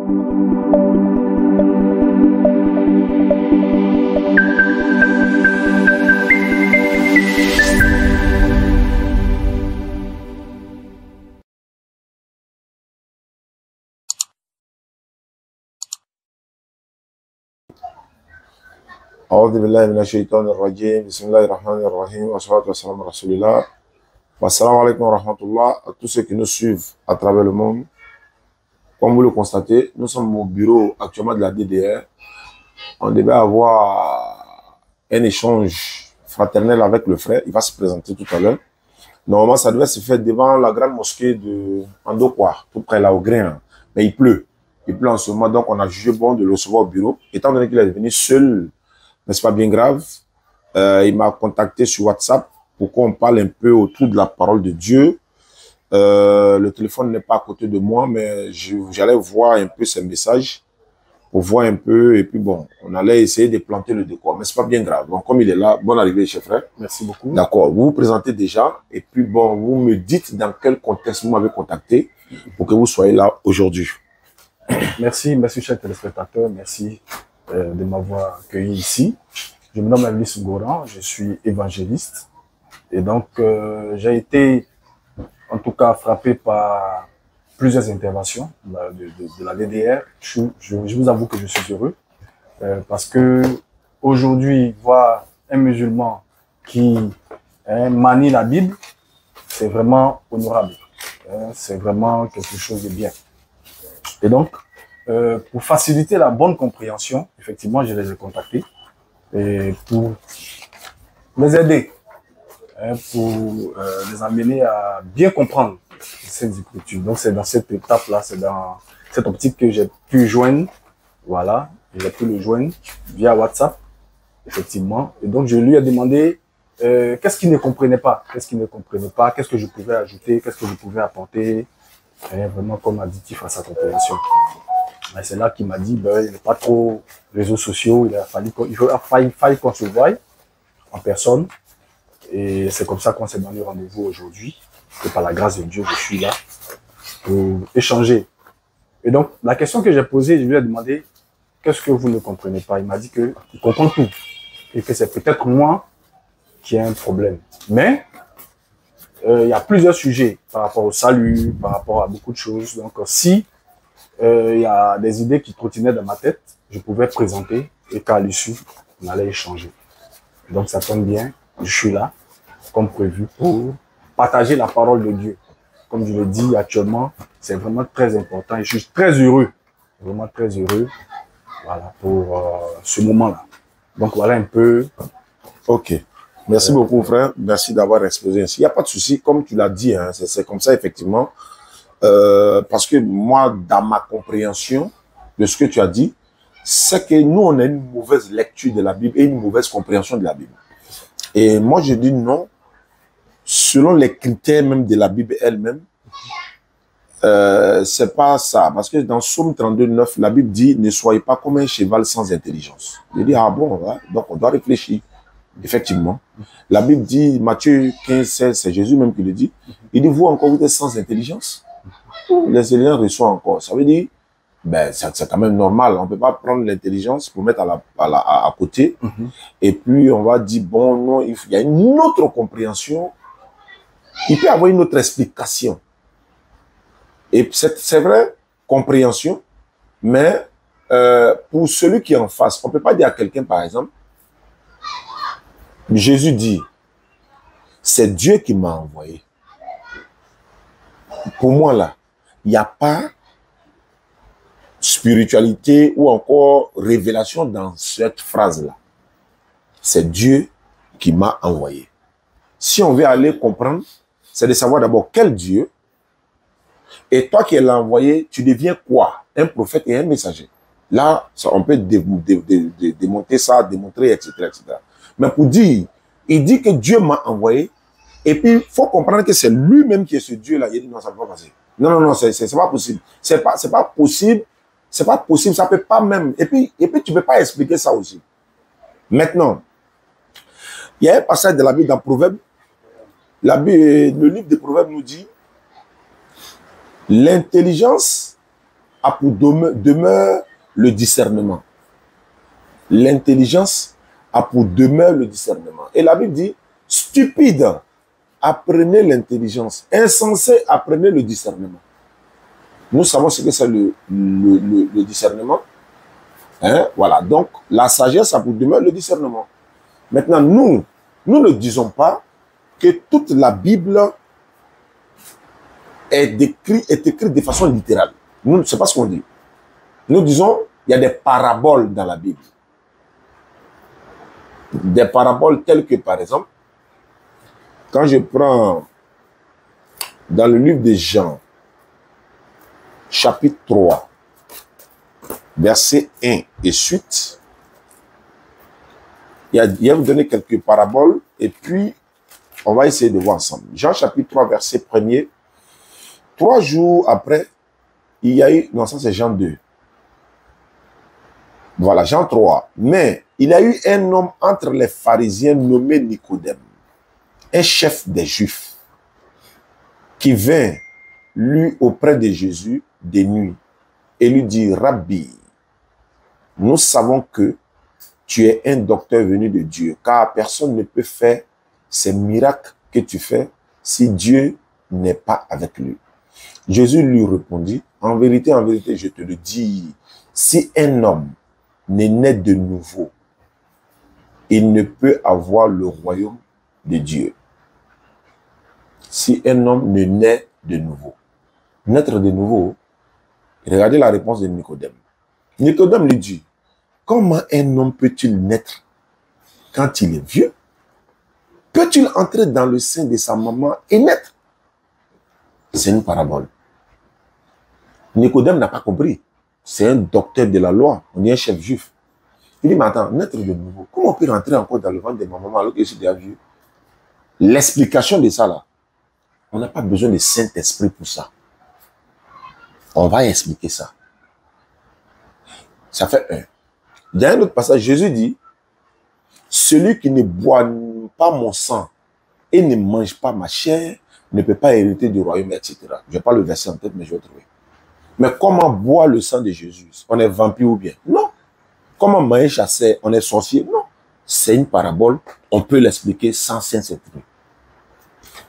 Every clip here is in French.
أعوذ بالله من الشيطان الرجيم بسم الله الرحمن الرحيم والصلاة والسلام على رسول الله Assalamu alaikum wa rahmatullah à tous ceux qui nous suivent à travers le monde. Comme vous le constatez, nous sommes au bureau actuellement de la DDR. On devait avoir un échange fraternel avec le frère. Il va se présenter tout à l'heure. Normalement, ça devait se faire devant la grande mosquée de Andokwa, tout près là au Grain. Mais il pleut. Il pleut en ce moment, donc on a jugé bon de le recevoir au bureau. Étant donné qu'il est venu seul, n'est-ce pas bien grave, il m'a contacté sur WhatsApp pour qu'on parle un peu autour de la parole de Dieu. Le téléphone n'est pas à côté de moi, mais j'allais voir un peu ses messages pour voir un peu. Et puis bon, on allait essayer de planter le décor, mais c'est pas bien grave. Donc comme il est là, bonne arrivée, chef frère. Merci beaucoup. D'accord, vous vous présentez déjà. Et puis bon, vous me dites dans quel contexte vous m'avez contacté pour que vous soyez là aujourd'hui. Merci, chers téléspectateurs. Merci de m'avoir accueilli ici. Je me nomme Elvis Goran, je suis évangéliste. Et donc, j'ai été, en tout cas, frappé par plusieurs interventions de la DDR. Je vous avoue que je suis heureux parce que aujourd'hui, voir un musulman qui manie la Bible, c'est vraiment honorable. C'est vraiment quelque chose de bien. Et donc, pour faciliter la bonne compréhension, effectivement, je les ai contactés et pour les aider, pour les amener à bien comprendre ces écritures. Donc, c'est dans cette étape-là, c'est dans cette optique que j'ai pu joindre. Voilà, j'ai pu le joindre via WhatsApp, effectivement. Et donc, je lui ai demandé qu'est-ce qu'il ne comprenait pas, qu'est-ce que je pouvais ajouter, qu'est-ce que je pouvais apporter, vraiment comme additif à sa compréhension. Et c'est là qu'il m'a dit, ben, il n'est pas trop réseaux sociaux, il a fallu qu'on se voie en personne. Et c'est comme ça qu'on s'est donné rendez-vous aujourd'hui. Et par la grâce de Dieu, je suis là pour échanger. Et donc, la question que j'ai posée, je lui ai demandé, qu'est-ce que vous ne comprenez pas? Il m'a dit qu'il comprend tout. Et que c'est peut-être moi qui ai un problème. Mais, il y a plusieurs sujets par rapport au salut, par rapport à beaucoup de choses. Donc, si il y a des idées qui trottinaient dans ma tête, je pouvais présenter et qu'à l'issue, on allait échanger. Donc, ça tombe bien, je suis là, comme prévu, pour partager la parole de Dieu. Comme je le dis actuellement, c'est vraiment très important et je suis très heureux, vraiment très heureux, voilà, pour ce moment-là. Donc, voilà un peu. Ok. Merci beaucoup, frère. Merci d'avoir exposé ainsi. Il n'y a pas de souci, comme tu l'as dit, hein, c'est comme ça, effectivement. Parce que moi, dans ma compréhension de ce que tu as dit, c'est que nous, on a une mauvaise lecture de la Bible et une mauvaise compréhension de la Bible. Et moi, je dis non, selon les critères même de la Bible elle-même, c'est pas ça. Parce que dans Psaume 32, 9, la Bible dit, ne soyez pas comme un cheval sans intelligence. Je dis, ah bon, hein? Donc on doit réfléchir. Effectivement. La Bible dit, Matthieu 15, 16, c'est Jésus même qui le dit, il dit, vous encore, vous êtes sans intelligence. Les éliens reçoivent encore. Ça veut dire, ben, c'est quand même normal. On ne peut pas prendre l'intelligence pour mettre à côté. Et puis, on va dire, bon, non, il y a une autre compréhension. Il peut y avoir une autre explication. Et c'est vrai, compréhension. Mais, pour celui qui est en face, on ne peut pas dire à quelqu'un, par exemple, Jésus dit, c'est Dieu qui m'a envoyé. Pour moi, là, il n'y a pas spiritualité ou encore révélation dans cette phrase-là. C'est Dieu qui m'a envoyé. Si on veut aller comprendre, c'est de savoir d'abord quel Dieu. Et toi qui l'as envoyé, tu deviens quoi? Un prophète et un messager. Là, ça, on peut démontrer ça, démontrer, etc., etc. Mais pour dire, il dit que Dieu m'a envoyé. Et puis, il faut comprendre que c'est lui-même qui est ce Dieu-là. Il dit non, ça ne peut pas passer. Non, non, non, c'est pas possible. C'est pas possible. C'est pas possible. Ça peut pas même. Et puis, tu peux pas expliquer ça aussi. Maintenant, il y a un passage de la Bible dans Proverbes. Le livre de Proverbes nous dit l'intelligence a pour demeure le discernement. L'intelligence a pour demeure le discernement. Et la Bible dit, stupide, apprenez l'intelligence. Insensé, apprenez le discernement. Nous savons ce que c'est le discernement. Hein? Voilà, donc la sagesse a pour demeure le discernement. Maintenant, nous ne disons pas que toute la Bible est écrite de façon littérale. Nous, c'est pas ce qu'on dit. Nous disons, il y a des paraboles dans la Bible. Des paraboles telles que, par exemple, quand je prends dans le livre de Jean, chapitre 3, verset 1 et suite, il y a vous donner quelques paraboles et puis on va essayer de voir ensemble. Jean chapitre 3, verset 1er. 3 jours après, il y a eu, non ça c'est Jean 2. Voilà, Jean 3. Mais il y a eu un homme entre les pharisiens nommé Nicodème, un chef des Juifs, qui vint, lui, auprès de Jésus de nuit, et lui dit, Rabbi, nous savons que tu es un docteur venu de Dieu, car personne ne peut faire ces miracles que tu fais si Dieu n'est pas avec lui. Jésus lui répondit, en vérité, je te le dis, si un homme n'est né de nouveau, il ne peut avoir le royaume de Dieu. Si un homme ne naît de nouveau. Naître de nouveau, regardez la réponse de Nicodème. Nicodème lui dit, comment un homme peut-il naître quand il est vieux? Peut-il entrer dans le sein de sa maman et naître? C'est une parabole. Nicodème n'a pas compris. C'est un docteur de la loi. On est un chef juif. Il dit, mais attends, naître de nouveau, comment on peut rentrer encore dans le ventre de ma maman alors que je suis déjà vieux? L'explication de ça là, on n'a pas besoin de Saint-Esprit pour ça. On va expliquer ça. Ça fait un. Il y a un autre passage, Jésus dit, celui qui ne boit pas mon sang et ne mange pas ma chair ne peut pas hériter du royaume, etc. Je n'ai pas le verset en tête, mais je vais trouver. Mais comment boire le sang de Jésus? On est vampire ou bien? Non. Comment manger chasseur? On est sorcier? Non. C'est une parabole. On peut l'expliquer sans Saint-Esprit.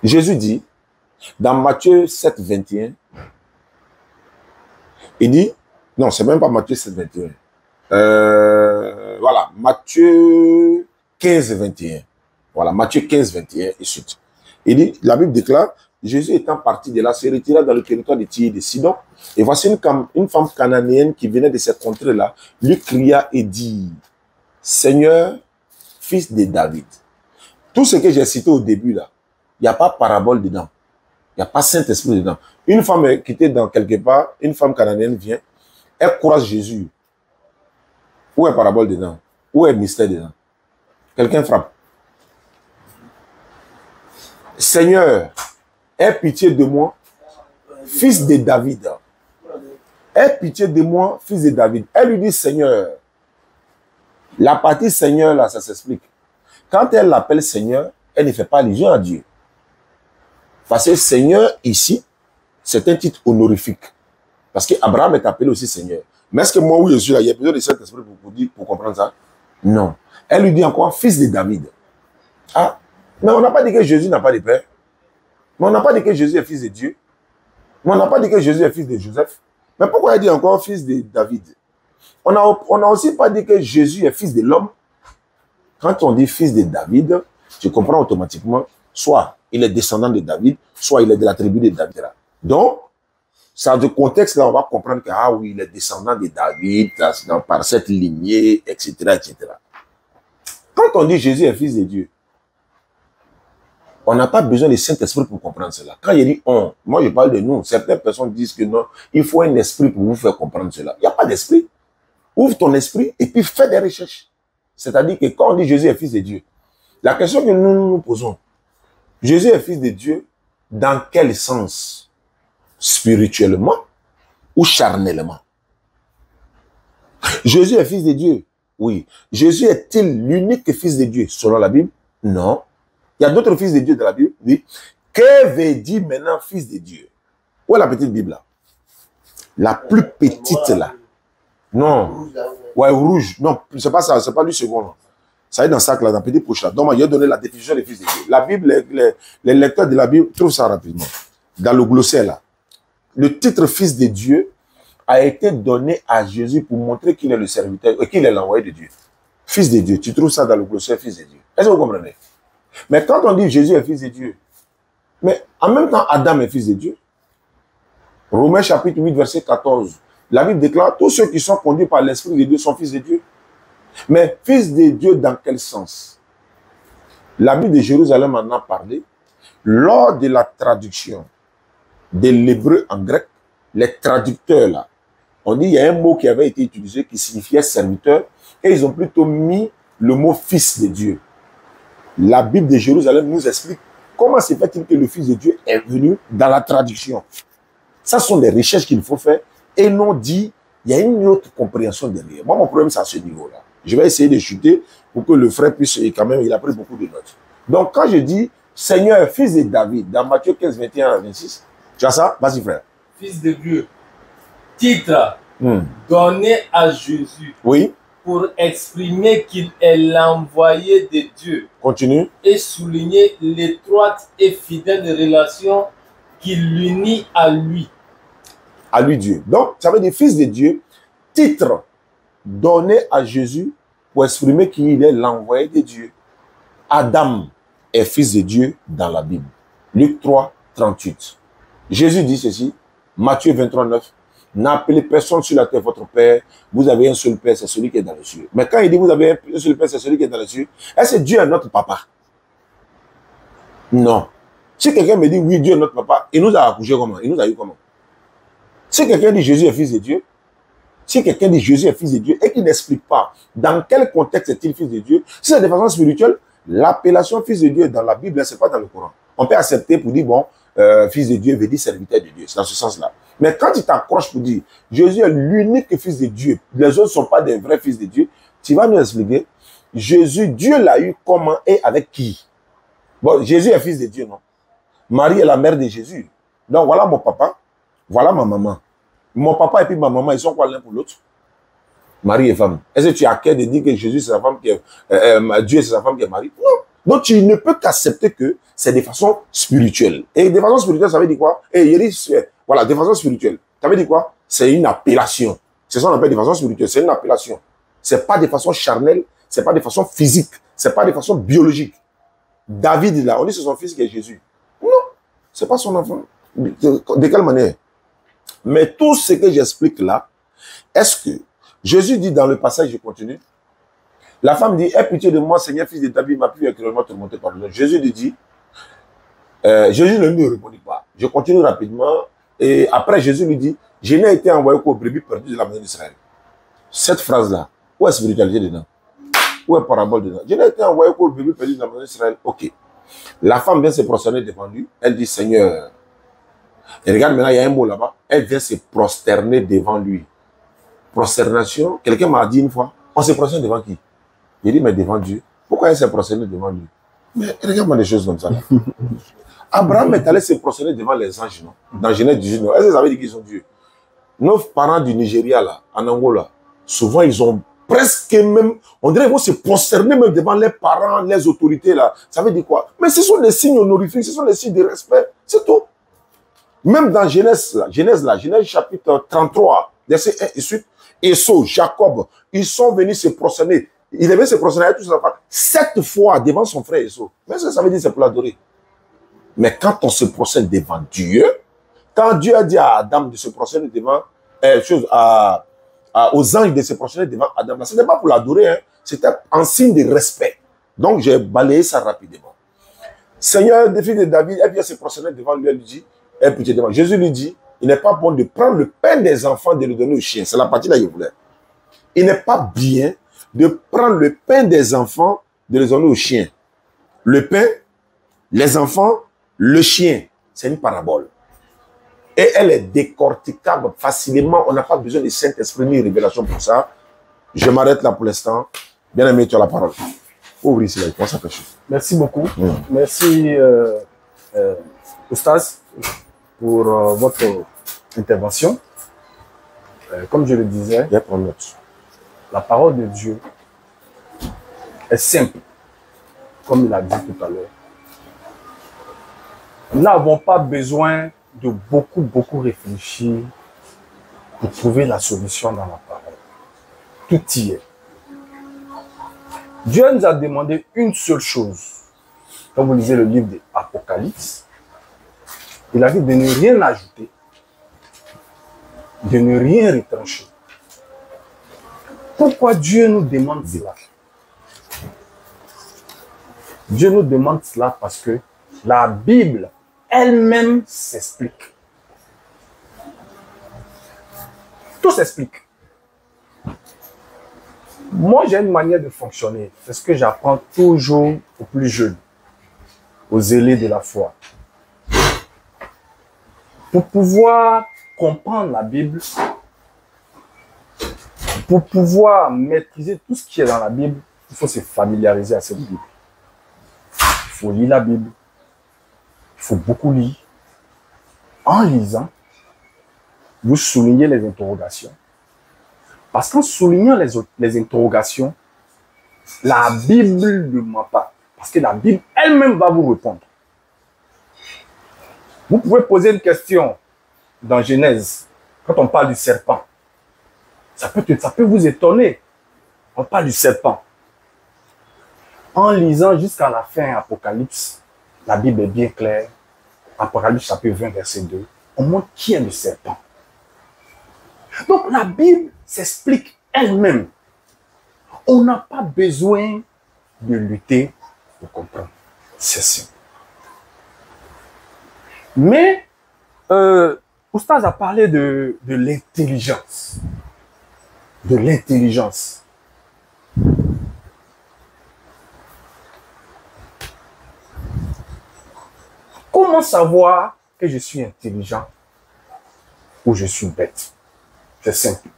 Jésus dit, dans Matthieu 7, 21, il dit, non, c'est même pas Matthieu 7, 21. Voilà, Matthieu 15, 21. Voilà, Matthieu 15, 21 et suite. Il dit, la Bible déclare, Jésus étant parti de là, se retira dans le territoire de Tyr et de Sidon. Et voici une femme cananéenne qui venait de cette contrée-là, lui cria et dit, Seigneur, fils de David. Tout ce que j'ai cité au début là, il n'y a pas parabole dedans. Il n'y a pas Saint-Esprit dedans. Une femme qui était dans quelque part, une femme cananéenne vient, elle croise Jésus. Où est parabole dedans? Où est mystère dedans? Quelqu'un frappe. Seigneur, aie pitié de moi, fils de David. Aie pitié de moi, fils de David. Elle lui dit Seigneur. La partie Seigneur, là, ça s'explique. Quand elle l'appelle Seigneur, elle ne fait pas allusion à Dieu. Parce que Seigneur, ici, c'est un titre honorifique. Parce qu'Abraham est appelé aussi Seigneur. Mais est-ce que moi, où je suis là, il y a besoin de Saint-Esprit pour comprendre ça? Non. Elle lui dit encore, fils de David. Ah, mais on n'a pas dit que Jésus n'a pas de père. Mais on n'a pas dit que Jésus est fils de Dieu. Mais on n'a pas dit que Jésus est fils de Joseph. Mais pourquoi elle dit encore fils de David? On n'a aussi pas dit que Jésus est fils de l'homme. Quand on dit fils de David, tu comprends automatiquement, soit il est descendant de David, soit il est de la tribu de David. Donc, ça, de contexte, là, on va comprendre que, ah oui, il est descendant de David, par cette lignée, etc., etc. Quand on dit Jésus est fils de Dieu, on n'a pas besoin de Saint-Esprit pour comprendre cela. Quand il dit on, moi je parle de nous, certaines personnes disent que non, il faut un esprit pour vous faire comprendre cela. Il n'y a pas d'esprit. Ouvre ton esprit et puis fais des recherches. C'est-à-dire que quand on dit Jésus est fils de Dieu, la question que nous posons, Jésus est fils de Dieu dans quel sens? Spirituellement ou charnellement? Jésus est fils de Dieu. Oui. Jésus est-il l'unique fils de Dieu selon la Bible? Non. Il y a d'autres fils de Dieu dans la Bible. Oui. Que veut dire maintenant fils de Dieu? Où est la petite Bible là? La plus petite là. Non. Ouais, rouge. Non, c'est pas ça, c'est pas du second. Non. Ça est dans ça, là, dans petit poche là. Donc, moi, j'ai donné la définition des fils de Dieu. La Bible, les lecteurs de la Bible trouvent ça rapidement. Dans le glossaire là. Le titre fils de Dieu a été donné à Jésus pour montrer qu'il est le serviteur, qu'il est l'envoyé de Dieu. Fils de Dieu. Tu trouves ça dans le glossaire fils de Dieu. Est-ce que vous comprenez? Mais quand on dit Jésus est fils de Dieu, mais en même temps, Adam est fils de Dieu. Romains chapitre 8, verset 14. La Bible déclare, tous ceux qui sont conduits par l'Esprit de Dieu sont fils de Dieu. Mais fils de Dieu dans quel sens? La Bible de Jérusalem en a parlé. Lors de la traduction de l'hébreu en grec, les traducteurs là, on dit il y a un mot qui avait été utilisé qui signifiait serviteur et ils ont plutôt mis le mot fils de Dieu. La Bible de Jérusalem nous explique comment se fait-il que le fils de Dieu est venu dans la traduction. Ça sont des recherches qu'il faut faire et non dit, il y a une autre compréhension derrière. Moi, mon problème, c'est à ce niveau-là. Je vais essayer de chuter pour que le frère puisse, et quand même, il a pris beaucoup de notes. Donc, quand je dis Seigneur, fils de David, dans Matthieu 15, 21 à 26, tu as ça? Vas-y, frère. Fils de Dieu. Titre donné à Jésus. Oui. Pour exprimer qu'il est l'envoyé de Dieu. Continue. Et souligner l'étroite et fidèle relation qui l'unit à lui. À lui Dieu. Donc, ça veut dire fils de Dieu, titre donné à Jésus pour exprimer qu'il est l'envoyé de Dieu. Adam est fils de Dieu dans la Bible. Luc 3, 38. Jésus dit ceci, Matthieu 23, 9. N'appelez personne sur la terre votre père. Vous avez un seul père, c'est celui qui est dans les cieux. Mais quand il dit vous avez un seul père, c'est celui qui est dans les cieux, est-ce que Dieu est notre papa? Non. Si quelqu'un me dit oui, Dieu est notre papa, il nous a accouché comment? Il nous a eu comment? Si quelqu'un dit Jésus est fils de Dieu, si quelqu'un dit Jésus est fils de Dieu et qu'il n'explique pas dans quel contexte est-il fils de Dieu, si c'est de façon spirituelle, l'appellation fils de Dieu dans la Bible, ce n'est pas dans le Coran. On peut accepter pour dire, bon, fils de Dieu veut dire serviteur de Dieu. C'est dans ce sens-là. Mais quand tu t'accroches pour dire Jésus est l'unique fils de Dieu, les autres ne sont pas des vrais fils de Dieu, tu vas nous expliquer, Jésus, Dieu l'a eu comment et avec qui? Bon, Jésus est fils de Dieu, non? Marie est la mère de Jésus. Donc voilà mon papa, voilà ma maman. Mon papa et puis ma maman, ils sont quoi l'un pour l'autre? Mari et femme. Est-ce que tu as cœur de dire que Jésus c'est sa femme qui est, Dieu c'est sa femme qui est Marie? Non. Donc tu ne peux qu'accepter que c'est de façon spirituelle. Et de façon spirituelle, ça veut dire quoi? Voilà, de façon spirituelle. Ça veut dire quoi? C'est une appellation. C'est ça qu'on appelle de façon spirituelle. C'est une appellation. C'est pas de façon charnelle, c'est pas de façon physique, c'est pas de façon biologique. David là, on dit c'est son fils qui est Jésus. Non, c'est pas son enfant. De quelle manière? Mais tout ce que j'explique là, est-ce que Jésus dit dans le passage, je continue, la femme dit, aie pitié de moi, Seigneur, fils de David, ma pluie est cruellement tourmentée par le Seigneur. Jésus lui dit, Jésus ne lui répondit pas. Je continue rapidement. Et après, Jésus lui dit, je n'ai été envoyé qu'aux brebis perdues de la maison d'Israël. Cette phrase-là, où est spiritualité dedans? Où est parabole dedans? Je n'ai été envoyé qu'aux brebis perdues de la maison d'Israël. Ok. La femme vient se prosterner devant lui. Elle dit, Seigneur. Et regarde maintenant, il y a un mot là-bas. Elle vient se prosterner devant lui. Prosternation. Quelqu'un m'a dit une fois, on se prosterne devant qui? J'ai dit, mais devant Dieu. Pourquoi elle s'est prosternée devant lui? Mais regarde-moi des choses comme ça. Là. Abraham est allé se prosterner devant les anges, non? Dans Genèse 18, non? Est-ce que ça veut dire qu'ils sont Dieu? Nos parents du Nigeria, là, en Angola, souvent ils ont presque même, on dirait qu'ils vont se prosterner même devant les parents, les autorités, là. Ça veut dire quoi? Mais ce sont des signes honorifiques, ce sont des signes de respect. C'est tout. Même dans Genèse chapitre 33, verset 1 et suite, Esau, Jacob, ils sont venus se prosterner. Il devait se prosterner avec tous ses enfants 7 fois devant son frère Esau. Mais ça veut dire c'est pour l'adorer. Mais quand on se prosterne devant Dieu, quand Dieu a dit à Adam de se prosterner devant aux anges de se prosterner devant Adam, ce n'était pas pour l'adorer, hein, c'était en signe de respect. Donc j'ai balayé ça rapidement. Seigneur, des fils de David, elle vient se prosterner devant lui, elle lui dit, Jésus lui dit, il n'est pas bon de prendre le pain des enfants et de le donner aux chiens. C'est la partie là que je voulais. Il n'est pas bien de prendre le pain des enfants et de le donner aux chiens. Le pain, les enfants, le chien. C'est une parabole. Et elle est décorticable facilement. On n'a pas besoin de Saint-Esprit ni révélation pour ça. Je m'arrête là pour l'instant. Bien aimé, tu as la parole. Ouvre ici, là, il commence à pêcher. Merci beaucoup. Merci, Oustaz, pour votre intervention. Comme je le disais, Viens prendre note. la parole de Dieu est simple, comme il a dit tout à l'heure. Nous n'avons pas besoin de beaucoup réfléchir pour trouver la solution dans la parole. Tout y est. Dieu nous a demandé une seule chose. Quand vous lisez le livre de l'Apocalypse, il a dit de ne rien ajouter, de ne rien retrancher. Pourquoi Dieu nous demande cela? Dieu nous demande cela parce que la Bible elle-même s'explique. Tout s'explique. Moi, j'ai une manière de fonctionner. C'est ce que j'apprends toujours aux plus jeunes, aux zélés de la foi. Pour pouvoir comprendre la Bible, pour pouvoir maîtriser tout ce qui est dans la Bible, il faut se familiariser à cette Bible. Il faut lire la Bible. Il faut beaucoup lire. En lisant, vous soulignez les interrogations. Parce qu'en soulignant les interrogations, la Bible ne ment pas. Parce que la Bible elle-même va vous répondre. Vous pouvez poser une question dans Genèse, quand on parle du serpent. Ça peut vous étonner. On parle du serpent. En lisant jusqu'à la fin Apocalypse, la Bible est bien claire. Apocalypse chapitre 20, verset 2. On montre qui est le serpent. Donc la Bible s'explique elle-même. On n'a pas besoin de lutter pour comprendre. C'est simple. Mais, Oustaz a parlé de l'intelligence. De l'intelligence. Comment savoir que je suis intelligent ou je suis bête? C'est simple.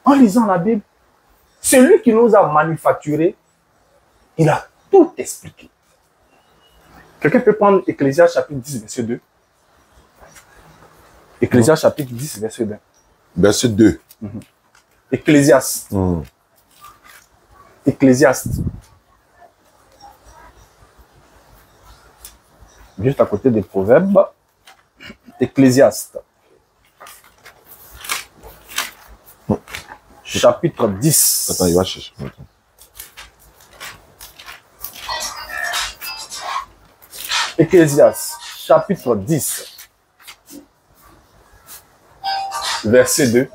En lisant la Bible, celui qui nous a manufacturés, il a tout expliqué. Quelqu'un peut prendre Ecclésiaste chapitre 10, verset 2. Ecclésiaste chapitre 10, verset 2. Verset 2. Ecclésiaste. Ecclésiaste. Juste à côté des Proverbes. Ecclésiaste. Chapitre 10. Attends, il va chercher. Ecclésiaste, chapitre 10, verset 2.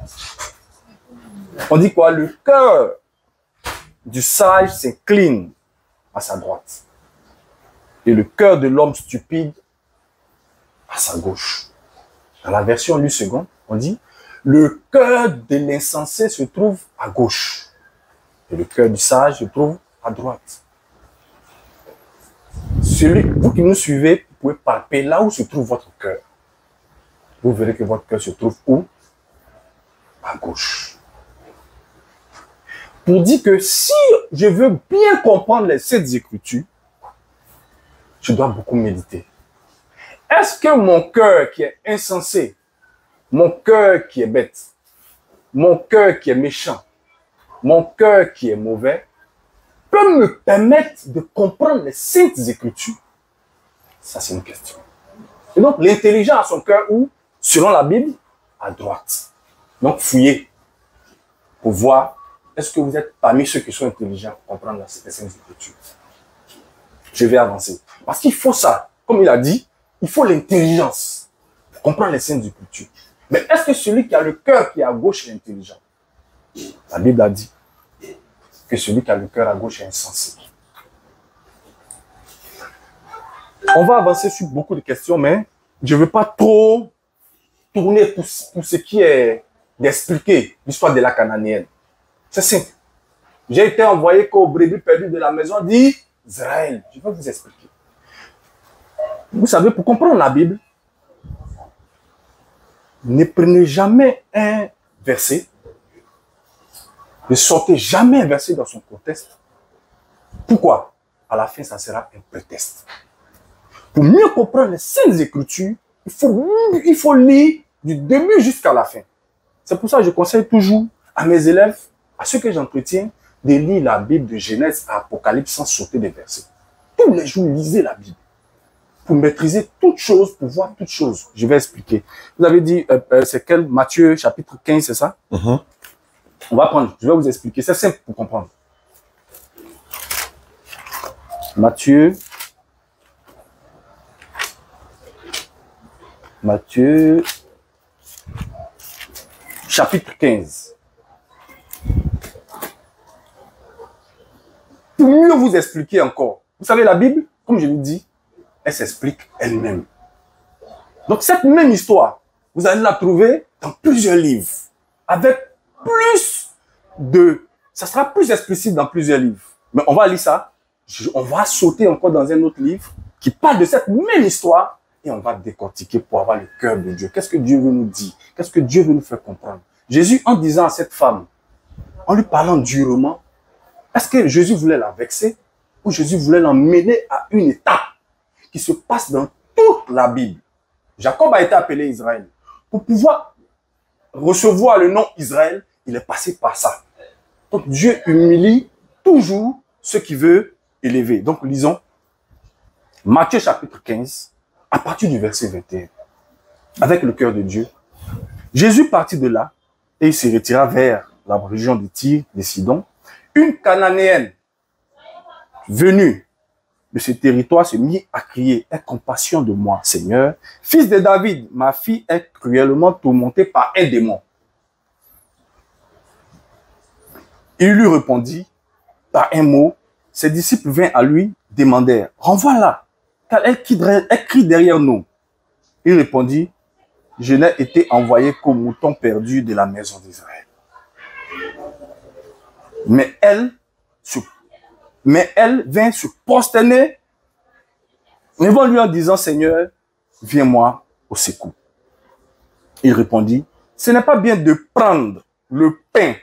On dit quoi? Le cœur du sage s'incline à sa droite. Et le cœur de l'homme stupide à sa gauche. Dans la version lue seconde, on dit le cœur de l'insensé se trouve à gauche. Et le cœur du sage se trouve à droite. Vous qui nous suivez, vous pouvez palper là où se trouve votre cœur. Vous verrez que votre cœur se trouve où? À gauche. Pour dire que si je veux bien comprendre les 7 Écritures, je dois beaucoup méditer. Est-ce que mon cœur qui est insensé, mon cœur qui est bête, mon cœur qui est méchant, mon cœur qui est mauvais, peut me permettre de comprendre les 5 Écritures? Ça, c'est une question. Et donc, l'intelligent a son cœur où? Selon la Bible, à droite. Donc, fouillez pour voir, est-ce que vous êtes parmi ceux qui sont intelligents pour comprendre les 5 Écritures? Je vais avancer. Parce qu'il faut ça. Comme il a dit, il faut l'intelligence pour comprendre les 5 Écritures. Mais est-ce que celui qui a le cœur qui est à gauche est intelligent? La Bible a dit que celui qui a le cœur à gauche est insensé. On va avancer sur beaucoup de questions, mais je ne veux pas trop tourner pour ce qui est d'expliquer l'histoire de la Cananéenne. C'est simple. J'ai été envoyé qu'au brebis perdu de la maison d'Israël. Je vais vous expliquer. Vous savez, pour comprendre la Bible, ne prenez jamais un verset, ne sortez jamais un verset dans son contexte. Pourquoi? À la fin, ça sera un prétexte. Pour mieux comprendre les 5 Écritures, il faut lire du début jusqu'à la fin. C'est pour ça que je conseille toujours à mes élèves, à ceux que j'entretiens, de lire la Bible de Genèse à Apocalypse sans sauter des versets. Tous les jours, lisez la Bible. Pour maîtriser toutes choses, pour voir toutes choses. Je vais expliquer. Vous avez dit, c'est quel? Matthieu chapitre 15, c'est ça? On va prendre, je vais vous expliquer. C'est simple pour comprendre. Matthieu chapitre 15. Pour mieux vous expliquer encore. Vous savez, la Bible, comme je vous dis, elle s'explique elle-même. Donc cette même histoire, vous allez la trouver dans plusieurs livres. Avec plus de... Ça sera plus explicite dans plusieurs livres. Mais on va lire ça. On va sauter encore dans un autre livre qui parle de cette même histoire et on va décortiquer pour avoir le cœur de Dieu. Qu'est-ce que Dieu veut nous dire? Qu'est-ce que Dieu veut nous faire comprendre? Jésus, en disant à cette femme, en lui parlant durement, est-ce que Jésus voulait la vexer ou Jésus voulait l'emmener à une étape qui se passe dans toute la Bible? Jacob a été appelé Israël. Pour pouvoir recevoir le nom Israël, il est passé par ça. Donc Dieu humilie toujours ce qu'il veut élever. Donc lisons Matthieu chapitre 15, à partir du verset 21. Avec le cœur de Dieu, Jésus partit de là et il se retira vers la région de Tyr, de Sidon. Une Cananéenne venue de ce territoire se mit à crier « Aie compassion de moi, Seigneur, fils de David, ma fille est cruellement tourmentée par un démon. » Il lui répondit par un mot. Ses disciples vinrent à lui, demandèrent « Renvoie-la, car elle crie derrière nous. » Il répondit « Je n'ai été envoyé qu'au mouton perdu de la maison d'Israël. » Mais elle vint se prosterner devant lui en disant « Seigneur, viens-moi au secours. » Il répondit « Ce n'est pas bien de prendre le pain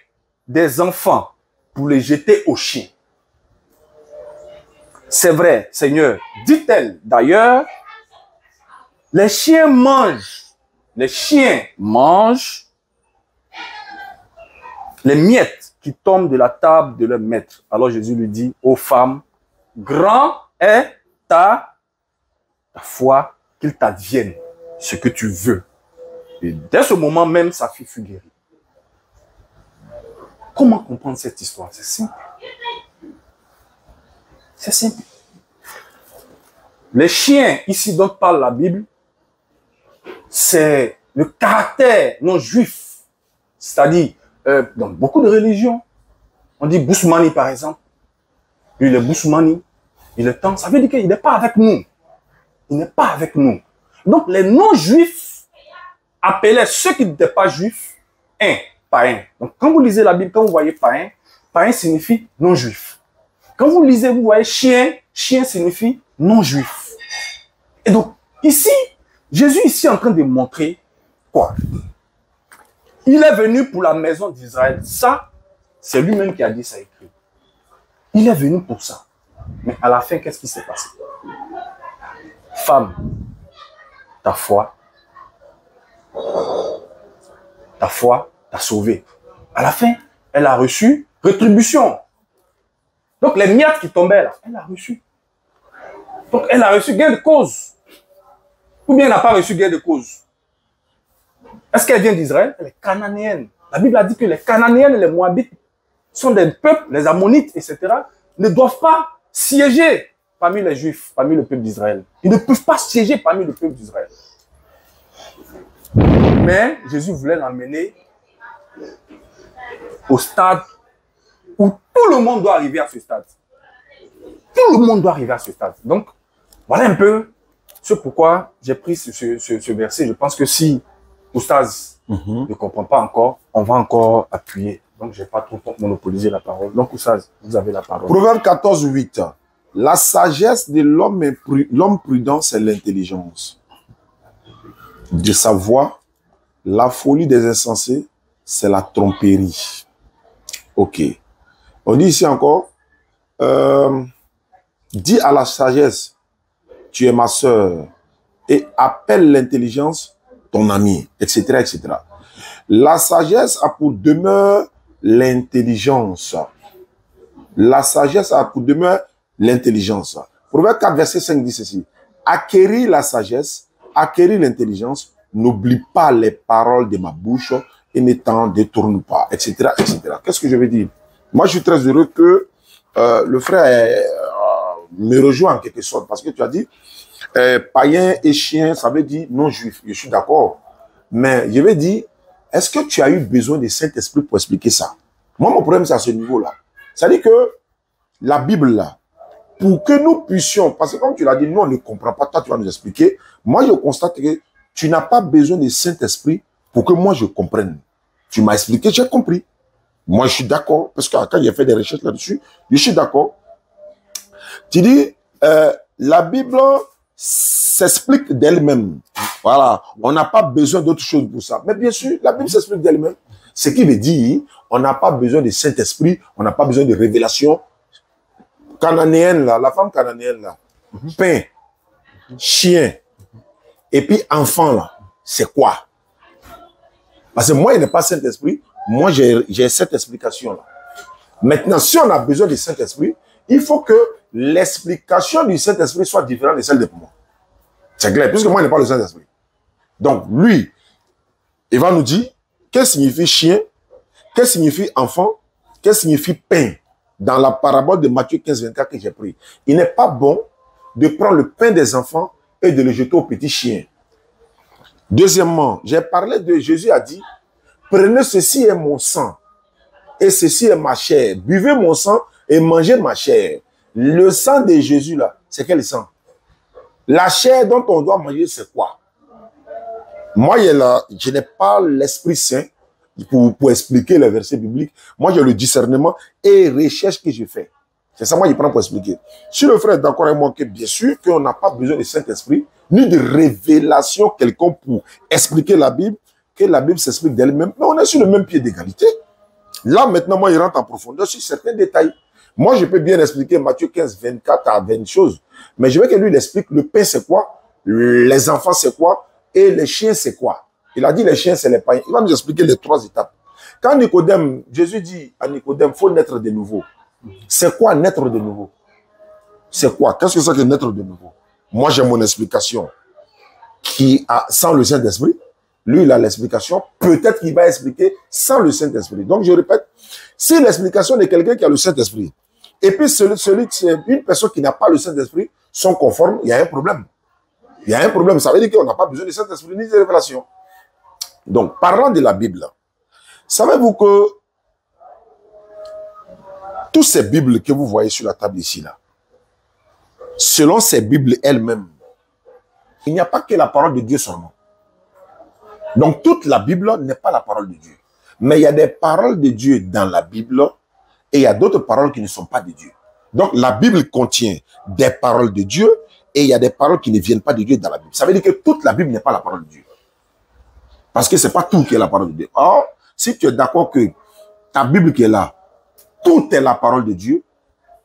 des enfants pour les jeter aux chiens. » C'est vrai, Seigneur, dit-elle. D'ailleurs, les chiens mangent les miettes qui tombent de la table de leur maître. Alors Jésus lui dit, ô femme, grand est ta foi, qu'il t'advienne ce que tu veux. Et dès ce moment même, sa fille fut guérie. Comment comprendre cette histoire? C'est simple. C'est simple. Les chiens, ici dont parle la Bible, c'est le caractère non juif. C'est-à-dire, dans beaucoup de religions, on dit Bousmani par exemple. Lui, il est Bousmani. Il est temps. Ça veut dire qu'il n'est pas avec nous. Il n'est pas avec nous. Donc, les non-juifs appelaient ceux qui n'étaient pas juifs un païen. Donc, quand vous lisez la Bible, quand vous voyez païen, païen signifie non-juif. Quand vous lisez, vous voyez chien, chien signifie non-juif. Et donc, ici, Jésus ici est en train de montrer quoi? Il est venu pour la maison d'Israël. Ça, c'est lui-même qui a dit ça écrit. Il est venu pour ça. Mais à la fin, qu'est-ce qui s'est passé? Femme, ta foi t'a sauvée. À la fin, elle a reçu rétribution. Donc les miettes qui tombaient là, elle a reçu. Donc elle a reçu gain de cause. Ou bien elle n'a pas reçu gain de cause. Est-ce qu'elle vient d'Israël? Elle est cananéenne. La Bible a dit que les Cananéennes et les Moabites sont des peuples, les Ammonites, etc., ne doivent pas siéger parmi les Juifs, parmi le peuple d'Israël. Ils ne peuvent pas siéger parmi le peuple d'Israël. Mais Jésus voulait l'emmener au stade où tout le monde doit arriver à ce stade. Tout le monde doit arriver à ce stade. Donc, voilà un peu ce pourquoi j'ai pris ce verset. Je pense que si Oustaz ne comprend pas encore, on va encore appuyer. Donc, je n'ai pas trop monopolisé la parole. Donc, Oustaz, vous avez la parole. Proverbe 14, 8. La sagesse de l'homme prudent, c'est l'intelligence. De sa voix, la folie des insensés, c'est la tromperie. Ok. On dit ici encore, dis à la sagesse, tu es ma sœur, et appelle l'intelligence ton ami, etc., etc. La sagesse a pour demeure l'intelligence. La sagesse a pour demeure l'intelligence. Proverbe 4, verset 5 dit ceci. Acquérir la sagesse, acquérir l'intelligence, n'oublie pas les paroles de ma bouche et ne t'en détourne pas, etc., etc. Qu'est-ce que je veux dire? Moi, je suis très heureux que le frère me rejoint en quelque sorte, parce que tu as dit païen et chien, ça veut dire non-juif. Je suis d'accord. Mais je vais dire, est-ce que tu as eu besoin du Saint-Esprit pour expliquer ça? Moi, mon problème, c'est à ce niveau-là. C'est-à-dire que la Bible, là, pour que nous puissions, parce que comme tu l'as dit, nous, on ne comprend pas, toi, tu vas nous expliquer. Moi, je constate que tu n'as pas besoin du Saint-Esprit pour que moi, je comprenne. Tu m'as expliqué, j'ai compris. Moi, je suis d'accord, parce que quand j'ai fait des recherches là-dessus, je suis d'accord. Tu dis, la Bible s'explique d'elle-même. Voilà, on n'a pas besoin d'autre chose pour ça. Mais bien sûr, la Bible s'explique d'elle-même. Ce qui veut dire, on n'a pas besoin de Saint-Esprit, on n'a pas besoin de révélation. Cananéenne, là, la femme cananéenne, là, pain, chien, et puis enfant, là, c'est quoi? Parce que moi, il n'est pas Saint-Esprit, moi, j'ai cette explication-là. Maintenant, si on a besoin du Saint-Esprit, il faut que l'explication du Saint-Esprit soit différente de celle de moi. C'est clair, puisque moi, il n'est pas le Saint-Esprit. Donc, lui, il va nous dire, qu'est-ce que signifie chien, qu'est-ce que signifie enfant, qu'est-ce que signifie pain. Dans la parabole de Matthieu 15, 24 que j'ai pris. Il n'est pas bon de prendre le pain des enfants et de le jeter aux petits chiens. Deuxièmement, j'ai parlé de Jésus a dit, prenez ceci est mon sang et ceci est ma chair. Buvez mon sang et mangez ma chair. Le sang de Jésus là, c'est quel sang? La chair dont on doit manger, c'est quoi? Moi, je n'ai pas l'Esprit Saint pour expliquer les versets bibliques. Moi, j'ai le discernement et recherche que je fais. C'est ça, moi, je prends pour expliquer. Si le frère est d'accord avec moi que bien sûr qu'on n'a pas besoin de Saint-Esprit, ni de révélation quelconque pour expliquer la Bible, que la Bible s'explique d'elle-même, mais on est sur le même pied d'égalité. Là, maintenant, moi, il rentre en profondeur sur certains détails. Moi, je peux bien expliquer Matthieu 15, 24 à 20 choses, mais je veux que lui, il explique le pain, c'est quoi, les enfants, c'est quoi, et les chiens, c'est quoi. Il a dit les chiens, c'est les païens. Il va nous expliquer les 3 étapes. Quand Nicodème, Jésus dit à Nicodème, il faut naître de nouveau. C'est quoi naître de nouveau? C'est quoi? Qu'est-ce que c'est que naître de nouveau? Moi, j'ai mon explication qui a sans le Saint-Esprit. Lui, il a l'explication. Peut-être qu'il va expliquer sans le Saint-Esprit. Donc, je répète, si l'explication de quelqu'un qui a le Saint-Esprit, et puis une personne qui n'a pas le Saint-Esprit, sont conformes, il y a un problème. Il y a un problème. Ça veut dire qu'on n'a pas besoin de Saint-Esprit ni de révélation. Donc, parlant de la Bible, savez-vous que toutes ces Bibles que vous voyez sur la table ici, là, selon ces Bibles elles-mêmes, il n'y a pas que la parole de Dieu seulement. Donc, toute la Bible n'est pas la parole de Dieu. Mais il y a des paroles de Dieu dans la Bible et il y a d'autres paroles qui ne sont pas de Dieu. Donc, la Bible contient des paroles de Dieu et il y a des paroles qui ne viennent pas de Dieu dans la Bible. Ça veut dire que toute la Bible n'est pas la parole de Dieu. Parce que ce n'est pas tout qui est la parole de Dieu. Or, si tu es d'accord que ta Bible qui est là, tout est la parole de Dieu,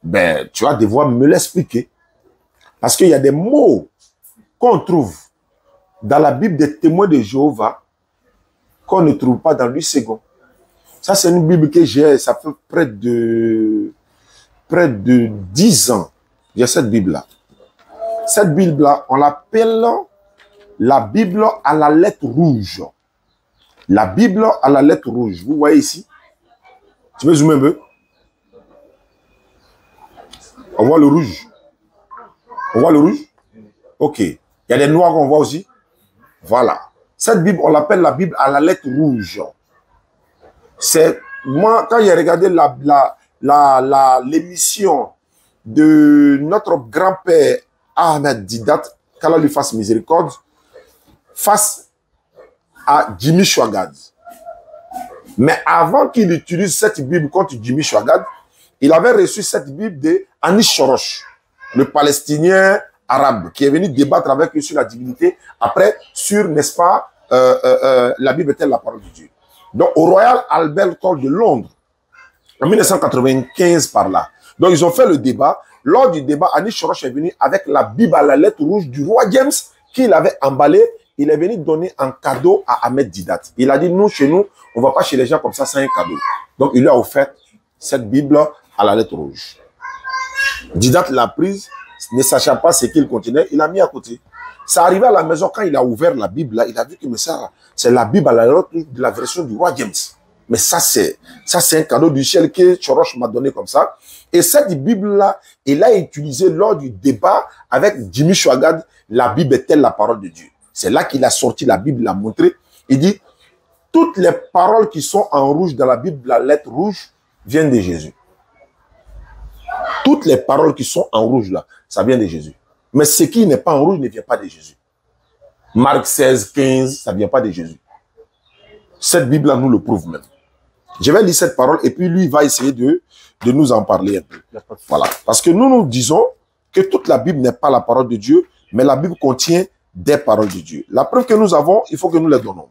ben, tu vas devoir me l'expliquer. Parce qu'il y a des mots qu'on trouve dans la Bible des témoins de Jéhovah qu'on ne trouve pas dans Louis II. Ça, c'est une Bible que j'ai, ça fait près de 10 ans. J'ai cette Bible-là. Cette Bible-là, on l'appelle la Bible à la lettre rouge. La Bible à la lettre rouge. Vous voyez ici? Tu veux zoomer un peu? On voit le rouge. On voit le rouge? Ok. Il y a des noirs qu'on voit aussi. Voilà. Cette Bible, on l'appelle la Bible à la lettre rouge. C'est moi, quand j'ai regardé l'émission de notre grand-père Ahmed Didat, qu'Allah lui fasse miséricorde, face à Jimmy Swaggart. Mais avant qu'il utilise cette Bible contre Jimmy Swaggart, il avait reçu cette Bible de Anis Shorosh, le Palestinien arabe, qui est venu débattre avec lui sur la divinité, après sur, n'est-ce pas, la Bible est-elle la parole de Dieu. Donc, au Royal Albert Hall de Londres, en 1995 par là. Donc, ils ont fait le débat. Lors du débat, Anis Shorosh est venu avec la Bible à la lettre rouge du roi James, qu'il avait emballé il est venu donner un cadeau à Ahmed Didat. Il a dit, nous, chez nous, on ne va pas chez les gens comme ça sans un cadeau. Donc, il lui a offert cette Bible à la lettre rouge. Didat l'a prise, ne sachant pas ce qu'il contenait, il l'a mis à côté. Ça arrivé à la maison, quand il a ouvert la Bible, là, il a vu que c'est la Bible à la lettre de la version du roi James. Mais ça, c'est un cadeau du ciel que Choroche m'a donné comme ça. Et cette Bible-là, il a utilisé lors du débat avec Jimmy Chouagad, la Bible est-elle la parole de Dieu? C'est là qu'il a sorti la Bible, il l'a montré. Il dit, toutes les paroles qui sont en rouge dans la Bible, la lettre rouge, viennent de Jésus. Toutes les paroles qui sont en rouge là, ça vient de Jésus. Mais ce qui n'est pas en rouge ne vient pas de Jésus. Marc 16, 15, ça ne vient pas de Jésus. Cette Bible-là nous le prouve même. Je vais lire cette parole et puis lui va essayer de nous en parler un peu. Voilà. Parce que nous disons que toute la Bible n'est pas la parole de Dieu, mais la Bible contient des paroles de Dieu. La preuve que nous avons, il faut que nous les donnons.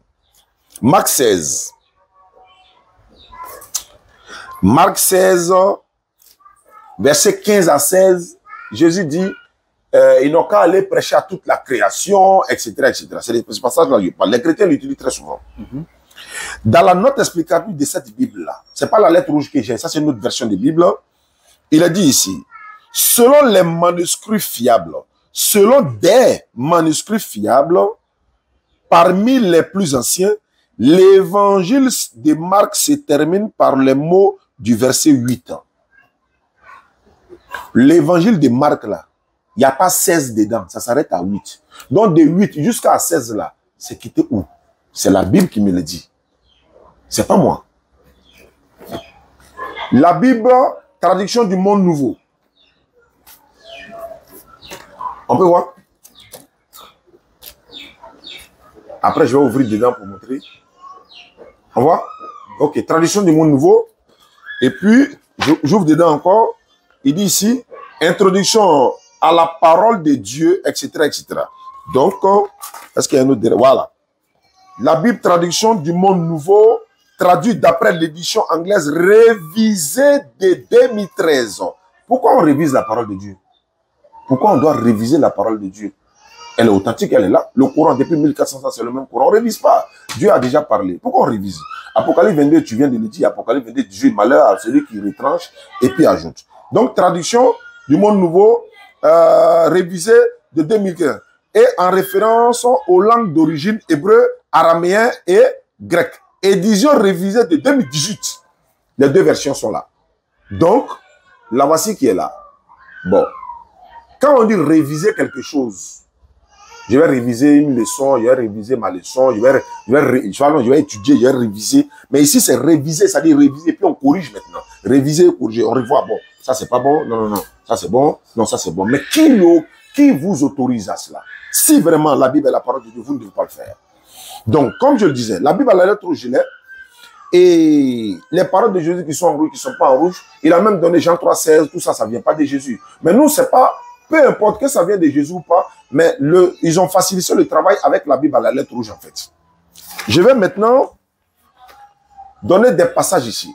Marc 16. Marc 16, versets 15 à 16, Jésus dit, ils n'ont qu'à aller prêcher à toute la création, etc., etc. C'est ce passage-là que je parle. Les chrétiens l'utilisent très souvent. Dans la note explicative de cette Bible-là, ce n'est pas la lettre rouge que j'ai, ça c'est une autre version de Bible, il a dit ici, selon les manuscrits fiables, selon des manuscrits fiables, parmi les plus anciens, l'évangile de Marc se termine par les mots du verset 8. L'évangile de Marc, là, il n'y a pas 16 dedans, ça s'arrête à 8. Donc de 8 jusqu'à 16, là, c'est quitté où? C'est la Bible qui me le dit. C'est pas moi. La Bible, traduction du monde nouveau. On peut voir? Après, je vais ouvrir dedans pour montrer. On voit? Ok, traduction du monde nouveau. Et puis, j'ouvre dedans encore. Il dit ici, introduction à la parole de Dieu, etc., etc. Donc, est-ce qu'il y a un autre? Voilà. La Bible, traduction du monde nouveau, traduite d'après l'édition anglaise révisée de 2013. Pourquoi on révise la parole de Dieu? Pourquoi on doit réviser la parole de Dieu? Elle est authentique, elle est là. Le Coran, depuis 1400 ans, c'est le même Coran. On ne révise pas. Dieu a déjà parlé. Pourquoi on révise? Apocalypse 22, tu viens de le dire. Apocalypse 22, Dieu, malheur à celui qui retranche et puis ajoute. Donc, traduction du monde nouveau, révisée de 2015. Et en référence aux langues d'origine hébreu, araméen et grec. Édition révisée de 2018. Les deux versions sont là. Donc, la voici qui est là. Bon. Quand on dit réviser quelque chose, je vais réviser une leçon, je vais réviser ma leçon, je vais étudier, je vais réviser. Mais ici, c'est réviser, ça dit réviser, puis on corrige maintenant. Réviser, corriger, on revoit. Bon, ça c'est pas bon, non, non, non, ça c'est bon, non, ça c'est bon. Mais qui vous autorise à cela? Si vraiment la Bible est la parole de Dieu, vous ne devez pas le faire. Donc, comme je le disais, la Bible a la lettre rouge, et les paroles de Jésus qui sont en rouge, qui ne sont pas en rouge, il a même donné Jean 3,16, tout ça, ça ne vient pas de Jésus. Mais nous, c'est pas, peu importe que ça vienne de Jésus ou pas, mais ils ont facilité le travail avec la Bible à la lettre rouge, en fait. Je vais maintenant donner des passages ici.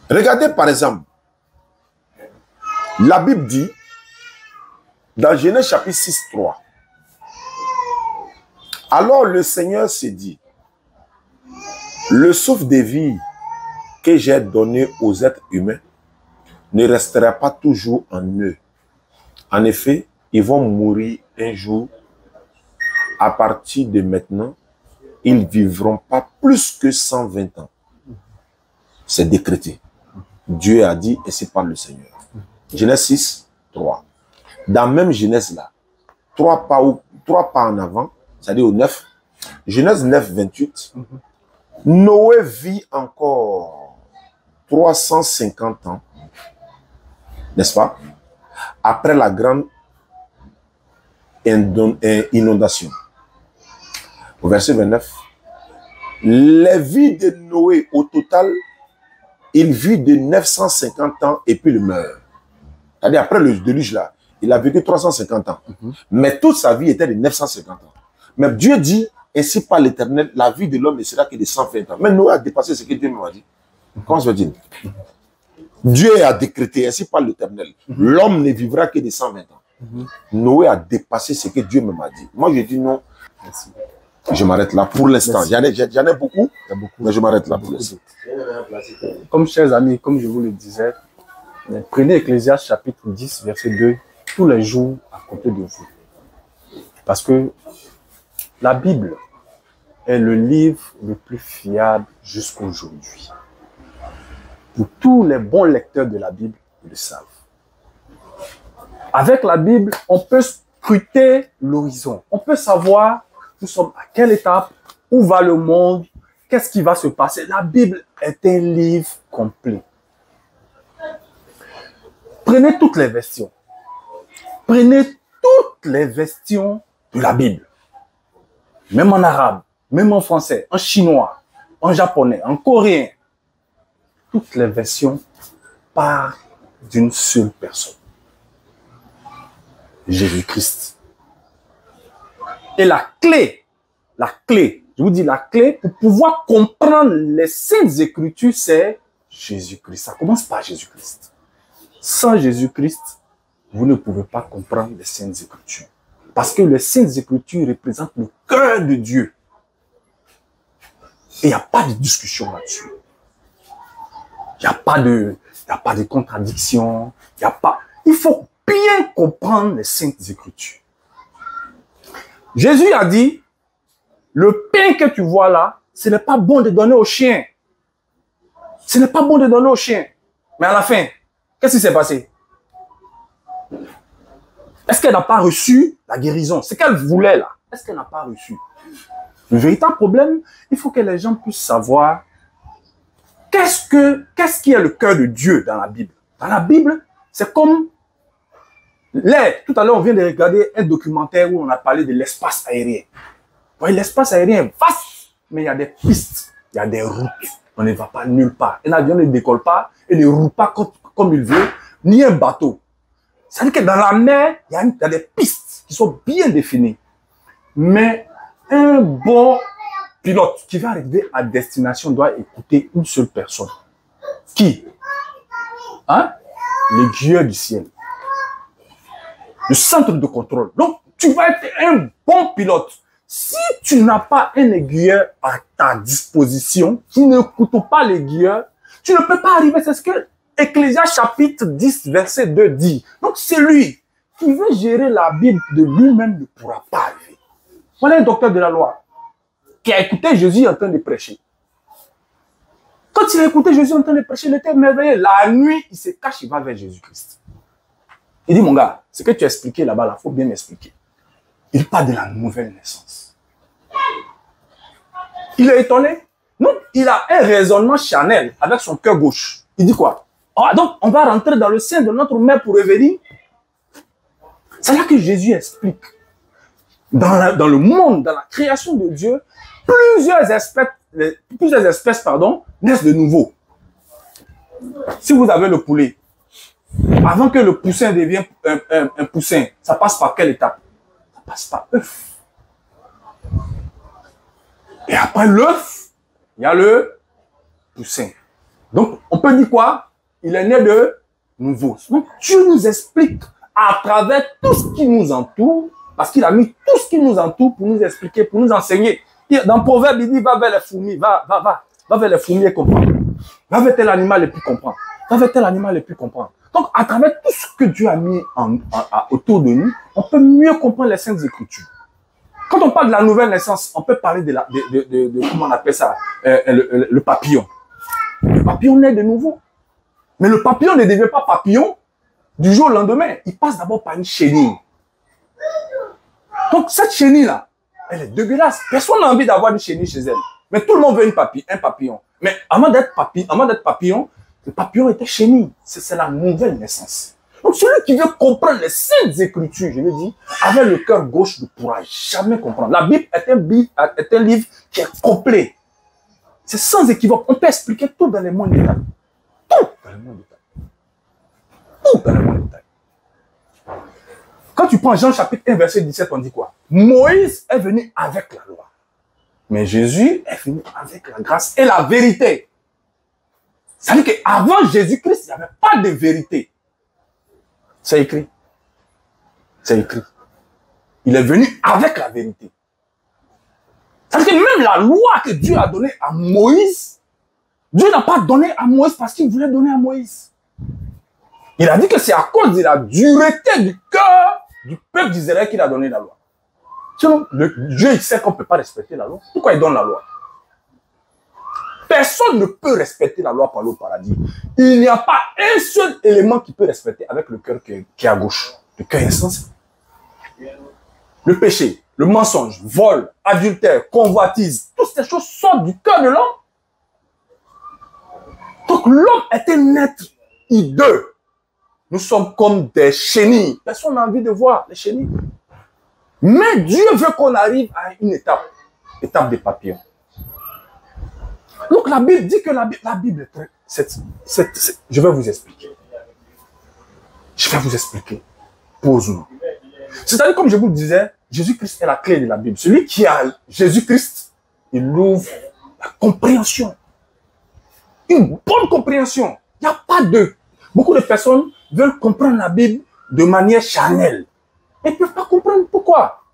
Regardez, par exemple, la Bible dit, dans Genèse chapitre 6, 3, alors le Seigneur s'est dit, le souffle de vie que j'ai donné aux êtres humains ne restera pas toujours en eux. En effet, ils vont mourir un jour. À partir de maintenant, ils ne vivront pas plus que 120 ans. C'est décrété. Dieu a dit, et c'est par le Seigneur. Genèse 6, 3. Dans même Genèse là, 3 pas en avant, c'est-à-dire au 9, Genèse 9, 28, Noé vit encore 350 ans, n'est-ce pas, après la grande inondation. Au verset 29, les vies de Noé, au total, il vit de 950 ans et puis il meurt. C'est-à-dire après le déluge là, il a vécu 350 ans. Mais toute sa vie était de 950 ans. Mais Dieu dit, ainsi par l'Éternel, la vie de l'homme ne sera que de 120 ans. Mais Noé a dépassé ce que Dieu m'a dit. Comment ça veut dire? Dieu a décrété, ainsi par l'Éternel, l'homme ne vivra que de 120 ans. Noé a dépassé ce que Dieu m'a dit. Moi, je dis non. Merci. Je m'arrête là pour l'instant. J'en ai beaucoup, Il y a beaucoup, mais je m'arrête là pour l'instant. Comme chers amis, comme je vous le disais, prenez Ecclésiaste chapitre 10, verset 2, tous les jours à côté de vous. Parce que la Bible est le livre le plus fiable jusqu'à aujourd'hui. Pour tous les bons lecteurs de la Bible, ils le savent. Avec la Bible, on peut scruter l'horizon. On peut savoir nous sommes à quelle étape, où va le monde, qu'est-ce qui va se passer. La Bible est un livre complet. Prenez toutes les versions. Prenez toutes les versions de la Bible. Même en arabe, même en français, en chinois, en japonais, en coréen. Toutes les versions parlent d'une seule personne. Jésus-Christ. Et la clé, je vous dis la clé pour pouvoir comprendre les Saintes Écritures, c'est Jésus-Christ. Ça commence par Jésus-Christ. Sans Jésus-Christ, vous ne pouvez pas comprendre les Saintes Écritures. Parce que les Saintes Écritures représentent le cœur de Dieu. Et il n'y a pas de discussion là-dessus. Il n'y a pas de contradiction. Il faut bien comprendre les Saintes Écritures. Jésus a dit, le pain que tu vois là, ce n'est pas bon de donner aux chiens. Ce n'est pas bon de donner aux chiens. Mais à la fin, qu'est-ce qui s'est passé? Est-ce qu'elle n'a pas reçu la guérison? Ce qu'elle voulait là, est-ce qu'elle n'a pas reçu? Le véritable problème, il faut que les gens puissent savoir qu'est-ce qui est le cœur de Dieu dans la Bible. Dans la Bible, c'est comme l'air. Tout à l'heure, on vient de regarder un documentaire où on a parlé de l'espace aérien. Vous voyez, l'espace aérien est vaste, mais il y a des pistes, il y a des routes. On ne va pas nulle part. Un avion ne décolle pas et ne roule pas comme il veut, ni un bateau. C'est-à-dire que dans la mer, il y a des pistes qui sont bien définies. Mais un bon pilote qui va arriver à destination doit écouter une seule personne. Qui? Hein? L'aiguilleur du ciel. Le centre de contrôle. Donc, tu vas être un bon pilote. Si tu n'as pas un aiguilleur à ta disposition, qui n'écoute pas l'aiguilleur, tu ne peux pas arriver. C'est ce que Ecclésiaste chapitre 10, verset 2 dit. Donc, celui qui veut gérer la Bible de lui-même ne pourra pas arriver. Voilà un docteur de la loi qui a écouté Jésus en train de prêcher. Quand il a écouté Jésus en train de prêcher, il était merveilleux. La nuit, il se cache, il va vers Jésus-Christ. Il dit, mon gars, ce que tu as expliqué là-bas, il faut bien m'expliquer. Il parle de la nouvelle naissance. Il est étonné. Non, il a un raisonnement charnel avec son cœur gauche. Il dit quoi? Ah, donc, on va rentrer dans le sein de notre mère pour revenir. C'est là que Jésus explique. Dans le monde, dans la création de Dieu, plusieurs espèces naissent de nouveau. Si vous avez le poulet, avant que le poussin devienne un poussin, ça passe par quelle étape? Ça passe par œuf. Et après l'œuf, il y a le poussin. Donc, on peut dire quoi? Il est né de nouveau. Donc, Dieu nous explique à travers tout ce qui nous entoure, parce qu'il a mis tout ce qui nous entoure pour nous expliquer, pour nous enseigner. Dans le proverbe, il dit, va vers les fourmis, va vers les fourmis et comprends. Va vers tel animal et puis comprends. Va vers tel animal et puis comprends. Donc, à travers tout ce que Dieu a mis autour de nous, on peut mieux comprendre les Saintes Écritures. Quand on parle de la nouvelle naissance, on peut parler de comment on appelle ça, le papillon. Le papillon naît de nouveau. Mais le papillon ne devient pas papillon du jour au lendemain. Il passe d'abord par une chenille. Donc, cette chenille-là, elle est dégueulasse. Personne n'a envie d'avoir une chenille chez elle. Mais tout le monde veut un papillon. Mais avant d'être papillon, le papillon était chenille. C'est la nouvelle naissance. Donc, celui qui veut comprendre les Saintes Écritures, je le dis, avec le cœur gauche ne pourra jamais comprendre. La Bible est un livre qui est complet. C'est sans équivoque. On peut expliquer tout dans les mots de détail. Tout dans les mots de détail. Tout dans les mots de détail. Quand tu prends Jean chapitre 1, verset 17, on dit quoi? Moïse est venu avec la loi. Mais Jésus est venu avec la grâce et la vérité. C'est-à-dire qu'avant Jésus-Christ, il n'y avait pas de vérité. C'est écrit. C'est écrit. Il est venu avec la vérité. C'est-à-dire que même la loi que Dieu a donnée à Moïse, Dieu n'a pas donné à Moïse parce qu'il voulait donner à Moïse. Il a dit que c'est à cause de la dureté du cœur du peuple d'Israël qu'il a donné la loi. Sinon, Dieu il sait qu'on ne peut pas respecter la loi. Pourquoi il donne la loi? Personne ne peut respecter la loi pour aller au paradis. Il n'y a pas un seul élément qui peut respecter avec le cœur qui est à gauche. Le cœur insensé. Le péché, le mensonge, vol, adultère, convoitise, toutes ces choses sortent du cœur de l'homme. Donc l'homme est un être hideux. Nous sommes comme des chenilles. Personne n'a envie de voir les chenilles. Mais Dieu veut qu'on arrive à une étape des papillons. Donc la Bible dit que la Bible est très... je vais vous expliquer. Je vais vous expliquer. Pose-nous. C'est-à-dire, comme je vous le disais, Jésus-Christ est la clé de la Bible. Celui qui a Jésus-Christ, il ouvre la compréhension. Une bonne compréhension. Il n'y a pas de... Beaucoup de personnes veulent comprendre la Bible de manière charnelle. Elles ne peuvent pas comprendre pourquoi.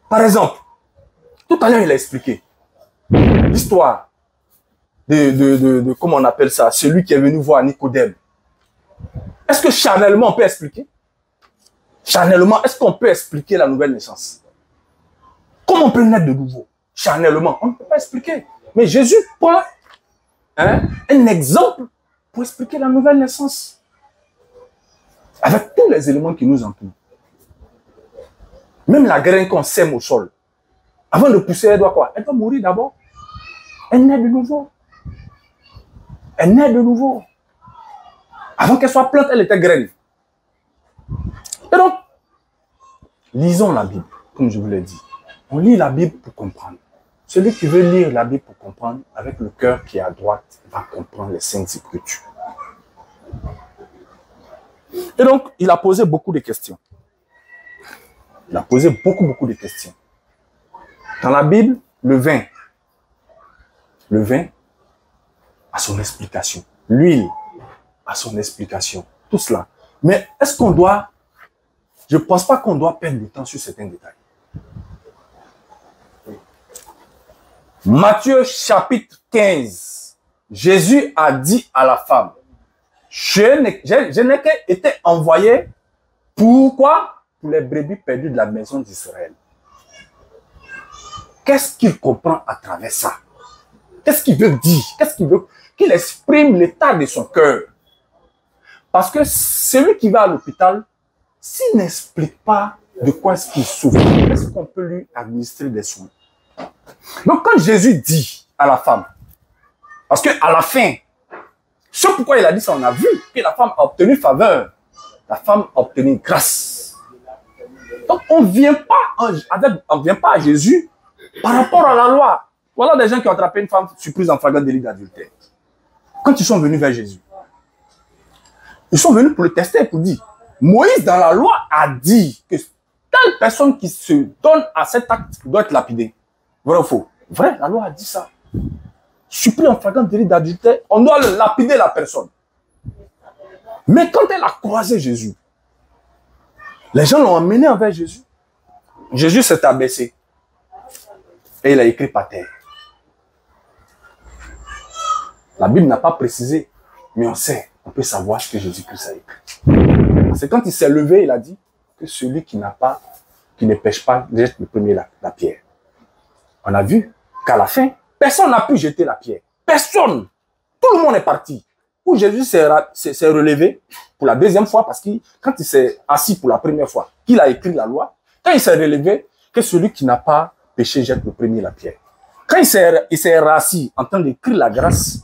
Par exemple, tout à l'heure, il a expliqué l'histoire de comment on appelle ça, celui qui est venu voir Nicodème. Est-ce que charnellement, on peut expliquer? Charnellement, est-ce qu'on peut expliquer la nouvelle naissance? Comment on peut naître de nouveau? Charnellement, on ne peut pas expliquer. Mais Jésus prend un exemple pour expliquer la nouvelle naissance. Avec tous les éléments qui nous entourent. Même la graine qu'on sème au sol. Avant de pousser, elle doit quoi? Elle doit mourir d'abord. Elle naît de nouveau. Elle naît de nouveau. Avant qu'elle soit plante, elle était graine. Et donc, lisons la Bible, comme je vous l'ai dit. On lit la Bible pour comprendre. Celui qui veut lire la Bible pour comprendre, avec le cœur qui est à droite, va comprendre les Saintes Écritures. Et donc, il a posé beaucoup de questions. Il a posé beaucoup de questions. Dans la Bible, le vin a son explication. L'huile a son explication. Tout cela. Mais est-ce qu'on doit... Je ne pense pas qu'on doit perdre du temps sur certains détails. Matthieu chapitre 15. Jésus a dit à la femme, je n'ai qu'été envoyé pour quoi? Pour les brebis perdues de la maison d'Israël. Qu'est-ce qu'il comprend à travers ça? Qu'est-ce qu'il veut dire? Qu'est-ce qu'il veut? Qu'il exprime l'état de son cœur. Parce que celui qui va à l'hôpital, s'il n'explique pas de quoi est-ce qu'il souffre, est-ce qu'on peut lui administrer des soins? Donc quand Jésus dit à la femme, parce qu'à la fin, ce pourquoi il a dit ça, on a vu que la femme a obtenu faveur. La femme a obtenu grâce. Donc on ne vient pas à Jésus par rapport à la loi. Voilà des gens qui ont attrapé une femme surprise en flagrant délit d'adultère. Quand ils sont venus vers Jésus, ils sont venus pour le tester, pour dire, Moïse dans la loi a dit que telle personne qui se donne à cet acte doit être lapidée. Vrai ou faux? Vrai, la loi a dit ça. Surpris en flagrant délit d'adultère, on doit lapider la personne. Mais quand elle a croisé Jésus, les gens l'ont emmené envers Jésus. Jésus s'est abaissé. Et il a écrit par terre. La Bible n'a pas précisé, mais on sait, on peut savoir ce que Jésus-Christ a écrit. C'est quand il s'est levé, il a dit que celui qui ne pêche pas, jette le premier la pierre. On a vu qu'à la fin, personne n'a pu jeter la pierre. Personne. Tout le monde est parti. Où Jésus s'est relevé pour la deuxième fois, parce que quand il s'est assis pour la première fois, qu'il a écrit la loi, quand il s'est relevé, que celui qui n'a pas péché jette le premier la pierre. Quand il s'est rassis en train d'écrire la grâce,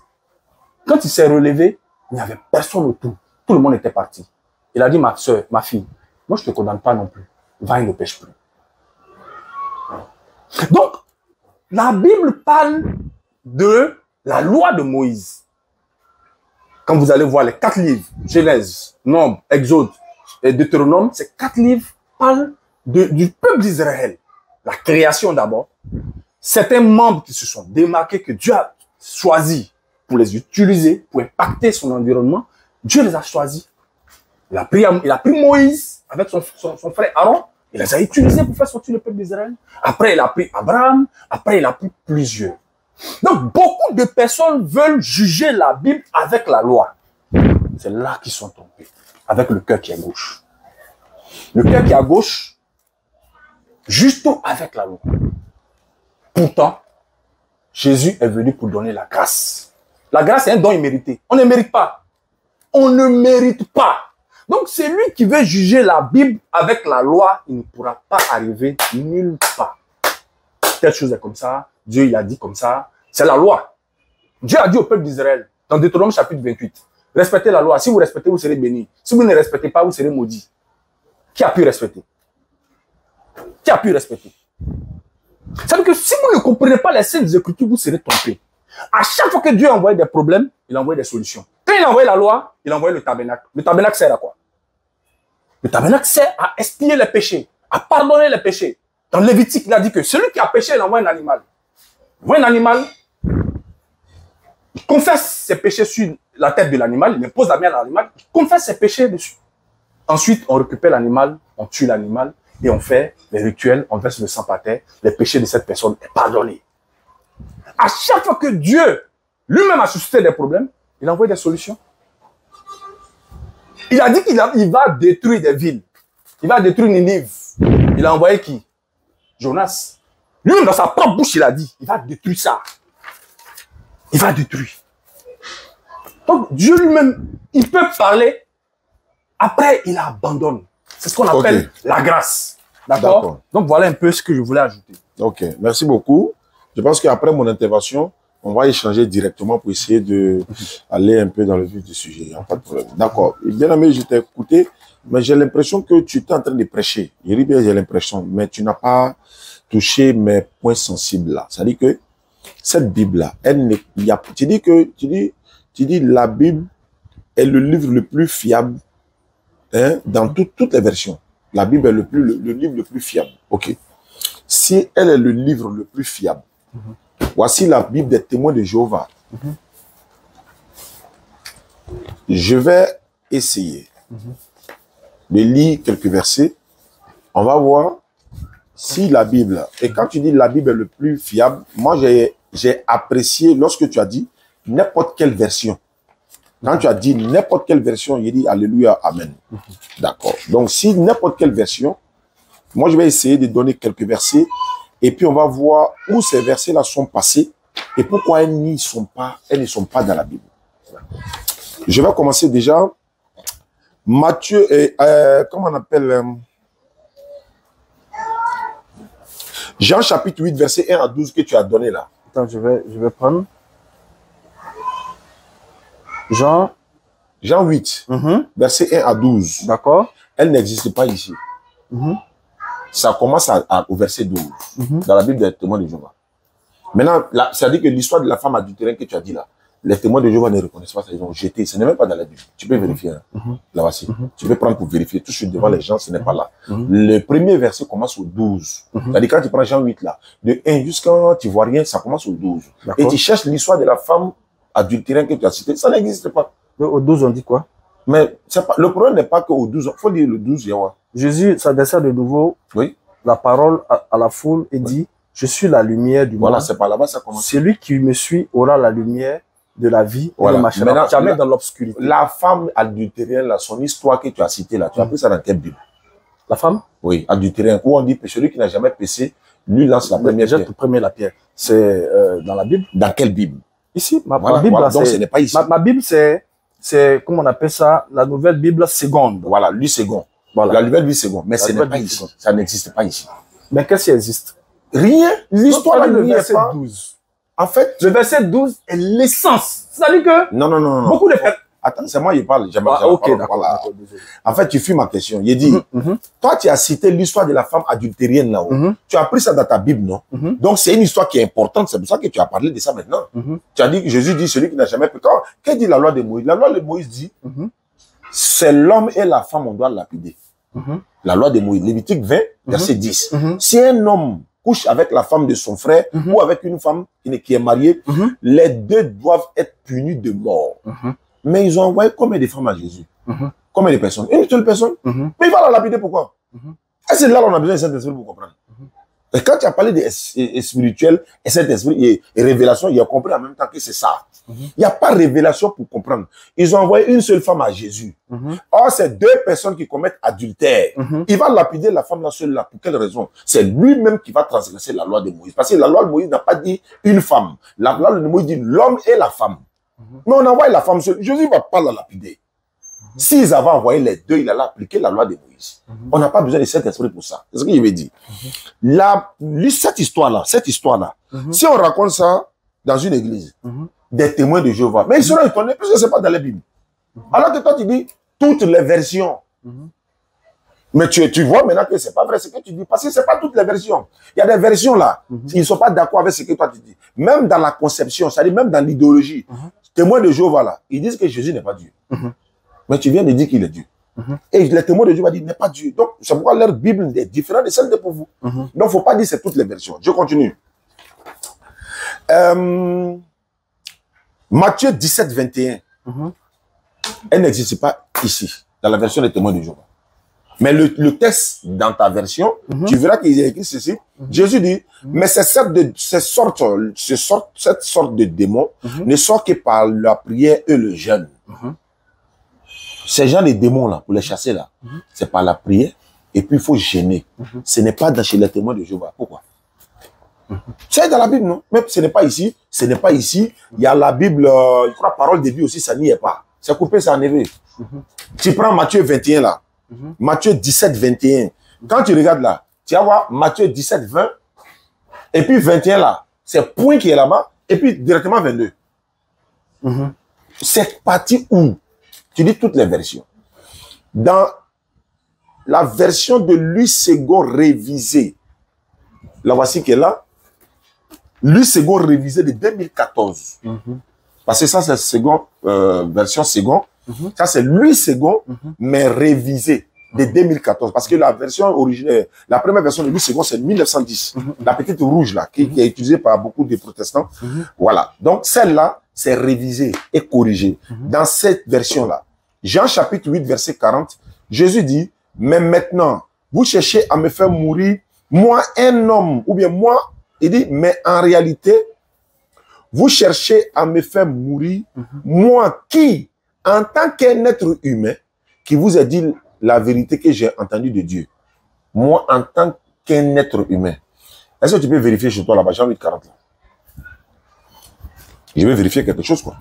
quand il s'est relevé, il n'y avait personne autour. Tout le monde était parti. Il a dit, ma soeur, ma fille, moi je ne te condamne pas non plus. Va et ne pêche plus. Donc, la Bible parle de la loi de Moïse. Quand vous allez voir les 4 livres, Genèse, Nombre, Exode et Deutéronome, ces 4 livres parlent du peuple d'Israël. La création d'abord. Certains membres qui se sont démarqués, que Dieu a choisis pour les utiliser, pour impacter son environnement, Dieu les a choisis. Il a pris Moïse avec son frère Aaron. Il les a utilisés pour faire sortir le peuple d'Israël. Après, il a pris Abraham. Après, il a pris plusieurs. Donc, beaucoup de personnes veulent juger la Bible avec la loi. C'est là qu'ils sont tombés. Avec le cœur qui est à gauche. Le cœur qui est à gauche, juste avec la loi. Pourtant, Jésus est venu pour donner la grâce. La grâce est un don immérité. On ne mérite pas. On ne mérite pas. Donc, celui qui veut juger la Bible avec la loi, il ne pourra pas arriver nulle part. Telle chose est comme ça. Dieu, il a dit comme ça. C'est la loi. Dieu a dit au peuple d'Israël, dans Deutéronome chapitre 28, respectez la loi. Si vous respectez, vous serez bénis. Si vous ne respectez pas, vous serez maudits. Qui a pu respecter? Qui a pu respecter? Ça veut dire que si vous ne comprenez pas les saintes écritures, vous serez trompés. À chaque fois que Dieu a envoyé des problèmes, il a envoyé des solutions. Quand il a envoyé la loi, il a envoyé le tabernacle. Le tabernacle sert à quoi? Le tabernacle sert à expier les péchés, à pardonner les péchés. Dans Lévitique, il a dit que celui qui a péché, il envoie un animal. Il envoie un animal, il confesse ses péchés sur la tête de l'animal, il pose la main à l'animal, il confesse ses péchés dessus. Ensuite, on récupère l'animal, on tue l'animal et on fait les rituels, on verse le sang par terre, les péchés de cette personne est pardonné. À chaque fois que Dieu lui-même a suscité des problèmes, il envoie des solutions. Il a dit qu'il va détruire des villes. Il va détruire Ninive. Il a envoyé qui? Jonas. Lui-même, dans sa propre bouche, il a dit, il va détruire ça. Il va détruire. Donc, Dieu lui-même, il peut parler. Après, il abandonne. C'est ce qu'on appelle la grâce. D'accord? Donc, voilà un peu ce que je voulais ajouter. Ok, merci beaucoup. Je pense qu'après mon intervention, on va échanger directement pour essayer d'aller un peu dans le vif du sujet. Il n'y a pas de problème. D'accord. Bien aimé, je t'ai écouté, mais j'ai l'impression que tu es en train de prêcher. Je dis bien, j'ai l'impression, mais tu n'as pas touché mes points sensibles là. C'est-à-dire que cette Bible-là, tu dis la Bible est le livre le plus fiable, hein, dans toutes les versions. La Bible est le livre le plus fiable. Ok. Si elle est le livre le plus fiable, voici la Bible des témoins de Jéhovah. Je vais essayer de lire quelques versets. On va voir si la Bible, et quand tu dis la Bible est le plus fiable, moi j'ai apprécié lorsque tu as dit n'importe quelle version. Quand tu as dit n'importe quelle version, il dit Alléluia, Amen. D'accord. Donc si n'importe quelle version, moi je vais essayer de donner quelques versets et puis on va voir où ces versets-là sont passés et pourquoi elles ne sont pas dans la Bible. Je vais commencer déjà. Matthieu, comment on appelle Jean chapitre 8, verset 1 à 12 que tu as donné là. Attends, je vais prendre. Jean 8, verset 1 à 12. D'accord. Elle n'existe pas ici. Ça commence au verset 12, dans la Bible des témoins de Jéhovah. Maintenant, c'est-à-dire que l'histoire de la femme adultérine que tu as dit là, les témoins de Jéhovah ne reconnaissent pas ça, ils ont jeté. Ce n'est même pas dans la Bible. Tu peux vérifier. Hein. Là, voici. Tu peux prendre pour vérifier. Tout de suite devant les gens, ce n'est pas là. Le premier verset commence au 12. C'est-à-dire quand tu prends Jean 8 là, de 1 jusqu'à tu vois rien, ça commence au 12. Et tu cherches l'histoire de la femme adultérine que tu as citée, ça n'existe pas. Mais au 12, on dit quoi? Mais le problème n'est pas qu'au 12, il faut dire le 12, Yahweh. Jésus s'adressa de nouveau la parole à la foule et dit, je suis la lumière du monde. Voilà, c'est par là-bas ça commence. Celui qui me suit aura la lumière de la vie et ne marchera jamais dans l'obscurité. La femme adultérienne, là, son histoire que tu as citée là, tu as pris ça dans quelle Bible? La femme? Oui, adultérienne. Où on dit que celui qui n'a jamais péché, lui lance la première pierre. Premier la pierre. C'est dans la Bible. Dans quelle Bible? Ici, ma Bible. Voilà, donc ce n'est pas ici. Ma Bible, c'est, comment on appelle ça, la nouvelle Bible seconde. Voilà, lui second. Voilà. La nouvelle Bible seconde. Mais ce n'est pas ici. Ça n'existe pas ici. Mais qu'est-ce qui existe? Rien. L'histoire du verset 12. En fait, le verset 12 est l'essence. C'est-à-dire que non. Beaucoup de personnes. Attends, c'est moi qui parle. Ok, d'accord. Voilà. En fait, tu fuis ma question. Il dit, toi, tu as cité l'histoire de la femme adultérienne là-haut. Tu as pris ça dans ta Bible, non? Donc, c'est une histoire qui est importante. C'est pour ça que tu as parlé de ça maintenant. Tu as dit que Jésus dit celui qui n'a jamais péché. Qu'est-ce que dit la loi de Moïse? La loi de Moïse dit, c'est l'homme et la femme, on doit lapider. La loi de Moïse, Lévitique 20, verset 10. Si un homme couche avec la femme de son frère ou avec une femme qui est mariée, les deux doivent être punis de mort. Mais ils ont envoyé combien de femmes à Jésus? Combien de personnes? Une seule personne. Mais il va la lapider pourquoi? Et c'est là qu'on a besoin de Saint-Esprit pour comprendre. Et quand tu as parlé de spirituel et Saint-Esprit et révélation, il a compris en même temps que c'est ça. Il n'y a pas de révélation pour comprendre. Ils ont envoyé une seule femme à Jésus. Or, c'est deux personnes qui commettent adultère. Il va lapider la femme là seule là. Pour quelle raison? C'est lui-même qui va transgresser la loi de Moïse. Parce que la loi de Moïse n'a pas dit une femme. La loi de Moïse dit l'homme et la femme. Mais on envoie la femme seule. Jésus ne va pas la lapider. S'ils avaient envoyé les deux, il allait appliquer la loi de Moïse. On n'a pas besoin de cet esprit pour ça. C'est ce que je veux dire. Cette histoire-là, si on raconte ça dans une église, des témoins de Jéhovah, mais ils seront étonnés parce que ce n'est pas dans la Bible. Alors que toi, tu dis toutes les versions. Mais tu vois maintenant que ce n'est pas vrai ce que tu dis, parce que ce n'est pas toutes les versions. Il y a des versions là, ils ne sont pas d'accord avec ce que toi tu dis. Même dans la conception, c'est-à-dire même dans l'idéologie, témoins de Jéhovah là, ils disent que Jésus n'est pas Dieu. Mais tu viens de dire qu'il est Dieu. Et les témoins de Jéhovah disent qu'il n'est pas Dieu. Donc, c'est pourquoi leur Bible est différente de celle de pour vous. Donc, il ne faut pas dire que c'est toutes les versions. Je continue. Matthieu 17, 21. Elle n'existe pas ici, dans la version des témoins de Jéhovah. Mais le texte, dans ta version, tu verras qu'il y a écrit ceci. Jésus dit, mais cette sorte de démons ne sort que par la prière et le jeûne. Ces gens de démons là, pour les chasser là, c'est par la prière, et puis il faut gêner. Ce n'est pas chez les témoins de Jéhovah. Pourquoi? C'est dans la Bible, non? Même ce n'est pas ici, ce n'est pas ici. Il y a la Bible, je crois, parole de Dieu aussi, ça n'y est pas. C'est coupé, c'est enlevé. Tu prends Matthieu 21 là, Matthieu 17, 21. Quand tu regardes là, tu vas voir Matthieu 17, 20, et puis 21 là, c'est point qui est là-bas, et puis directement 22. Cette partie où tu dis toutes les versions. Dans la version de Louis II révisée, la voici qui est là, Louis II révisé de 2014. Parce que ça, c'est la seconde, version seconde. Ça, c'est Louis II, mais révisé de 2014. Parce que la version originelle, la première version de Louis II, c'est 1910. La petite rouge, là, qui est utilisée par beaucoup de protestants. Voilà. Donc, celle-là, c'est révisé et corrigé. Dans cette version-là, Jean chapitre 8, verset 40, Jésus dit, mais maintenant, vous cherchez à me faire mourir, moi, un homme, ou bien moi, il dit, mais en réalité, vous cherchez à me faire mourir, moi qui, en tant qu'un être humain, qui vous a dit la vérité que j'ai entendue de Dieu. Moi, en tant qu'un être humain. Est-ce que tu peux vérifier chez toi là-bas, Jean 8, 40 là? Je vais vérifier quelque chose, quoi.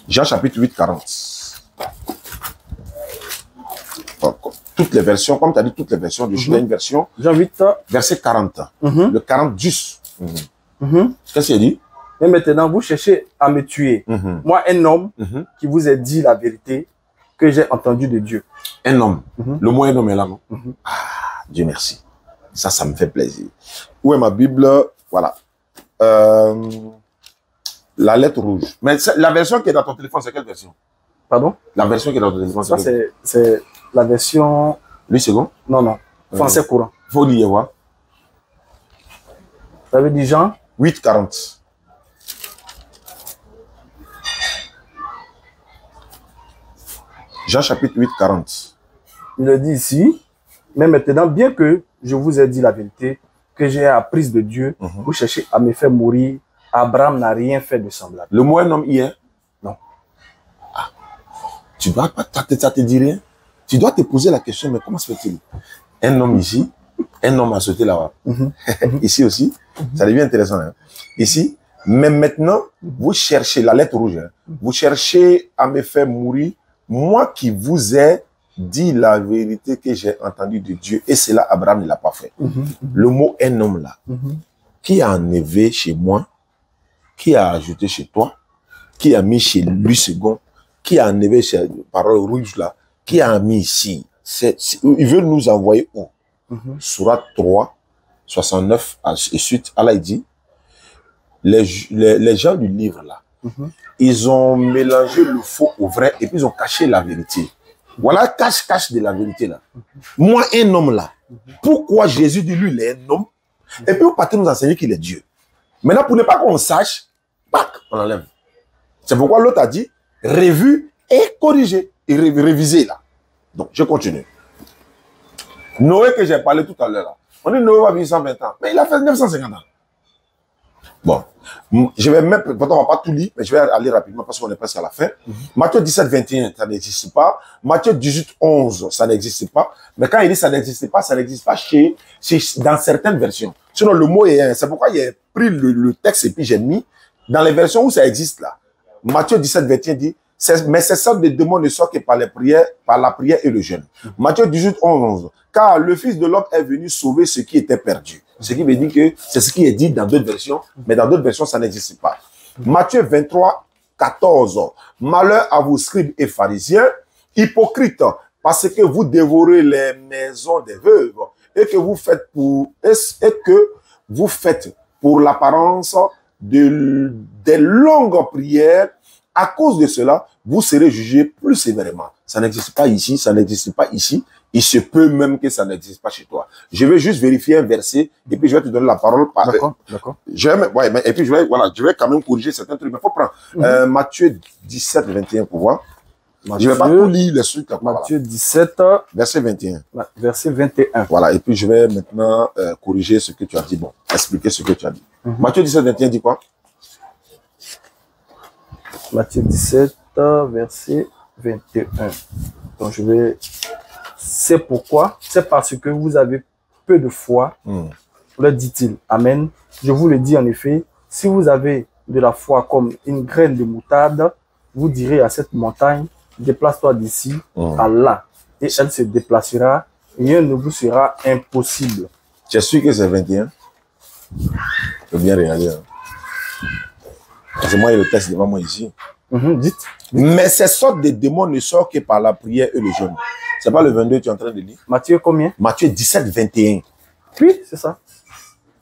Jean chapitre 8, 40. Toutes les versions, comme tu as dit, toutes les versions, je suis dans une version. Jean 8, verset 40. Le 40 juste. Qu'est-ce qu'il dit? Et maintenant, vous cherchez à me tuer. Moi, un homme qui vous a dit la vérité que j'ai entendue de Dieu. Un homme. Le mot un homme est là, non? Ah, Dieu merci. Ça me fait plaisir. Où est ma Bible? Voilà. La lettre rouge. Mais la version qui est dans ton téléphone, c'est quelle version? Pardon? La version qui est dans ton téléphone, ça, c'est la version... Lui, second? Non, non. Français courant. Il faut lire, voir. Ça veut dire Jean 8, 40. Jean chapitre 8, 40. Il le dit ici, mais maintenant, bien que je vous ai dit la vérité, que j'ai apprise de Dieu, vous cherchez à me faire mourir, Abraham n'a rien fait de semblable. Le mot un homme hier? Non. Ah. Tu dois pas, ça te dit rien? Tu dois te poser la question, mais comment se fait-il? Un homme ici, un homme a sauté là-bas. Ici aussi, ça devient intéressant. Hein? Ici, mais maintenant, vous cherchez, la lettre rouge, hein? Vous cherchez à me faire mourir, moi qui vous ai dit la vérité que j'ai entendue de Dieu, et cela, Abraham ne l'a pas fait. Le mot un homme là, qui a enlevé chez moi, qui a ajouté chez toi, qui a mis chez lui second, qui a enlevé chez parole rouge là, qui a mis ici. Il veut nous envoyer où? Surat 3, 69 et suite. Allah il dit, les gens du livre là, ils ont mélangé le faux au vrai et puis ils ont caché la vérité. Voilà, cache de la vérité là. Moi, un homme là, pourquoi Jésus dit lui, il est un homme? Et puis vous partez nous enseigner qu'il est Dieu. Maintenant, pour ne pas qu'on sache, on enlève. C'est pourquoi l'autre a dit, revu et corrigé. réviser là. Donc, je continue. Noé que j'ai parlé tout à l'heure là. On dit Noé va vivre 120 ans. Mais il a fait 950 ans. Bon. Je vais même, pourtant on va pas tout lire, mais je vais aller rapidement parce qu'on est presque à la fin. Matthieu 17, 21, ça n'existe pas. Matthieu 18, 11, ça n'existe pas. Mais quand il dit ça n'existe pas dans certaines versions. Sinon, le mot est, c'est pourquoi il a pris le texte et puis j'ai mis dans les versions où ça existe là. Matthieu 17, 21 dit, mais ces sortes de démons ne sortent que par la prière et le jeûne. Matthieu 18, 11. Car le Fils de l'homme est venu sauver ce qui était perdu. Ce qui veut dire que c'est ce qui est dit dans d'autres versions, mais dans d'autres versions, ça n'existe pas. Matthieu 23, 14. Malheur à vous, scribes et pharisiens, hypocrites, parce que vous dévorez les maisons des veuves et que vous faites pour l'apparence des longues prières. À cause de cela, vous serez jugés plus sévèrement. Ça n'existe pas ici, ça n'existe pas ici. Il se peut même que ça n'existe pas chez toi. Je vais juste vérifier un verset et puis je vais te donner la parole. D'accord. Et puis je vais quand même corriger certains trucs. Mais il faut prendre Matthieu 17, 21 pour voir. Je ne vais pas tout lire les trucs. Matthieu 17, verset 21. Verset 21. Voilà, et puis je vais maintenant corriger ce que tu as dit. Bon, expliquer ce que tu as dit. Matthieu 17, 21 dit quoi? Matthieu 17, verset 21. Donc je vais... C'est pourquoi, c'est parce que vous avez peu de foi, leur dit-il. Amen. Je vous le dis en effet, si vous avez de la foi comme une graine de moutarde, vous direz à cette montagne, déplace-toi d'ici à là, et elle se déplacera, rien ne vous sera impossible. Tu es sûr que c'est 21? Je peux bien regarder. Hein. Parce que moi, il y a le texte devant moi ici. Dites. Mais ces sortes de démons ne sortent que par la prière et le jeûne. C'est pas le 22 que tu es en train de lire? Matthieu combien? Matthieu 17, 21. Oui, c'est ça.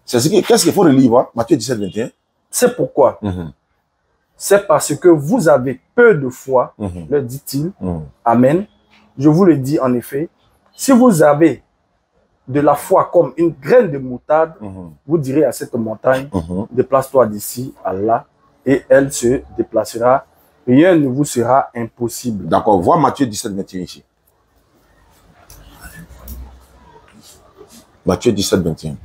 Qu'est-ce qu'il faut relire? Matthieu 17, 21. C'est pourquoi. C'est parce que vous avez peu de foi, leur dit-il. Amen. Je vous le dis en effet, si vous avez de la foi comme une graine de moutarde, vous direz à cette montagne, déplace-toi d'ici à là, et elle se déplacera. Rien ne vous sera impossible. D'accord. Vois Matthieu 17, 21 ici. Matthieu 17, 21.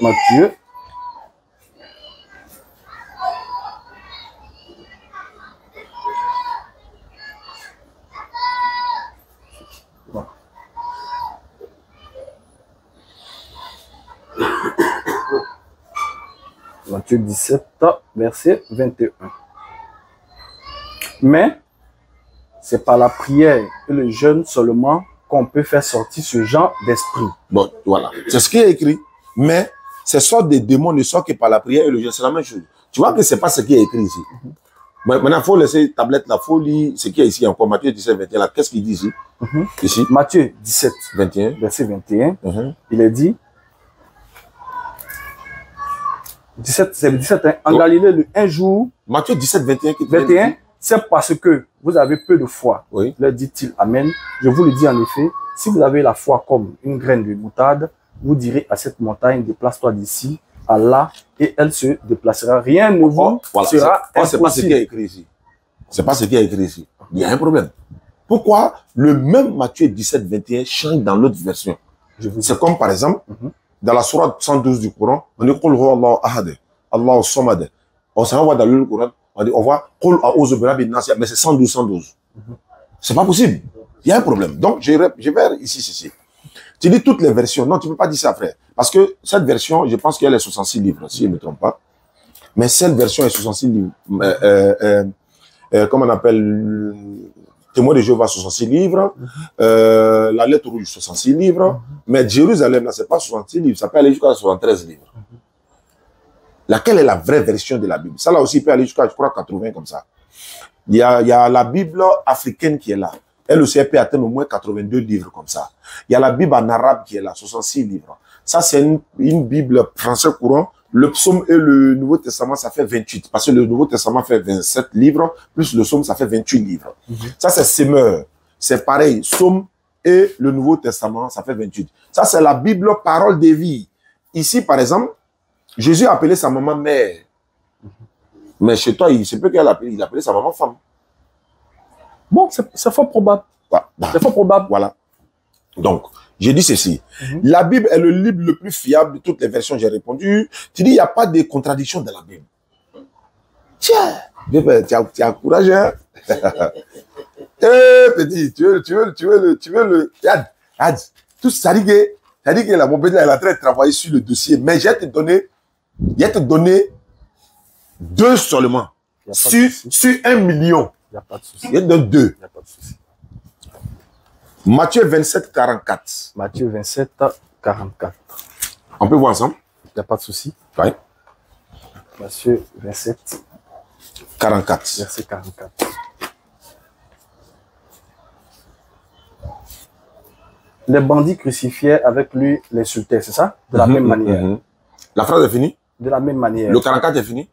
Matthieu. Matthieu 17, verset 21. Mais c'est par la prière et le jeûne seulement qu'on peut faire sortir ce genre d'esprit. Bon, voilà. C'est ce qui est écrit. Mais ces sortes de démons ne sortent que par la prière et le jeûne. C'est la même chose. Tu vois que c'est pas ce qui est écrit ici. Maintenant, il faut laisser tablette là, il faut lire ce qui est ici encore. Matthieu 17, 21. Qu'est-ce qu'il dit ici? Ici. Matthieu 17, 21. verset 21. Il est dit, 17, c'est 17, hein, en Galilée, un jour. Matthieu 17, 21. 21, c'est parce que vous avez peu de foi. Oui. Leur dit-il, Amen. Je vous le dis en effet, si vous avez la foi comme une graine de moutarde, vous direz à cette montagne, déplace-toi d'ici à là, et elle se déplacera. Rien ne vous sera impossible. C'est pas ce qui est écrit ici. C'est pas ce qui est écrit ici. Il y a un problème. Pourquoi le même Matthieu 17, 21 change dans l'autre version? C'est comme par exemple, dans la sourate 112 du Coran, on dit Qul huwa Allahu ahad, Allahu samad. On s'en va dans le Coran, on voit Qul a'udhu bi rabbin nas, mais c'est 112, 112. C'est pas possible. Il y a un problème. Donc, je vais ici, ceci. Tu dis toutes les versions. Non, tu peux pas dire ça, frère. Parce que cette version, je pense qu'elle est 66 livres, si je ne me trompe pas. Mais cette version est 66 livres. Comment on appelle, Témoin de Jéhovah, 66 livres. La lettre rouge, 66 livres. Mais Jérusalem, là, c'est pas 66 livres. Ça peut aller jusqu'à 73 livres. Laquelle est la vraie version de la Bible? Ça, là aussi, peut aller jusqu'à, je crois, 80 comme ça. Il y a la Bible africaine qui est là. Elle aussi, elle peut atteindre au moins 82 livres comme ça. Il y a la Bible en arabe qui est là, 66 livres. Ça, c'est une Bible français courant. Le psaume et le Nouveau Testament, ça fait 28. Parce que le Nouveau Testament fait 27 livres, plus le psaume, ça fait 28 livres. Ça, c'est Semeur. C'est pareil. Psaume et le Nouveau Testament, ça fait 28. Ça, c'est la Bible parole de vie. Ici, par exemple, Jésus a appelé sa maman mère. Mais chez toi, il se peut qu'il appelé sa maman femme. Bon, c'est fort probable. C'est fort probable. Voilà. Donc, j'ai dit ceci. La Bible est le livre le plus fiable de toutes les versions. J'ai répondu. Tu dis, il n'y a pas de contradiction dans la Bible. Tiens, tu as courage, hein? Eh, petit, tu veux le... Regarde, tout ça dit que la mobile, elle a très travaillé sur le dossier. Mais j'ai te donné 2 seulement. Sur 1 million. Il n'y a pas de souci. Il y a 2. Il n'y a pas de souci. Matthieu 27, 44. Matthieu 27, 44. On peut voir ensemble? Il n'y a pas de souci. Oui. Matthieu 27, 44. verset 44. Les bandits crucifiaient avec lui l'insultaient, c'est ça? De la même manière. La phrase est finie? De la même manière. Le 44 est fini?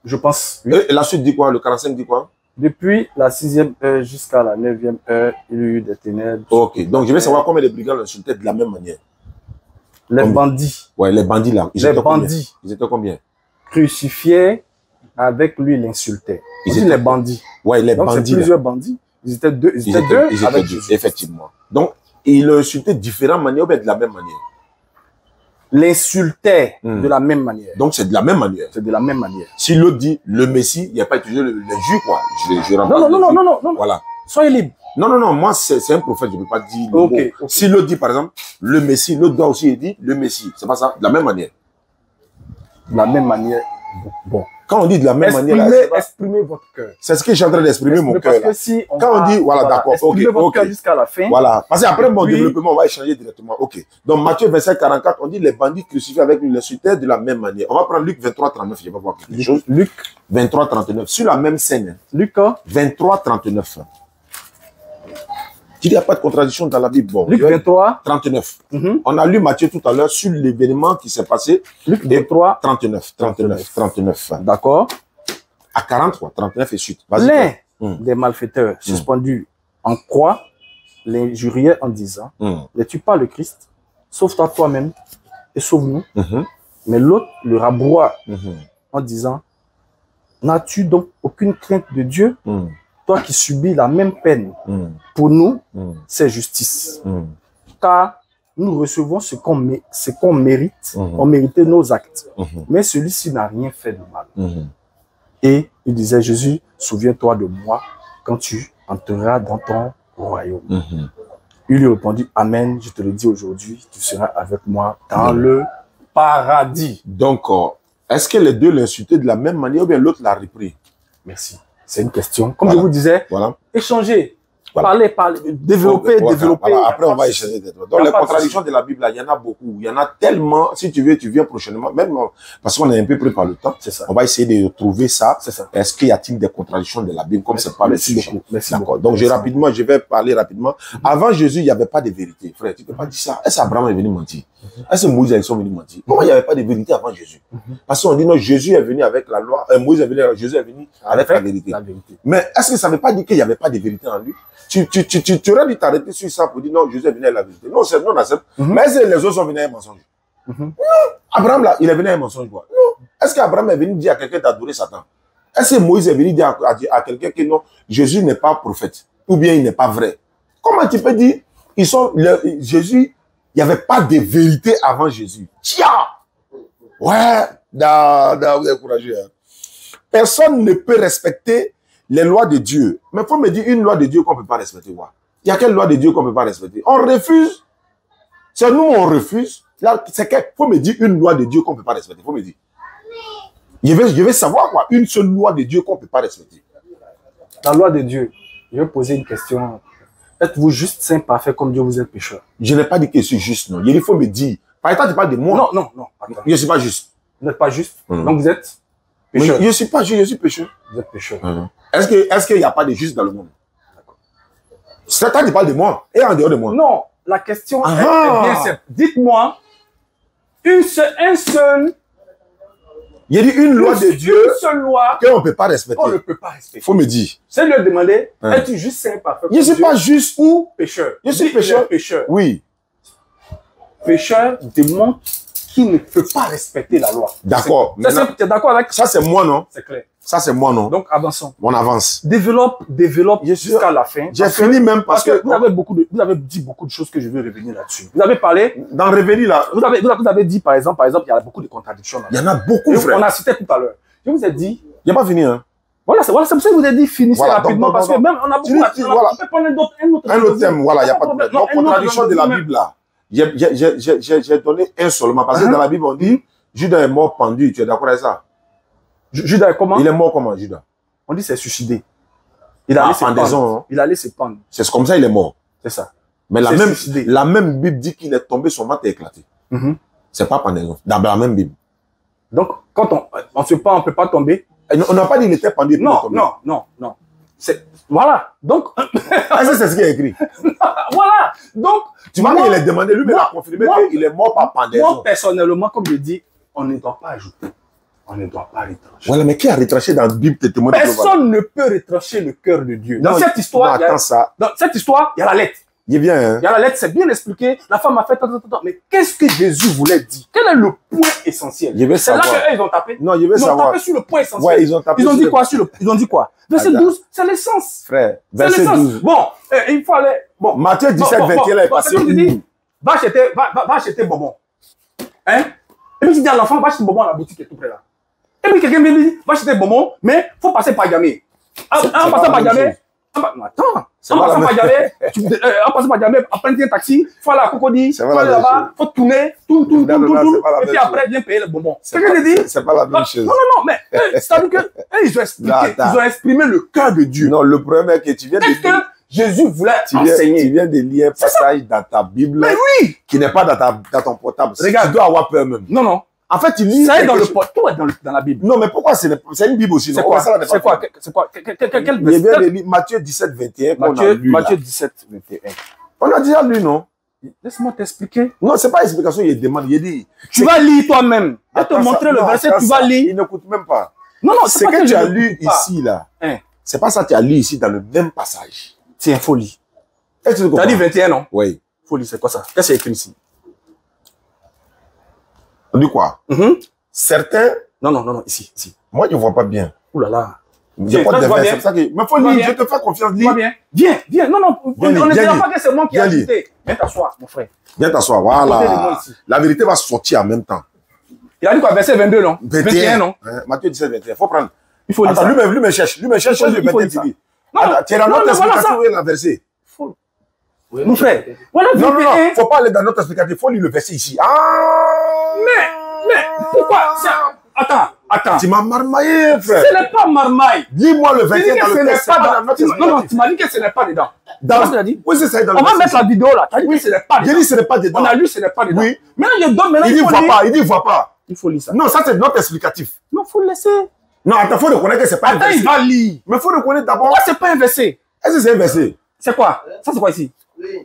Je pense. Oui. Et la suite dit quoi? Le 45 dit quoi? Depuis la 6e heure jusqu'à la 9e heure, il y a eu des ténèbres. Ok, donc je vais savoir combien les brigands l'insultaient de la même manière. Les bandits. Ouais, les bandits là. Les bandits. Ils étaient combien? Crucifiés avec lui l'insultaient. Ils étaient les bandits. Ouais, les donc bandits. Plusieurs bandits. Ils étaient deux. Ils étaient deux avec Jésus. Effectivement. Donc, ils l'insultaient de différentes manières ou bien de la même manière? L'insultaient de la même manière. Donc, c'est de la même manière. C'est de la même manière. Si l'autre dit le Messie, il n'y a pas utilisé le jus, quoi. Je non. Voilà. Soyez libre. Non, moi, c'est un prophète, je ne peux pas dire le mot. Si l'autre dit, par exemple, le Messie, l'autre doit aussi dire le Messie. C'est pas ça? De la même manière. De la même manière. Bon. Quand on dit de la même manière, exprimez votre cœur. C'est ce que je suis en train d'exprimer, mon cœur. Parce que si on quand on dit, voilà, d'accord, exprimez votre cœur jusqu'à la fin. Voilà. Parce qu'après mon développement, on va échanger directement. Ok. Donc, Matthieu 27, 44, on dit les bandits crucifiés avec lui l'insultaient de la même manière. On va prendre Luc 23, 39. Je vais voir quelque chose. Luc 23, 39. Sur la même scène. Luc 23, 39. Il n'y a pas de contradiction dans la Bible. Bon, Luc 23, 39. On a lu Matthieu tout à l'heure sur l'événement qui s'est passé. Luc 23, 39. D'accord. À 43, 39 et suite. L'un des malfaiteurs suspendus en croix l'injuriait en disant, n'es-tu pas le Christ? Sauve-toi toi-même et sauve-nous. Mais l'autre le rabroie en disant, n'as-tu donc aucune crainte de Dieu? Toi qui subis la même peine, pour nous, c'est justice. Car nous recevons ce qu'on mérite, on méritait nos actes. Mais celui-ci n'a rien fait de mal. Et il disait, Jésus, souviens-toi de moi quand tu entreras dans ton royaume. Il lui répondit, Amen, je te le dis aujourd'hui, tu seras avec moi dans le paradis. Donc, est-ce que les deux l'insultaient de la même manière ou bien l'autre l'a repris? Merci. C'est une question. Comme je vous disais, échanger, parler, développer. Après, on va échanger. Donc, les contradictions de la Bible, il y en a beaucoup. Il y en a tellement. Si tu veux, tu viens prochainement. Même parce qu'on est un peu pris par le temps. On va essayer de trouver ça. Est-ce qu'il y a-t-il des contradictions de la Bible comme c'est pas le sujet? D'accord. Donc, je vais parler rapidement. Avant Jésus, il n'y avait pas de vérité. Frère, tu ne peux pas dire ça. Est-ce qu'Abraham est venu mentir? Est-ce que Moïse sont venus mentir? Comment il n'y avait pas de vérité avant Jésus? Parce qu'on dit non, Jésus est venu avec la loi. Jésus est venu avec la vérité. Mais est-ce que ça ne veut pas dire qu'il n'y avait pas de vérité en lui? Tu aurais dû t'arrêter sur ça pour dire non, Jésus est venu avec la vérité. Non, c'est non, mais est-ce que les autres sont venus avec un mensonge? Non. Abraham, là, il est venu avec un mensonge, quoi. Non. Est-ce qu'Abraham est venu dire à quelqu'un d'adorer Satan? Est-ce que Moïse est venu dire à quelqu'un que non, Jésus n'est pas prophète? Ou bien il n'est pas vrai? Comment tu peux dire, Jésus, il n'y avait pas de vérité avant Jésus? Tiens! Ouais, vous êtes courageux. Hein? Personne ne peut respecter les lois de Dieu. Mais il faut me dire une loi de Dieu qu'on ne peut pas respecter. Il y a quelle loi de Dieu qu'on ne peut pas respecter? On refuse. C'est nous, on refuse. Il faut me dire une loi de Dieu qu'on ne peut pas respecter. Il faut me dire. Je vais savoir quoi. Une seule loi de Dieu qu'on ne peut pas respecter. La loi de Dieu. Je vais poser une question. Êtes-vous juste saint, parfait comme Dieu vous êtes pécheur? Je n'ai pas dit que je suis juste, non. Il faut me dire. Par exemple, tu parles de moi. Non. Attends. Je ne suis pas juste. Vous n'êtes pas juste. Donc vous êtes pécheur. Je ne suis pas juste, je suis pécheur. Vous êtes pécheur. Est-ce qu'il n'y a pas de juste dans le monde? Satan, tu parles de moi et en dehors de moi. Non, la question est bien simple. Dites-moi, un seul. Il y a dit une loi de Dieu. Une seule loi qu'on ne peut pas respecter. On ne peut pas respecter. Il faut me dire. C'est lui demander, es-tu juste saint, parfait? Je ne suis pas juste ou pécheur. Je suis pécheur. Pécheur. Oui. Pécheur démontre qui ne peut pas respecter la loi. D'accord. Tu es d'accord avec ça? C'est moi, non? C'est clair. Ça, c'est moi, non? Donc, avançons. On avance. Développe jusqu'à la fin. J'ai fini même parce que vous avez dit beaucoup de choses que je veux revenir là-dessus. Vous avez parlé. Dans Réveil, là. Vous avez dit, par exemple, il y a beaucoup de contradictions. Là. Il y en a beaucoup, frère. On a cité tout à l'heure. Je vous ai dit. Il n'y a pas fini, hein? Voilà, c'est pour ça que je vous ai dit finissez rapidement parce que même on a beaucoup on peut prendre un autre thème, voilà, il n'y a pas de problème. Donc, contradiction de la Bible, là. J'ai donné un seulement parce que dans la Bible, on dit Judas est mort pendu. Tu es d'accord avec ça? Judas est comment? Il est mort comment, Judas? On dit c'est suicidé. Il allait se pendre. Il allait se pendre. C'est comme ça il est mort. C'est ça. Mais la même Bible dit qu'il est tombé, son ventre est éclaté. C'est pas pendaison. Dans la même Bible. Donc, quand on se pend, on ne peut pas tomber. On n'a pas dit qu'il était pendu. Non. Voilà. Donc. C'est ce qui est écrit. Voilà. Donc. Tu vois qu'il est demandé, lui, mais il a confirmé qu'il est mort par pendaison. Moi, personnellement, comme je dis, on ne doit pas ajouter. On ne doit pas retrancher. Voilà, mais qui a retranché dans la Bible tes témoins? Personne ne peut retrancher le cœur de Dieu. Dans cette histoire, il y a la lettre. Il est bien, hein? Il y a la lettre, c'est bien expliqué. La femme a fait mais qu'est-ce que Jésus voulait dire? Quel est le point essentiel? C'est là qu'ils ont tapé. Non, ils ont tapé sur le point essentiel. Ouais, ils ont tapé. Ils ont dit quoi? Verset 12, c'est l'essence. Frère, verset 12. Bon, il faut aller. Bon. Matthieu 17, 21, là, est passé où? Va acheter bonbon. Hein? Et puis tu dis à l'enfant, va acheter bonbon à la boutique qui est tout près là. Et puis quelqu'un me dit, va acheter bonbon, mais il faut passer par Yamé. En passant par Yamé, attends, en passant par Yamé, après un taxi, il faut aller à Cocody, il faut aller là-bas, il faut tourner, tout, et puis après, viens payer le bonbon. Quelqu'un te dit? C'est pas la même chose. Non, mais c'est-à-dire qu'ils ont expliqué, ils ont exprimé le cœur de Dieu. Non, le problème est que tu viens de dire. Jésus voulait enseigner. Tu viens de lire un passage dans ta Bible qui n'est pas dans ton portable. Regarde. Tu dois avoir peur même. Non. En fait, tu lis. Ça est dans le portable. Tout est dans la Bible. Non, mais pourquoi c'est une Bible aussi? C'est quoi? Quel verset? Matthieu 17, 21. Matthieu 17, 21. On a déjà lu, non? Laisse-moi t'expliquer. Non, c'est pas explication, il demande. Il dit. Tu vas lire toi-même. Je vais te montrer le verset, tu vas lire. Il n'écoute même pas. Non, c'est que tu as lu ici, là. C'est pas ça que tu as lu ici dans le même passage. C'est une folie. Tu as dit 21, non? Oui. Folie, c'est quoi ça? Qu'est-ce que c'est écrit ici? On dit quoi? Certains. Non, ici. Moi, je ne vois pas bien. Ouh là là. Il y a pas de verset, c'est ça qui. Mais faut lire, je te fais confiance, lis. Viens. Non, on ne dira pas que c'est moi qui ai ajouté. Viens t'asseoir, mon frère. Viens t'asseoir, voilà. La vérité va sortir en même temps. Il a dit quoi? Verset 22, non? 21, non? Matthieu 17, 21. Il faut prendre. Il faut lire ça. Lui me cherche le 21 TV. Tu es dans notre explication, où est la verset? Mon frère. Voilà, non, faut pas aller dans notre explicatif, il faut lire le verset ici. Mais, pourquoi? Attends. Tu m'as marmaillé, frère. Ce n'est pas marmaille. Dis-moi le 21 dans le texte, c'est pas dans notre explicatif. Non, tu m'as dit que ce n'est pas dedans. Oui, c'est ça. On va mettre la vidéo là. Tu as dit que ce n'est pas dedans. J'ai dit ce n'est pas dedans. On a lu ce n'est pas dedans. Oui. Maintenant, je donne. Il dit voit pas. Il faut lire ça. Non, ça c'est notre explicatif. Non, il faut le laisser. Non, attends, il faut reconnaître que c'est pas un verset. Il va lire. Mais il faut reconnaître d'abord. Pourquoi c'est pas un verset? Est-ce que c'est un verset? C'est quoi? Ça, c'est quoi ici?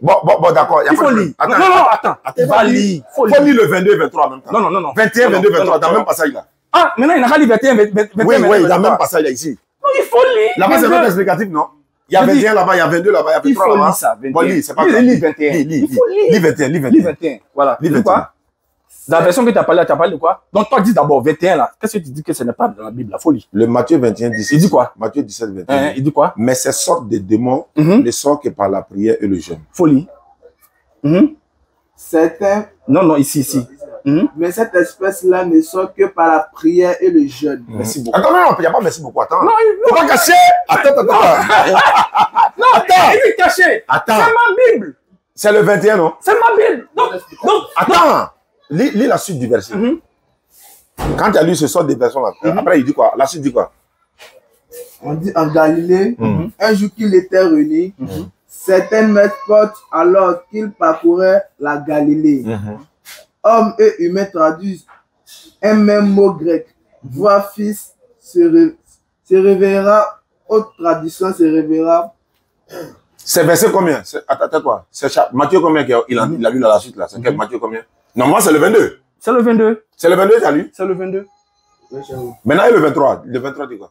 Bon, d'accord. Il faut lire. Non, attends. Il va lire. Il faut lire le 22 et 23 en même temps. Non. 21, 22, 23, dans le même passage là. Ah, maintenant, il n'a pas lu 21, 21. Oui, dans le même passage là, ici. Non, il faut lire. Là-bas, c'est notre explicatif, non? Il y a 21 là-bas, il y a 22 là-bas, il y a 23 là-bas. Il faut lire ça, 21. Bon, lis, c'est pas grave. Lis 21. Lis 21, lis 21. Lis 21. Voilà. Lis 21. Dans la version que tu as parlé de quoi? Donc, toi, dis d'abord 21 là. Qu'est-ce que tu dis que ce n'est pas dans la Bible, la folie? Le Matthieu 21, 17. Il dit quoi? Matthieu 17, 21. Il dit quoi? Mais ces sortes de démons ne sortent que par la prière et le jeûne. Folie. Certains. Non, ici. Mais cette espèce-là ne sort que par la prière et le jeûne. Merci beaucoup. Attends, il n'y a pas merci beaucoup. Attends. Non, faut pas cacher. Attends. Non, il est caché. Attends. C'est ma Bible. C'est le 21, non? C'est ma Bible. Donc, attends. Lis la suite du verset. Quand tu as lu ce sort de versions là, après il dit quoi? La suite dit quoi? On dit en Galilée, un jour qu'il était réuni, certains maîtres portent alors qu'ils parcouraient la Galilée. Hommes et humains traduisent un même mot grec. Voix fils se révérera, autre traduction se révérera. C'est verset combien? Attends-toi. C'est Matthieu combien il a lu la suite là? C'est Matthieu combien? Non, moi c'est le 22. C'est le 22. C'est le 22 tu as lu? C'est le 22. Maintenant il y a le 23. Le 23 dit quoi?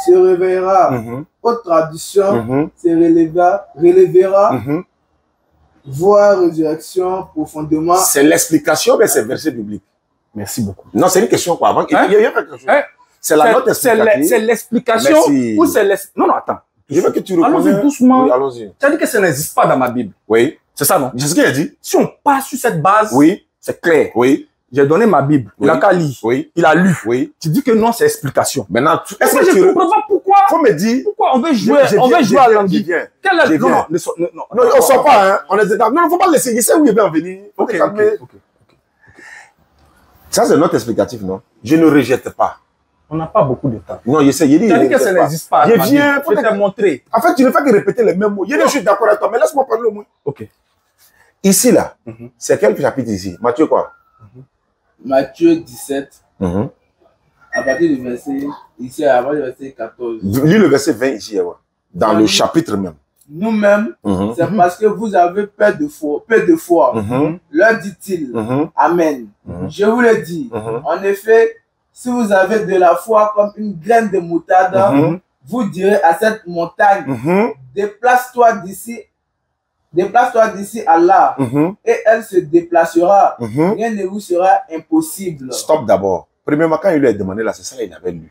Se révérera, autre traduction se relèvera. voie, résurrection, profondément. C'est l'explication, mais c'est verset biblique. Merci beaucoup. Non, c'est une question quoi. Avant, il y a quelque chose. C'est la note C'est explicative. l'explication ou c'est non, non, attends. Je veux que tu Allons-y reconnais. doucement. Oui, allons-y. Tu as dit que ça n'existe pas dans ma Bible. Oui. C'est ça, non? C'est ce qu'il a dit. Si on part sur cette base, Oui. c'est clair. Oui. J'ai donné ma Bible. Oui. Il a qu'à lire. Oui. Il a lu. Oui. Tu dis que non, c'est explication. Maintenant, est-ce Moi, que je tu ne comprends pas pourquoi. faut me dire. Pourquoi on veut jouer, on veut jouer à l'anguille. Quel est Je non, viens. non, Non, on sort pas, hein. On est dedans. Non, faut pas le laisser. Il sait où il va en venir. Faut te Ok, calmer. ok. Ça, c'est notre explicatif, non? Je ne rejette pas. On n'a pas beaucoup de temps. Non, il dit. Tu as dit que ça n'existe pas. Je viens. Je vais te montrer. En fait, tu ne fais que répéter les mêmes mots. Je suis d'accord avec toi, mais laisse-moi parler au moins. Ok. Ici, là, c'est quel chapitre ici? Matthieu quoi? Matthieu 17, Mhm. à partir du verset, ici, avant le verset 14. Lis le verset 20 ici, ouais. Dans le chapitre même. Nous-mêmes, Mhm. c'est parce que vous avez peu de foi, Mhm. leur dit-il. Mhm. Amen. Mhm. Je vous le dis. Mhm. En effet, si vous avez de la foi comme une graine de moutarde, Mhm. vous direz à cette montagne, Mhm. déplace-toi d'ici à là, Mhm. et elle se déplacera. Mhm. Rien ne vous sera impossible. Stop d'abord. Premièrement, quand il lui a demandé là, c'est ça qu'il avait lu.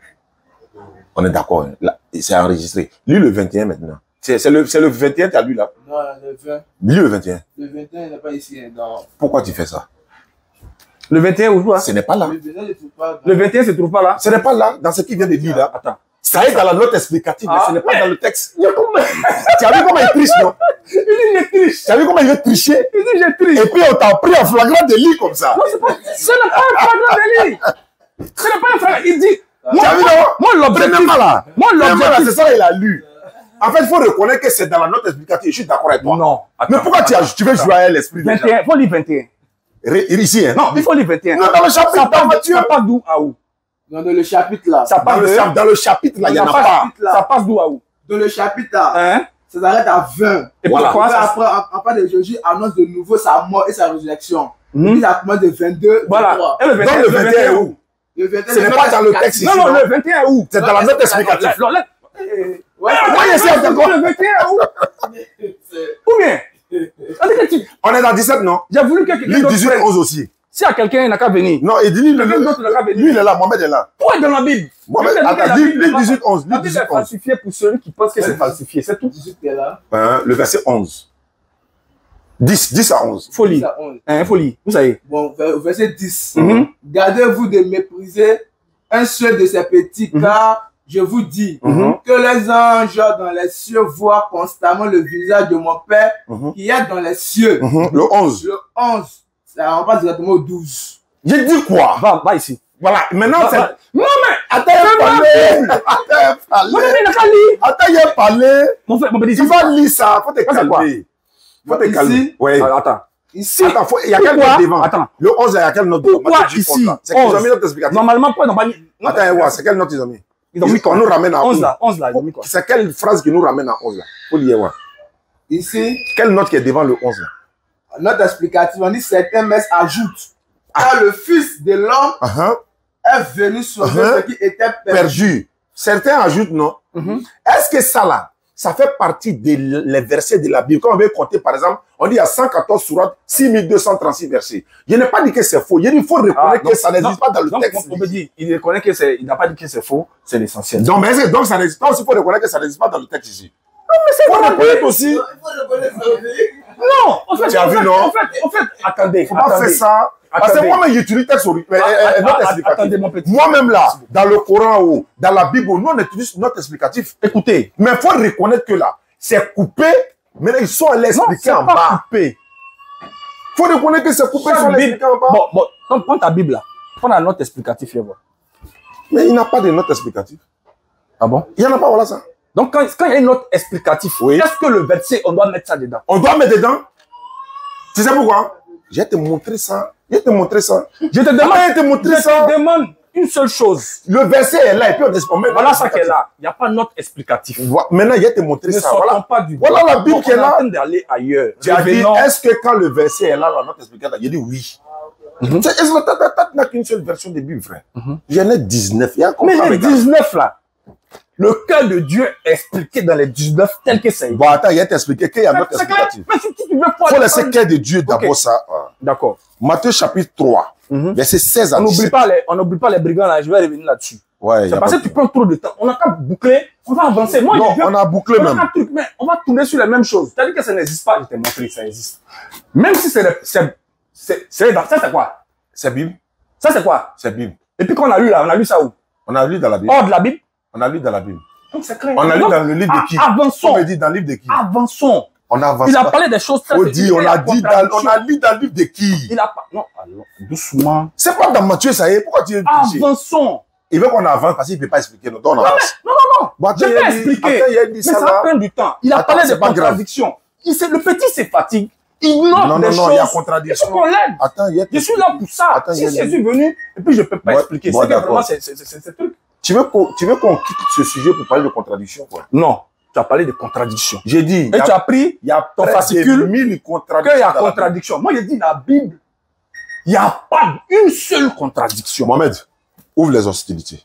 On est d'accord, hein. Là, c'est enregistré. Lis le 21 maintenant. C'est le 21, tu as lu là. Non, le 20, Lis le 21. le 21 n'est pas ici. Hein, non. Pourquoi tu fais ça? Le 21 où là? Ce n'est pas là. Le 21 ne trouve pas. Le 21 se trouve pas là? Ce n'est pas là, dans ce qu'il vient de lire là. Attends. Ça est dans la note explicative, mais Ah, ce n'est pas mais- dans le texte. Tu as vu comment il triche, non? Il dit j'ai triche. Tu as vu comment il veut tricher? Il dit j'ai triche. Et puis on t'a pris en flagrant délit comme ça. Non, ce n'est pas un flagrant délit. Ce n'est pas un flagrant. Il dit, Tu as vu, non? moi l'objectif, Premièrement là. moi Premièrement, là, l'objectif. c'est ça qu'il a lu. En fait, il faut reconnaître que c'est dans la note explicative. Je suis d'accord avec toi. Non. Mais pourquoi tu veux jouer à l'esprit déjà? 21, il faut lire 21. Ici, hein? Non, il faut lire 21. Non, dans le chapitre, Ça passe, Matthieu. ça passe d'où à où? Dans le chapitre là. Ça passe de... Dans le chapitre, là, il n'y en a Dans le pas. chapitre, là. Ça passe d'où à où? Dans le chapitre là, Hein? ça s'arrête à 20. Et Voilà. pourquoi ça... Après de Jésus annonce de nouveau sa mort et sa résurrection. Hmm. Puis ça commence de 22. Voilà. 23. Et le 21, Donc le 21 est où? Le 21, Ce n'est pas dans le texte ici. Non, non, non? le 21 est où? C'est dans la note explicative. Non, là... Ouais, Moi, je sais encore. Le 21 est où? Ou bien? On est dans 17, non? J'ai voulu que quelqu'un Lui, d'autre 18, prenne. 11 aussi. S'il y a quelqu'un, il n'a qu'à venir. Non, il dit, lui, Quelqu'un d'autre n'a qu'à venir. lui, il est là, Mohamed est là. Pourquoi dans la Bible? Mohamed, Quelqu'un dit que attends, la lis Bible est 18, 11. La Lis Bible 18, est 11. falsifiée pour ceux qui pensent que c'est falsifié, c'est tout. 18 est là. Le verset 11. 10 à 11. Faut lire. Ça, 11. Hein, faut lire. Vous savez. Bon, verset 10. Mhm. Gardez-vous de mépriser un seul de ces petits, car je vous dis Mhm. que les anges dans les cieux voient constamment le visage de mon Père Mhm. qui est dans les cieux. Mhm. Le 11. Le 11, ça on passe directement au 12. J'ai dit quoi? Va ici. Voilà, maintenant, c'est... Non, mais. Attends, il a parlé. Non, mais il n'a qu'à lire. Attends, il a parlé. Mon frère, mon petit. Tu vas lire ça, faut te Ça, c'est quoi? calmer. Faut te Ici, calmer. Ouais. Attends. Ici, Attends, il y a quelle Pourquoi? note devant? Attends. Le 11, il y a quelle note devant? Pourquoi Matthieu 10, ici, 11, là. C'est qu'ils ont 11? mis notre explicatif. Normalement, pas dans ma Bible. Attends, ouais, c'est quelle note ils ont mis? Ils ont mis On quoi? nous ramène à 11 où? là, 11 là, ils ont mis quoi? C'est quelle phrase qui nous ramène à 11 là? Faut lire, ouais. ici, Quelle note qui est devant le 11 là? notre explicatif, on dit certains messes ajoutent. Car le Fils de l'homme Uh-huh. est venu sauver Uh-huh. ce qui était perdu. Perdu. Certains ajoutent non. Est-ce que ça là, ça fait partie des les versets de la Bible? Quand on veut compter par exemple, on dit il y a 114 sourates, 6236 versets. Je n'ai pas dit que c'est faux. Il faut reconnaître que ça n'existe pas dans le texte. On peut dire, il reconnaît que c'est, il n'a pas dit que c'est faux, c'est l'essentiel. Donc, mais donc ça n'existe pas aussi. Il faut reconnaître que ça n'existe pas dans le texte ici. Non, mais c'est faut reconnaître aussi. Il faut reconnaître ça aussi. Non, en fait, Tu as vu, non? En fait, attendez, Faut pas faire ça. Parce que Attendez. moi-même, j'utilise texte notre explicatif. Attendez, mon petit. Moi-même là, dans le Coran ou dans la Bible, nous on utilise notre explicatif. Écoutez, Mais il faut reconnaître que là, c'est coupé. Maintenant, ils sont allés non, expliquer c'est en pas bas. coupé. Il faut reconnaître que c'est coupé, ils sont Chaque allés Bible, expliquer en bas. bon, prends ta Bible là. Prends la note explicative, viens voir. Mais il n'a pas de note explicative. Ah bon? Il n'y en a pas, voilà ça. Donc, quand il y a une note explicative, Oui. est-ce que le verset, on doit mettre ça dedans? On doit mettre dedans. Tu sais pourquoi? Je vais te montrer ça. Je vais te montrer ça. Je te demande, je vais te montrer ça. demande une seule chose. Le verset est là et puis on met. Voilà ça qui est là. Il n'y a pas de note explicative. Maintenant, je vais te montrer Ne ça. sortons Voilà. pas du Voilà la Bible On qui est est en là. train d'aller ailleurs. Tu as dit, Revenons. est-ce que quand le verset est là, la note explicative, il dit oui. Est-ce que tu n'as qu'une seule version de Bible, frère? J'en ai 19. Il y a Mais combien les 19 là, Le cœur de Dieu est expliqué dans les 19 tel que c'est. Bon, attends, il a expliqué qu'il y a d'autres C'est clair. explicatifs. Mais si tu veux Il faut laisser le cœur de Dieu d'abord Ok. ça. D'accord. Matthieu chapitre 3, verset 16 à On n'oublie 17. pas les brigands là, je vais revenir là-dessus. Ouais, y C'est a parce pas que de tu prends trop de temps. On n'a qu'à boucler, on va avancer. Moi, Non, je viens- on a bouclé on a même. un truc, mais on va tourner sur les mêmes choses. C'est-à-dire que ça n'existe pas, je t'ai montré, ça existe. Même si c'est ça c'est quoi? C'est Bible. Ça c'est quoi? C'est Bible. Et puis quand on a lu là, on a lu ça où? On a lu dans la Bible. Hors de la Bible? On a lu dans la Bible. Donc c'est clair. On a lu Donc, dans le livre de qui? Avançons. On me dit dans le livre de qui? Avançons. On avance Il a pas. parlé des choses très Faut dire, on a lu dans le livre de qui? Il a pas. Non, alors, doucement. C'est pas dans Matthieu, ça y est. Pourquoi tu es touché? Avançons. Il veut qu'on avance parce qu'il ne peut pas expliquer. Donc on avance. Non. Bon, attends, Je il vais a dit- expliquer. attends, il a dit Mais ça ça là. prend du temps. Il a Attends, parlé c'est de pas grave. contradictions. Le petit se fatigue. Il ignore Non, des non, choses. il y a Il faut contradiction. qu'on l'aide. Attends, il y a Je suis là pour ça. Attends, Si il y a- Jésus est venu, et puis je ne peux pas Ouais, expliquer. bon, C'est que d'accord. vraiment, c'est truc. Tu veux qu'on quitte ce sujet pour parler de contradiction, quoi? Non, tu as parlé de contradiction. J'ai dit, Et tu as pris il y a ton près fascicule de 1000 contradictions. qu'il y a dans la contradiction. Moi, j'ai dit dans la Bible, il n'y a pas une seule contradiction. Mohamed, ouvre les hostilités.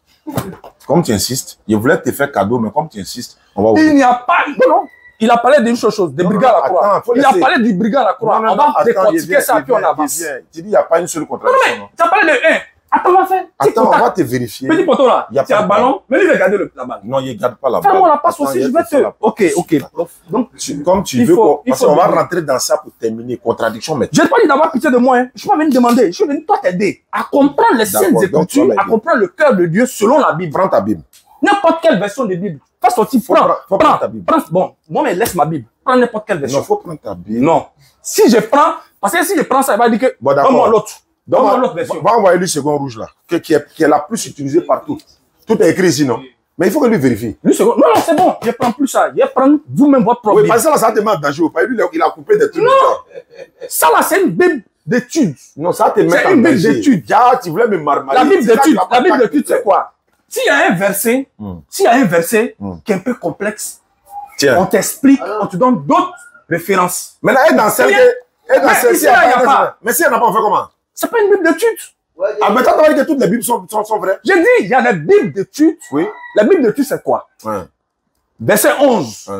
Comme tu insistes, je voulais te faire cadeau, mais comme tu insistes, on va Il ouvrir. n'y a pas. Non. Il a parlé d'une chose, des Non, brigands à la attends, croix. faut Il a laisser. parlé du brigand à la croix. On va décortiquer ça, puis on avance. Tu dis, il n'y a pas une seule Non, contradiction. mais non. tu as parlé de 1. Attends, on va faire. Petit Attends, on contact. va te vérifier. Petit poteau là. Il y a Tu as pas un de ballon. Mais lui, regardez la balle. Non, il ne garde pas la balle. Fais-moi la passe Attends, aussi, il je va vais te faire te. la passe. Ok. Donc, Comme tu Il veux, faut- il parce faut qu'on va donner. rentrer dans ça pour terminer. Contradiction, mais je n'ai pas dit d'avoir pitié de moi. Hein. Je ne suis pas venu demander. Je suis venu toi t'aider à comprendre les D'accord, saintes donc écritures, tu vas à m'aider. comprendre le cœur de Dieu selon la Bible. prends ta Bible. N'importe quelle version de Bible. Fais sortir, Faut prendre ta Bible. prends. Bon, moi, mais laisse ma Bible. Prends n'importe quelle Non, version. il faut prendre ta Bible. Non. Si je prends, parce que si je prends ça, il va dire que. Bon, d'accord. Donne-moi l'autre. Donne-moi l'autre Donc, version. va envoyer lui second rouge là, qui est la plus utilisée partout. Tout est écrit ici, non? Mais il faut que lui vérifie. Lui, c'est bon. Non, c'est bon. Je prends plus ça. Je prends vous-même votre propre Oui, Bible. parce que là, ça te met en danger. Lui, il a coupé des trucs. Ça, là, c'est une Bible d'études. Non, ça te met C'est en une Bible danger. d'études. Ah, tu voulais me marmailler. La Bible C'est ça d'études, que tu la vas Bible pas d'études, c'est quoi? S'il y a un verset, qui est un peu complexe, Tiens. on t'explique, on te donne d'autres références. Maintenant, elle est dans celle Mais ici, là, il y a pas. Mais si elle n'a pas, on fait comment? C'est pas une Bible d'études. Ah, mais toi, tu vas dire que toutes les Bibles sont vraies. J'ai dit, il y a des Bibles d'études. Oui. La Bible d'études, c'est quoi? Ouais. Verset 11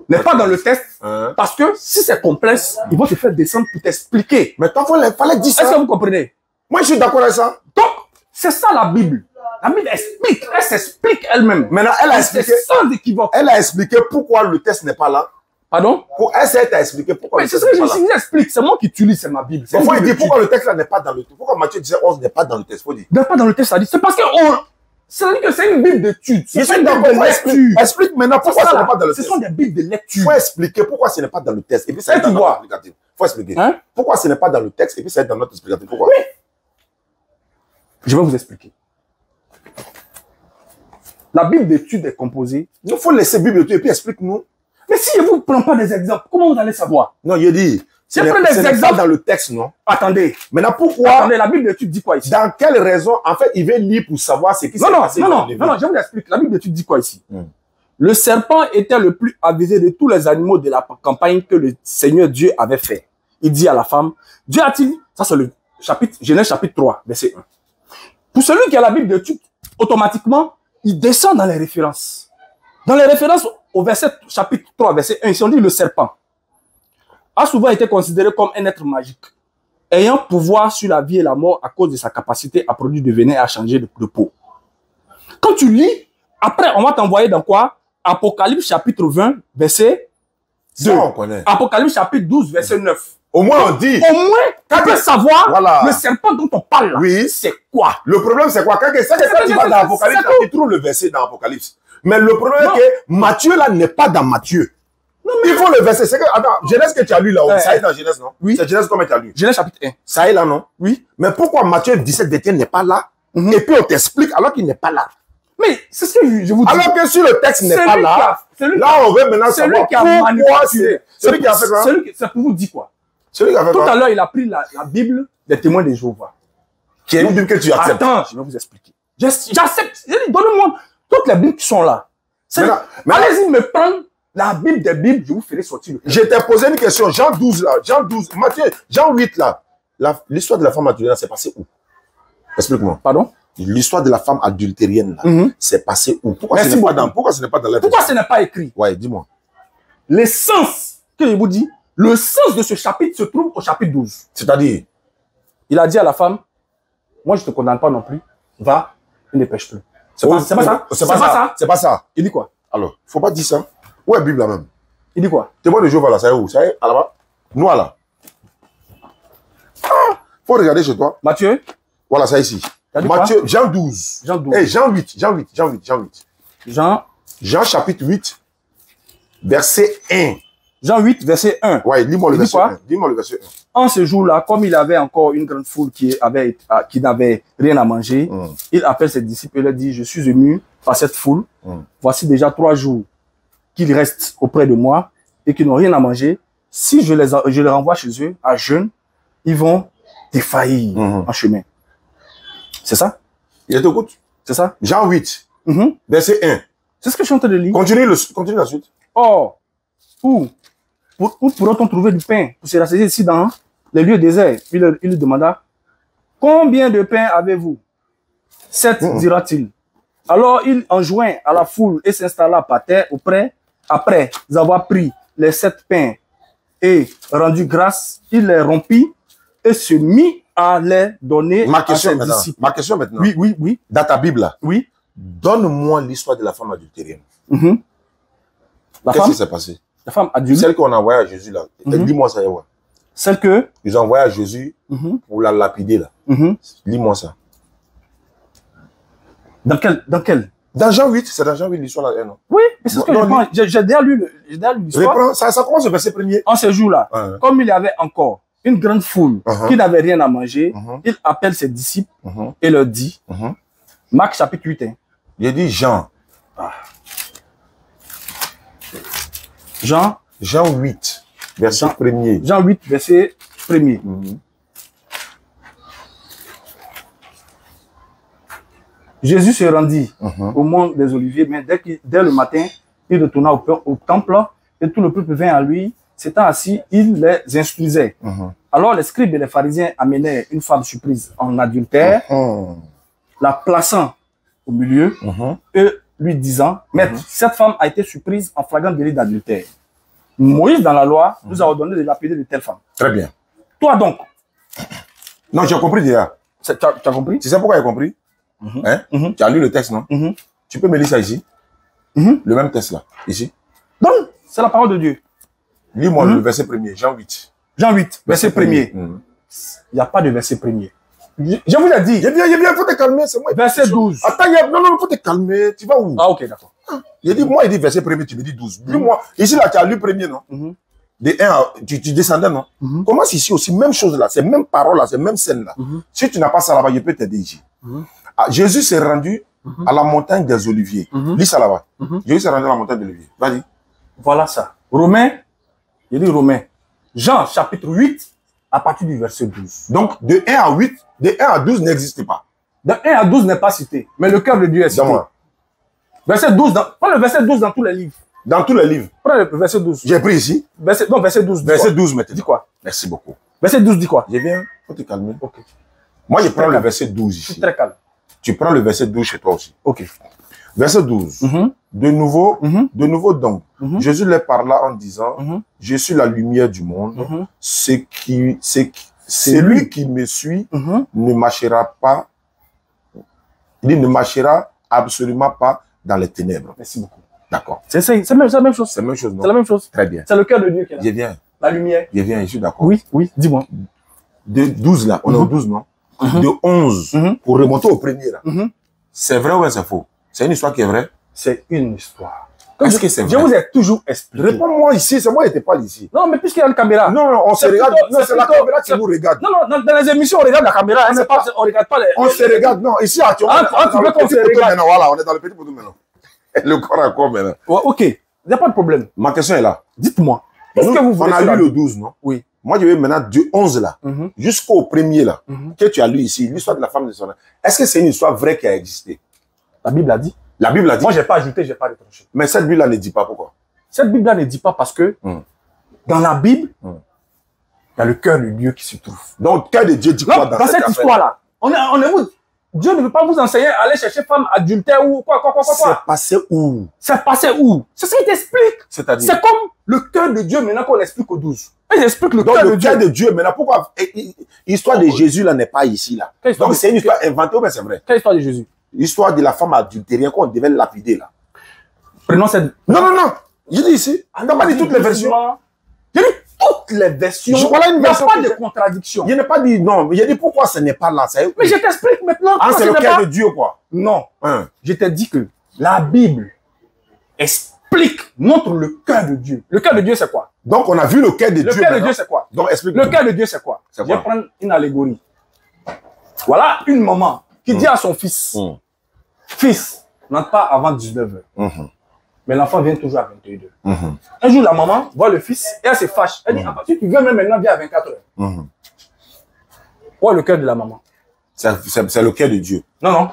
n'est pas dans le texte Ouais. parce que si c'est complexe, ils vont te faire descendre pour t'expliquer. Mais toi, il fallait dire Est-ce que ça. vous comprenez? Moi, je suis d'accord avec ça. Donc, c'est ça la Bible. La Bible explique, elle s'explique elle-même. Maintenant, elle a expliqué. C'est sans équivoque. Elle a expliqué pourquoi le texte n'est pas là. Pardon? Elle t'a expliqué pourquoi Mais le c'est texte ce n'est que pas je là. vous explique. C'est moi qui utilise, c'est ma Bible. C'est Il faut une dire Bible pourquoi le texte là n'est pas dans le texte. Pourquoi Matthieu disait 11 n'est pas dans le texte. Faut dire. d'étude. Pas dans le texte, ça dit. C'est parce que c'est-à-dire que c'est une Bible d'étude. Je C'est pas suis une Bible d'accord. de lecture. Explique maintenant pourquoi C'est ce ça, n'est pas dans le ce texte. sont des Bibles de Il lecture. faut expliquer pourquoi ce n'est pas dans le texte. Et puis ça Et est dans tu notre vois. explicatif. Il faut expliquer. Hein? Pourquoi ce n'est pas dans le texte et puis ça est dans notre explicatif. Pourquoi? Je vais vous expliquer. La Bible d'étude est composée. Il faut laisser Bible et puis explique-nous. Mais si je ne vous prends pas des exemples, comment vous allez savoir? Non, il dit. Ce Je n'est prends des ce n'est pas exemples. dans le texte, non? Attendez. Maintenant, pourquoi? Attendez, la Bible d'étude dit quoi ici? Dans quelle raison? En fait, il veut lire pour savoir ce qui s'est passé dans les non, je vous explique. La Bible d'étude dit quoi ici? Hmm. Le serpent était le plus avisé de tous les animaux de la campagne que le Seigneur Dieu avait fait. Il dit à la femme, Dieu a-t-il, ça c'est le chapitre, Genèse chapitre 3, verset 1. Pour celui qui a la Bible d'étude, automatiquement, il descend dans les références. Dans les références au verset, chapitre 3, verset 1, ici on dit le serpent a souvent été considéré comme un être magique, ayant pouvoir sur la vie et la mort à cause de sa capacité à produire du venin et à changer de peau. Quand tu lis, après on va t'envoyer dans quoi? Apocalypse chapitre 20, verset 2. Ça, on connaît. Apocalypse chapitre 12, verset 9. Au moins, on dit. Au moins, tu peux savoir Voilà. le serpent dont on parle là. Oui. C'est quoi? Le problème, c'est quoi? Quand tu vas dans Apocalypse, tu trouves le verset dans Apocalypse. Mais le problème Non. est que Matthieu, là, n'est pas dans Matthieu. Il faut le verset. C'est que, attends, Genèse que tu as lu là, Ouais. ça est dans Genèse, non? Oui. C'est Genèse comment tu as lu? Genèse chapitre 1. Ça est là, non? Oui. Mais pourquoi Matthieu 17 d'Étienne n'est pas là? Et puis on t'explique alors qu'il n'est pas là. Mais c'est ce que je vous dis. Alors que si le texte n'est pas là, là, on veut maintenant celui savoir qui a pourquoi manipulé. celui qui a fait quoi? C'est pour vous dire quoi? Celui qui a fait Tout à quoi? l'heure, il a pris la Bible des témoins de Jéhovah. Qui est une Bible que tu acceptes. Attends, je vais vous expliquer. J'accepte. Donnez-moi toutes les Bibles qui sont là. Maintenant, Allez-y me prendre la Bible des Bibles, je vous ferai sortir le je t'ai posé une question. Jean 12 là, Jean 12, Matthieu, Jean 8 là. L'histoire de la femme Mathilda, c'est passé où? Explique-moi. Pardon? l'histoire de la femme adultérienne, c'est passé où? Pourquoi ce n'est pas dans la Pourquoi ce n'est pas écrit? Ouais, dis-moi. L'essence, que je vous dis, le sens de ce chapitre se trouve au chapitre 12. C'est-à-dire, il a dit à la femme, moi je ne te condamne pas non plus, va, il ne pêche plus. C'est pas ça? C'est pas ça. Il dit quoi? Alors, il ne faut pas dire ça. Où est la Bible là même? Il dit quoi? Témoin de Jéhovah là, ça est où? Ça est là-bas? Noir là. Faut regarder chez toi. Matthieu? Voilà, ça ici. Matthieu, Jean 12. Jean 12. Hey, Jean 8. Jean chapitre 8, verset 1. Jean 8, verset 1. Ouais, lis-moi le verset 1. Dis-moi le verset 1. En ce jour-là, comme il avait encore une grande foule qui n'avait rien à manger, il appelle ses disciples et leur dit, je suis ému par cette foule. Voici déjà 3 jours qu'ils restent auprès de moi et qu'ils n'ont rien à manger. Si je les renvoie chez eux à jeûne, ils vont défaillir en chemin. C'est ça? Il t'écoute. C'est ça? Jean 8, verset 1. C'est ce que je suis en train de lire. Continue la suite. Oh, où pourra-t-on trouver du pain pour se rassasier ici dans les lieux déserts? Il lui demanda, combien de pain avez-vous? 7, dira-t-il. Alors il enjoint à la foule et s'installa par terre après avoir pris les 7 pains et rendu grâce, il les rompit et se mit à les donner à ses disciples. Ma question maintenant. Oui. Dans ta Bible là. Oui. Donne-moi l'histoire de la femme adultérienne. Qu'est-ce qui s'est passé? La femme adulte. Celle qu'on a envoyée à Jésus là. Dis-moi ça. Ouais. Celle que? Ils ont envoyé à Jésus pour la lapider là. Lis-moi ça. Dans quel? Dans Jean 8, c'est dans Jean 8 l'histoire là. Non? Oui, mais c'est ce que je prends. J'ai déjà lu l'histoire. Ça commence au verset 1er. En ce jour-là, comme il y avait encore une grande foule qui n'avait rien à manger, il appelle ses disciples et leur dit, Marc chapitre 8. Il dit Jean. Jean 8, verset 1er. Jean 8, verset 1er. Jésus se rendit au mont des Oliviers, mais dès le matin, il retourna au temple et tout le peuple vint à lui. S'étant assis, il les instruisait. Alors les scribes et les pharisiens amenèrent une femme surprise en adultère, la plaçant au milieu et lui disant, Maître, cette femme a été surprise en flagrant délit d'adultère. Moïse, dans la loi, nous a ordonné de lapider de telle femme. Très bien. Toi donc. Non, j'ai compris déjà. Tu as compris? Tu sais pourquoi j'ai compris? Tu as lu le texte, non? Tu peux me lire ça ici? Le même texte là, ici. Donc, c'est la parole de Dieu. Lis-moi le verset 1er, Jean 8. Jean 8, verset 1er. Il n'y a pas de verset 1er. Je vous l'ai dit. Il faut te calmer, c'est moi. Verset 12. Attends, non, il faut te calmer. Tu vas où? Ah, ok, d'accord. Il dit, moi, il dit verset 1er, tu me dis 12. Dis-moi, ici là, tu as lu 1er, non? De 1 à, tu descendais, non? Commence ici aussi, même chose là, c'est même parole là, c'est même scène là. Si tu n'as pas ça là-bas, je peux t'aider ici. Jésus s'est rendu à la montagne des Oliviers. Lis ça là-bas. Jésus s'est rendu à la montagne des Oliviers. Vas-y. Voilà ça. Romains, il dit Romains. Jean chapitre 8, à partir du verset 12. Donc, de 1 à 8, de 1 à 12 n'existe pas. De 1 à 12 n'est pas cité, mais le cœur de Dieu est cité. Verset 12, prends le verset 12 dans tous les livres. Dans tous les livres. Prends le verset 12. J'ai pris ici. Verset 12. Verset 12 maintenant. Dis quoi? Merci beaucoup. Verset 12 dit quoi? Je viens, faut te calmer. Ok. Moi, je prends le verset 12 ici. Je suis très calme. Tu prends le verset 12 chez toi aussi. Ok. Verset 12. De nouveau donc, Jésus leur parla en disant, je suis la lumière du monde. Celui qui me suit ne marchera pas, il ne marchera absolument pas dans les ténèbres. Merci beaucoup. D'accord. C'est la même chose. C'est la même chose, non? C'est la même chose. Très bien. C'est le cœur de Dieu qui est là. Je viens. La lumière. Je viens, je suis d'accord. Oui, dis-moi. De 12 là, on est au 12, non? De 11, pour remonter au premier là. C'est vrai ou c'est faux? C'est une histoire qui est vraie? C'est une histoire. Est-ce que c'est vrai? Je vous ai toujours expliqué. Réponds-moi ici, c'est moi qui n'étais pas ici. Non, mais puisqu'il y a une caméra. Non, on se regarde. Non, c'est la caméra qui nous regarde. Non, dans les émissions, on regarde la caméra. On regarde pas les... On se regarde, non. Ici, actuellement, on est dans le petit poteau maintenant. Voilà, on est dans le petit poteau maintenant. Le corps à corps maintenant. Ok, il n'y a pas de problème. Ma question est là. Dites-moi. Est-ce que vous voulez... On a lu le 12, non? Oui. Moi, je vais maintenant du 11 là, jusqu'au premier là, que tu as lu ici, l'histoire de la femme de son âme. Est-ce que c'est une histoire vraie qui a existé? La Bible a dit. La Bible a dit. Moi, je n'ai pas ajouté, je n'ai pas retranché. Mais cette Bible-là ne dit pas pourquoi. Cette Bible-là ne dit pas parce que dans la Bible, il y a le cœur de Dieu qui se trouve. Donc, le cœur de Dieu dit quoi dans cette histoire-là? On est où? Dieu ne veut pas vous enseigner à aller chercher femme adultère ou quoi. C'est passé où? C'est passé où? C'est ce qu'il t'explique. C'est-à-dire? C'est comme le cœur de Dieu maintenant qu'on explique aux 12. Il explique le Donc cœur de le Dieu. cœur de Dieu, maintenant, pourquoi l'histoire de Jésus là n'est pas ici là? Quelle histoire? Donc c'est une histoire inventée ou bien c'est vrai? Quelle histoire de Jésus? L'histoire de la femme adultérienne qu'on devait lapider là. Prenons cette... Non. Je dis ici. On n'a pas dit toutes les versions. J'ai dit toutes les versions. Voilà une Il n'y a version. pas de contradiction. Je n'ai pas dit non, mais j'ai dit pourquoi ce n'est pas là. Mais je t'explique maintenant. Ah, c'est le ce n'est cœur pas- de Dieu quoi. Non. Hein. Je t'ai dit que la Bible explique, montre le cœur de Dieu. Le cœur de Dieu, c'est quoi? Donc on a vu le cœur de Le Dieu. cœur de maintenant. Dieu, c'est quoi? Donc explique. Le cœur de Dieu, c'est quoi? C'est Je vais quoi? prendre une allégorie. Voilà une maman qui dit à son fils, fils, n'entre pas avant 19h. Mais l'enfant vient toujours à 22h. Un jour, la maman voit le fils et elle se fâche. Elle dit, ah, si tu veux même maintenant, viens à 24h. Quoi le cœur de la maman? C'est le cœur de Dieu. Non.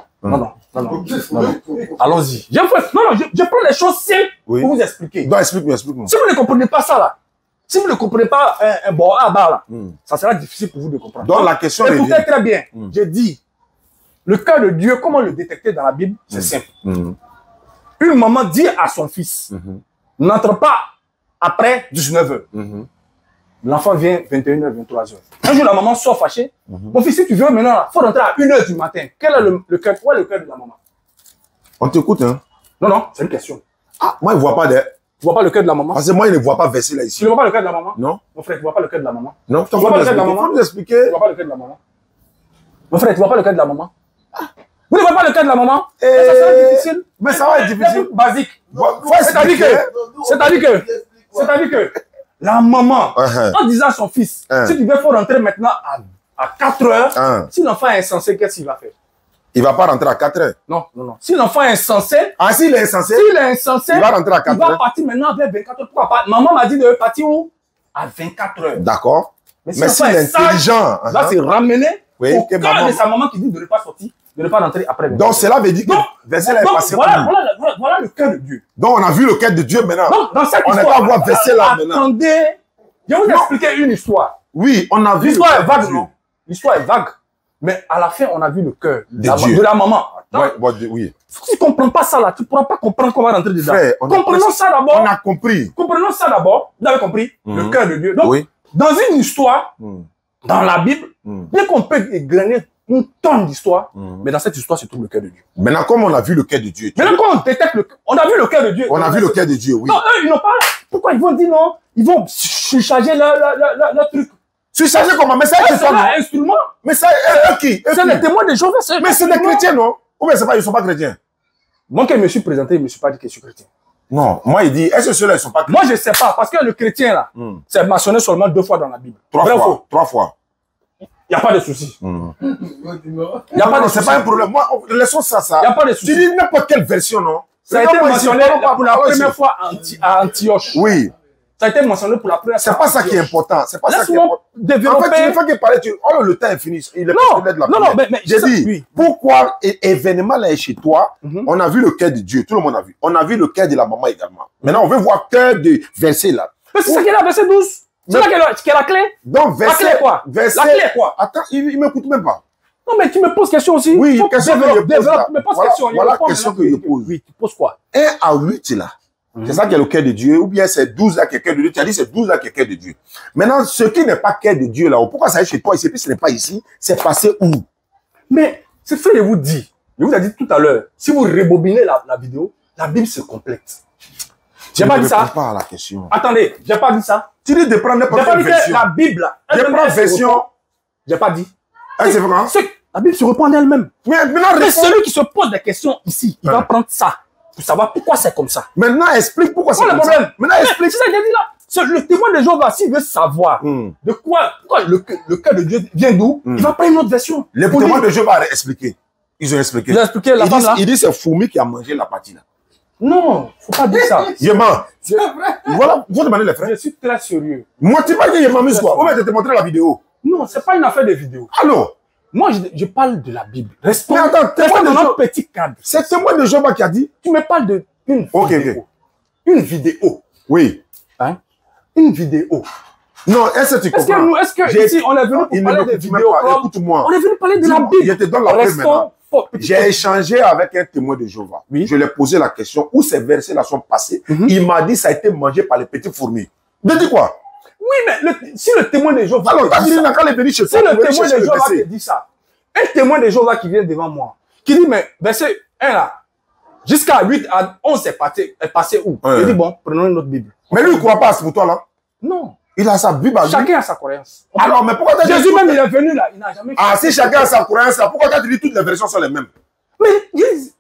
Allons-y. Je prends les choses simples Oui. pour vous expliquer. Donc explique-moi. Si vous ne comprenez pas ça là, si vous ne comprenez pas un bon à bas là, ça sera difficile pour vous de comprendre. Donc la question écoutez revient. très bien. J'ai dit, le cœur de Dieu, comment le détecter dans la Bible? C'est simple. Une maman dit à son fils, n'entre pas après 19h. L'enfant vient 21h, 23h. Un jour, la maman sort fâchée. Mon fils, si tu veux maintenant, il faut rentrer à 1h du matin. Quel est le cœur? Quoi est le cœur de la maman? On t'écoute, hein? Non, c'est une question. Ah, moi, il ne voit pas de... Tu vois pas le cœur de la maman? Parce que moi, il ne voit pas verser là ici. Tu ne vois pas le cœur de la maman? Non? Mon frère, tu vois pas le cœur de la maman? Non, tu vois pas le cœur de la maman? faut nous expliquer. Tu vois pas le cœur de la maman? Mon frère, tu vois pas le cœur de la maman? Vous ne voyez pas le cœur de la maman? Ça sera difficile. Mais ça va être difficile. Basique. C'est-à-dire C'est-à-dire que la maman, en disant à son fils, si tu veux, faut rentrer maintenant à 4 heures, si l'enfant est insensé, qu'est-ce qu'il va faire? Il ne va pas rentrer à 4 heures. Non. Si l'enfant est insensé, s'il est insensé, il va rentrer à 4 il va heures. partir maintenant vers 24 heures. Pourquoi pas? Maman m'a dit de partir où? À 24 heures. D'accord. Mais Mais l'enfant s'il est sage, intelligent. il va se ramener Oui, au que cœur maman- de sa maman qui dit de ne pas sortir, de ne pas rentrer après. Donc cela veut dire que verset là est passé. Voilà le cœur de Dieu. Donc on a vu le cœur de Dieu maintenant. Donc, dans cette On n'est histoire, pas voir verset là maintenant. attendez, je vais vous expliquer une histoire. Oui, on a vu L'histoire le est cœur vague, de Dieu. non? L'histoire est vague. Mais à la fin, on a vu le cœur Dieu. de la maman. Attends, Ouais, oui. si tu ne comprends pas ça là, tu ne pourras pas comprendre comment rentrer dedans. Frère, on a Comprenons presque- ça d'abord. On a compris. Comprenons ça d'abord. Vous avez compris? Le cœur de Dieu. Donc, Oui. dans une histoire, dans la Bible, bien qu'on peut égrener une tonne d'histoires, mais dans cette histoire se trouve le cœur de Dieu. Maintenant, comme on a vu le cœur de Dieu, Maintenant, quand on détecte on a vu le cœur de Dieu. on a vu le cœur de Dieu, oui. Non, eux, ils n'ont pas. Pourquoi ils vont dire non? Ils vont surcharger leur truc. Tu sais comment? Mais c'est C'est histoire, non? un instrument. Mais ça, eux qui? Eux C'est qui? les témoins de Jéhovah. Mais c'est des chrétiens, non? Ou bien c'est pas, ils sont pas chrétiens? Moi, quand je me suis présenté, je ne me suis pas dit que je suis chrétien. Non. Moi, il dit, est-ce que ceux-là, ils sont pas chrétiens? Moi, je ne sais pas, parce que le chrétien, là, c'est mentionné seulement 2 fois dans la Bible. 3 Vrai ou fois. faux? 3 fois. Il n'y a pas de souci. Il n'y a pas de C'est souci. pas un problème. Moi, laissons ça. Il n'y a pas de souci. Tu dis n'importe quelle version, non? Ça a été Regarde-moi mentionné ici, pour la parle-moi première ici. fois à Antioche. Oui. Ça a été mentionné pour la première fois. C'est pas ça qui est important. C'est pas ça qui est Laisse-moi important. En développer. fait, une fois qu'il parlait, oh, le temps est fini. Il est Non, pas de la non, prière. mais J'ai ça, dit, oui. pourquoi événement là est chez toi, on a vu le cœur de Dieu. Tout le monde a vu. On a vu le cœur de la maman également. Maintenant, on veut voir cœur de verset là. Mais c'est ça qui est là, verset 12. C'est là qui est la clé. Donc, verset. La clé quoi? Verset. La clé est quoi? Attends, il m'écoute même pas. Non, mais tu me poses question aussi. Oui, Faut question que je pose développe, là. tu me poses Voilà- question. voilà réponds question maintenant. que je pose. Oui, tu poses quoi? 1 à 8 là. C'est ça qui est le cœur de Dieu, ou bien c'est 12 là qui est cœur de Dieu. Tu as dit c'est 12 là qui est cœur de Dieu. Maintenant, ce qui n'est pas cœur de Dieu là, pourquoi ça est chez toi ici, puis ce n'est pas ici, c'est passé où? Mais c'est ce que je vous dis. Je vous ai dit tout à l'heure, si vous rebobinez la vidéo, la Bible se complète. J'ai pas dit ça. Pas à la question. Attendez, j'ai pas dit ça. Tu dis de prendre J'ai n'importe pas quelle dit que version. la Bible, là, Je elle-même, prends elle se version. reprend. J'ai pas dit. C'est vrai. La Bible se reprend d'elle-même. Mais maintenant, Mais réponds. celui qui se pose des questions ici, il va prendre ça pour savoir pourquoi c'est comme ça. Maintenant, explique pourquoi c'est Quel est comme le ça. problème? Maintenant, explique. C'est ça que j'ai dit là. Le témoin de Jéhovah, s'il veut savoir de quoi, pourquoi le cœur de Dieu vient d'où, il va prendre une autre version. Les Pour témoins lui. de Dieu vont expliquer. Ils ont expliqué. Ils ont expliqué la femme là. Il dit c'est Fourmi qui a mangé la partie là. Non, faut pas dire ça. Yéman. Voilà, vous demandez les frères. Je suis très sérieux. Moi, tu vas dire Yéman, mais quoi? On va te montrer la vidéo. Non, c'est pas une affaire de vidéo. Alors, Moi, je parle de la Bible. Restons mais attends, témoin dans de notre Dieu. petit cadre. C'est témoin de Jéhovah qui a dit. Tu me parles d'une Ok, vidéo. ok. Une vidéo. Oui. Hein? Une vidéo. Non, est-ce que tu comprends? Est-ce que J'ai- ici, on est venu pour Il ne parler de m'écoute même vidéos pas. comme... Écoute-moi. On est venu parler de la Dis-moi, Bible. je te donne la preuve Restons maintenant. J'ai échangé avec un témoin de Jéhovah. Oui. Je lui ai posé la question où ces versets-là sont passés. Il m'a dit ça a été mangé par les petites fourmis. Mais dis quoi? Oui, mais si le témoin de Jéhovah. Alors, quand il est venu chez toi, si le témoin de Jéhovah te dit ça, un témoin de Jéhovah qui vient devant moi, qui dit, mais verset 1 là, jusqu'à 8 à 11 est passé où? Ouais. Il dit, bon, prenons une autre Bible. Mais lui, il ne croit pas pour toi là. Non. Il a sa Bible à lui. Chacun a sa croyance. Alors, mais pourquoi tu as Jésus même, il est venu là, il n'a jamais. Ah, si chacun a sa croyance là, pourquoi tu as dit toutes les versions sont les mêmes? Mais